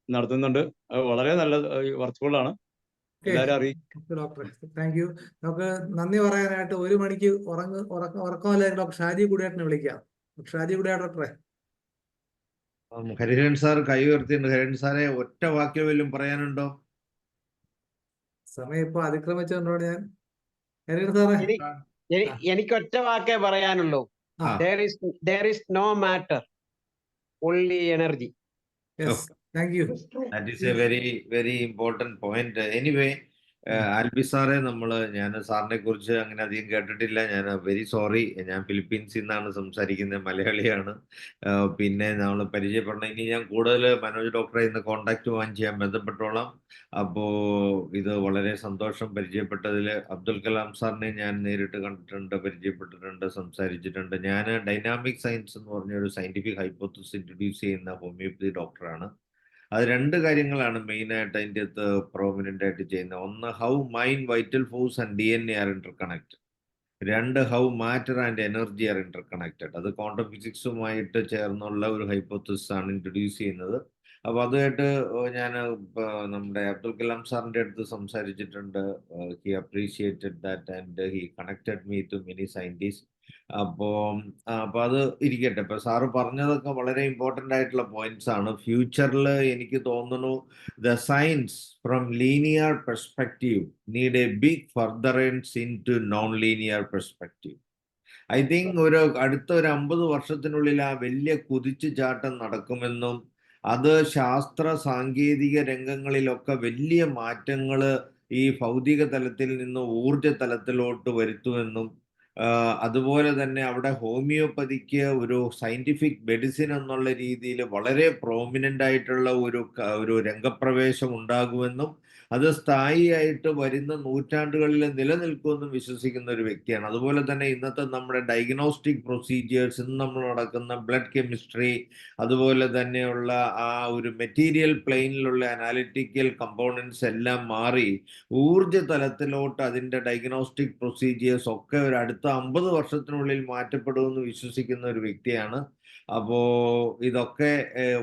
നടത്തുന്നുണ്ട്. അത് വളരെ നല്ല വർക്ക്ഫുൾ ആണ്. എല്ലാവരും അറിയിക്കും. ഡോക്ടറെ താങ്ക് യു. നമുക്ക് നന്ദി പറയാനായിട്ട് 1 മണിക്ക് ഉറക്കമല്ല ഡോക്ടർ ഷാജി കൂടിയാട്ടിനെ വിളിക്കാം. ഷാജി കൂടിയാട്ട് ഡോക്ടറെ. ഹരിഹരൻ സാർ കൈ ഉയർത്തിയിട്ടുണ്ട്. ഹരിഹരൻ സാറെ ഒറ്റ വാക്യമെങ്കിലും പറയാനുണ്ടോ? സമയം ഇപ്പൊ അതിക്രമിച്ചുകൊണ്ടോട് ഞാൻ ഹരിഹരൻ സാറേ എനിക്ക് ഒറ്റ വാക്കേ പറയാനുള്ളൂ. Ah. there is no matter, only energy. Yes, thank you. That is a very, very important point. Anyway, Albi സാറെ ഞാൻ സാറിനെ കുറിച്ച് അങ്ങനെ അധികം കേട്ടിട്ടില്ല. ഞാൻ വെരി സോറി. ഞാൻ ഫിലിപ്പീൻസിൽ നിന്നാണ് സംസാരിക്കുന്നത്, മലയാളിയാണ്. പിന്നെ നമ്മൾ പരിചയപ്പെടണം. ഇനി ഞാൻ കൂടുതൽ മനോജ് ഡോക്ടറെ ഇന്ന് കോണ്ടാക്ട് ചെയ്യാൻ ബന്ധപ്പെട്ടോളാം. അപ്പോ ഇത് വളരെ സന്തോഷം പരിചയപ്പെട്ടതിൽ. അബ്ദുൽ കലാം സാറിനെ ഞാൻ നേരിട്ട് കണ്ടിട്ടുണ്ട്, പരിചയപ്പെട്ടിട്ടുണ്ട്, സംസാരിച്ചിട്ടുണ്ട്. ഞാൻ ഡൈനാമിക് സയൻസ് എന്ന് പറഞ്ഞ ഒരു സയന്റിഫിക് ഹൈപ്പോത്തസിസ് ഇൻട്രൊഡ്യൂസ് ചെയ്യുന്ന ഹോമിയോപ്പതി ഡോക്ടറാണ്. അത് രണ്ട് കാര്യങ്ങളാണ് മെയിനായിട്ട് അതിൻ്റെ അകത്ത് പ്രോമിനൻ്റ് ആയിട്ട് ചെയ്യുന്നത്. ഒന്ന്, how mind, vital force and DNA are interconnected. രണ്ട്, how matter and energy are interconnected. അത് ക്വാണ്ടം ഫിസിക്സുമായിട്ട് ചേർന്നുള്ള ഒരു ഹൈപ്പോത്തസിസ് ആണ് ഇൻട്രൊഡ്യൂസ് ചെയ്യുന്നത്. അപ്പോൾ അതുമായിട്ട് ഞാൻ നമ്മുടെ അബ്ദുൽ കലാം സാറിൻ്റെ അടുത്ത് സംസാരിച്ചിട്ടുണ്ട്. He appreciated that and he connected me to many scientist. അപ്പോൾ അത് ഇരിക്കട്ടെ. ഇപ്പൊ സാറ് പറഞ്ഞതൊക്കെ വളരെ ഇമ്പോർട്ടൻ്റ് ആയിട്ടുള്ള പോയിന്റ്സ് ആണ്. ഫ്യൂച്ചറിൽ എനിക്ക് തോന്നുന്നു the science from linear perspective need a big furtherance in to non linear perspective. I think അടുത്ത ഒരു 50 വർഷത്തിനുള്ളിൽ ആ വലിയ കുതിച്ചു ചാട്ടം നടക്കുമെന്നും അത് ശാസ്ത്ര സാങ്കേതിക രംഗങ്ങളിലൊക്കെ വലിയ മാറ്റങ്ങൾ ഈ ഭൗതിക തലത്തിൽ നിന്ന് ഊർജ തലത്തിലോട്ട് വരുത്തുമെന്നും അതുപോലെ തന്നെ അവിടെ ഹോമിയോപ്പതിക്ക് ഒരു സയന്റിഫിക് മെഡിസിൻ എന്നുള്ള രീതിയിൽ വളരെ പ്രോമിനൻ്റ് ആയിട്ടുള്ള ഒരു രംഗപ്രവേശം ഉണ്ടാകുമെന്നും അത് സ്ഥായിയായിട്ട് വരുന്ന നൂറ്റാണ്ടുകളിൽ നിലനിൽക്കുമെന്നും വിശ്വസിക്കുന്ന ഒരു വ്യക്തിയാണ്. അതുപോലെ തന്നെ ഇന്നത്തെ നമ്മുടെ ഡയഗ്നോസ്റ്റിക് പ്രൊസീജിയേഴ്സ്, ഇന്ന് നമ്മൾ നടക്കുന്ന ബ്ലഡ് കെമിസ്ട്രി, അതുപോലെ തന്നെയുള്ള ആ ഒരു മെറ്റീരിയൽ പ്ലെയിനിലുള്ള അനാലിറ്റിക്കൽ കമ്പോണൻസ് എല്ലാം മാറി ഊർജ തലത്തിലോട്ട് അതിൻ്റെ ഡയഗ്നോസ്റ്റിക് പ്രൊസീജിയേഴ്സ് ഒക്കെ ഒരു അടുത്ത 50 വർഷത്തിനുള്ളിൽ മാറ്റപ്പെടുമെന്ന് വിശ്വസിക്കുന്ന ഒരു വ്യക്തിയാണ്. അപ്പോൾ ഇതൊക്കെ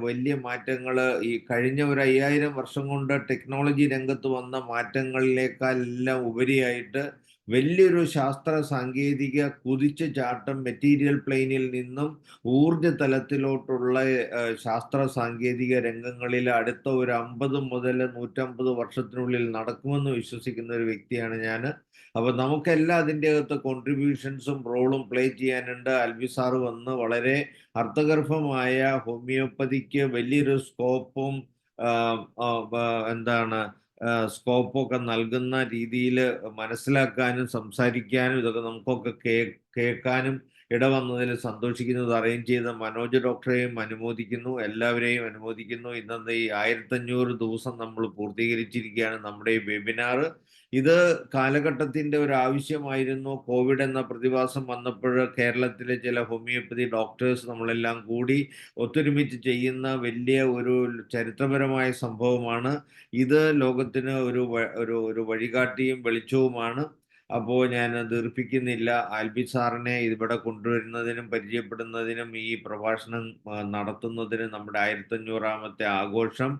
വലിയ മാറ്റങ്ങൾ ഈ കഴിഞ്ഞ ഒരു 5000 വർഷം കൊണ്ട് ടെക്നോളജി രംഗത്ത് വന്ന മാറ്റങ്ങളിലേക്കാളെല്ലാം ഉപരിയായിട്ട് വലിയൊരു ശാസ്ത്ര സാങ്കേതിക കുതിച്ചു ചാട്ടം മെറ്റീരിയൽ പ്ലെയിനിൽ നിന്നും ഊർജ തലത്തിലോട്ടുള്ള ശാസ്ത്ര സാങ്കേതിക രംഗങ്ങളിൽ അടുത്ത ഒരു 50 മുതൽ 150 വർഷത്തിനുള്ളിൽ നടക്കുമെന്ന് വിശ്വസിക്കുന്ന ഒരു വ്യക്തിയാണ് ഞാൻ. അപ്പൊ നമുക്കെല്ലാം അതിൻ്റെ അകത്ത് കോൺട്രിബ്യൂഷൻസും റോളും പ്ലേ ചെയ്യാനുണ്ട്. ആൽബി സാറ് വന്ന് വളരെ അർത്ഥഗർഭമായ ഹോമിയോപ്പതിക്ക് വലിയൊരു സ്കോപ്പും സ്കോപ്പൊക്കെ നൽകുന്ന രീതിയിൽ മനസ്സിലാക്കാനും സംസാരിക്കാനും ഇതൊക്കെ നമുക്കൊക്കെ കേൾക്കാനും ഇടവന്നതിൽ സന്തോഷിക്കുന്നത്. അറേഞ്ച് ചെയ്ത മനോജ് ഡോക്ടറെയും അനുമോദിക്കുന്നു, എല്ലാവരെയും അനുമോദിക്കുന്നു. ഇന്നത്തെ ഈ 1500 ദിവസം നമ്മൾ പൂർത്തീകരിച്ചിരിക്കുകയാണ് നമ്മുടെ ഈ വെബിനാർ. ഇത് കാലഘട്ടത്തിൻ്റെ ഒരു ആവശ്യമായിരുന്നു. കോവിഡ് എന്ന പ്രതിഭാസം വന്നപ്പോൾ കേരളത്തിലെ ചില ഹോമിയോപ്പതി ഡോക്ടേഴ്സ് നമ്മളെല്ലാം കൂടി ഒത്തൊരുമിച്ച് ചെയ്യുന്ന വലിയ ഒരു ചരിത്രപരമായ സംഭവമാണ് ഇത്. ലോകത്തിന് ഒരു വഴികാട്ടിയും വെളിച്ചവുമാണ്. അപ്പോൾ ഞാൻ ദീർഘിപ്പിക്കുന്നില്ല. ആൽബി സാറിനെ ഇവിടെ കൊണ്ടുവരുന്നതിനും പരിചയപ്പെടുന്നതിനും ഈ പ്രഭാഷണം നടത്തുന്നതിനും നമ്മുടെ 1500ാമത്തെ ആഘോഷം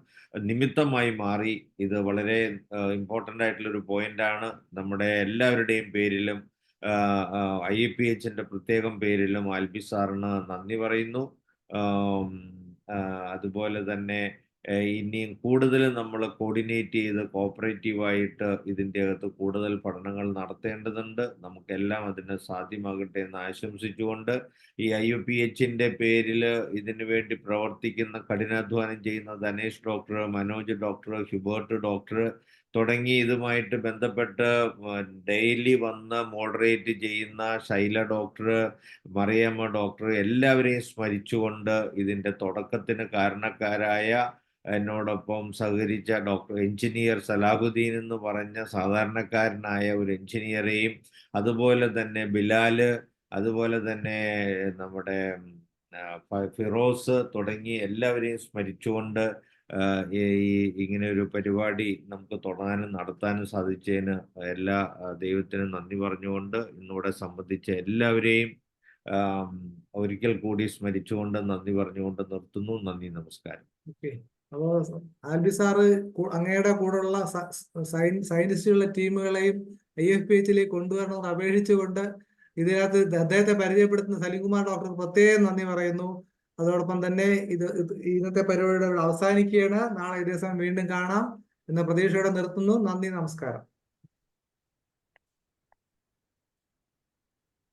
നിമിത്തമായി മാറി. ഇത് വളരെ ഇമ്പോർട്ടൻ്റ് ആയിട്ടുള്ളൊരു പോയിന്റാണ്. നമ്മുടെ എല്ലാവരുടെയും പേരിലും IAPHന്റെ പ്രത്യേകം പേരിലും ആൽബി സാറിന് നന്ദി പറയുന്നു. അതുപോലെ തന്നെ ഇനിയും കൂടുതൽ നമ്മൾ കോർഡിനേറ്റ് ചെയ്ത് കോപ്പറേറ്റീവായിട്ട് ഇതിൻ്റെ അകത്ത് കൂടുതൽ പഠനങ്ങൾ നടത്തേണ്ടതുണ്ട്. നമുക്കെല്ലാം അതിന് സാധ്യമാകട്ടെ എന്ന് ആശംസിച്ചുകൊണ്ട് ഈ IAPHന്റെ പേരിൽ ഇതിനു വേണ്ടി പ്രവർത്തിക്കുന്ന, കഠിനാധ്വാനം ചെയ്യുന്ന Dhanesh doctor, Manoj doctor, Hubert doctor തുടങ്ങി ഇതുമായിട്ട് ബന്ധപ്പെട്ട് ഡെയിലി വന്ന് മോഡറേറ്റ് ചെയ്യുന്ന ശൈല ഡോക്ടർ, മറിയമ്മ ഡോക്ടർ എല്ലാവരെയും സ്മരിച്ചുകൊണ്ട് ഇതിൻ്റെ തുടക്കത്തിന് കാരണക്കാരായ എന്നോടൊപ്പം സഹകരിച്ച എഞ്ചിനീയർ സലാഹുദ്ദീൻ എന്ന് പറഞ്ഞ സാധാരണക്കാരനായ ഒരു എഞ്ചിനീയറെയും, അതുപോലെ തന്നെ ബിലാല്, അതുപോലെ തന്നെ നമ്മുടെ ഫിറോസ് തുടങ്ങി എല്ലാവരെയും സ്മരിച്ചുകൊണ്ട് ഇങ്ങനെ ഒരു പരിപാടി നമുക്ക് തുടങ്ങാനും നടത്താനും സാധിച്ചതിന് എല്ലാ ദൈവത്തിനും നന്ദി പറഞ്ഞുകൊണ്ട് ഇന്നിവിടെ സംബന്ധിച്ച എല്ലാവരെയും ഒരിക്കൽ കൂടി സ്മരിച്ചുകൊണ്ട് നന്ദി പറഞ്ഞുകൊണ്ട് നിർത്തുന്നു. നന്ദി, നമസ്കാരം. അപ്പോൾ ആൽബി സാറ് അങ്ങയുടെ കൂടെയുള്ള സയന്റിസ്റ്റുകളുടെ ടീമുകളെയും IAPHലേക്ക് കൊണ്ടുവരണമെന്ന് അപേക്ഷിച്ചുകൊണ്ട് ഇതിനകത്ത് അദ്ദേഹത്തെ പരിചയപ്പെടുത്തുന്ന സലിംകുമാർ ഡോക്ടർക്ക് പ്രത്യേകം നന്ദി പറയുന്നു. അതോടൊപ്പം തന്നെ ഇന്നത്തെ പരിപാടിയുടെ അവസാനിക്കുകയാണ്. നാളെ ഇതേ സമയം വീണ്ടും കാണാം എന്ന പ്രതീക്ഷയോടെ നിർത്തുന്നു. നന്ദി, നമസ്കാരം.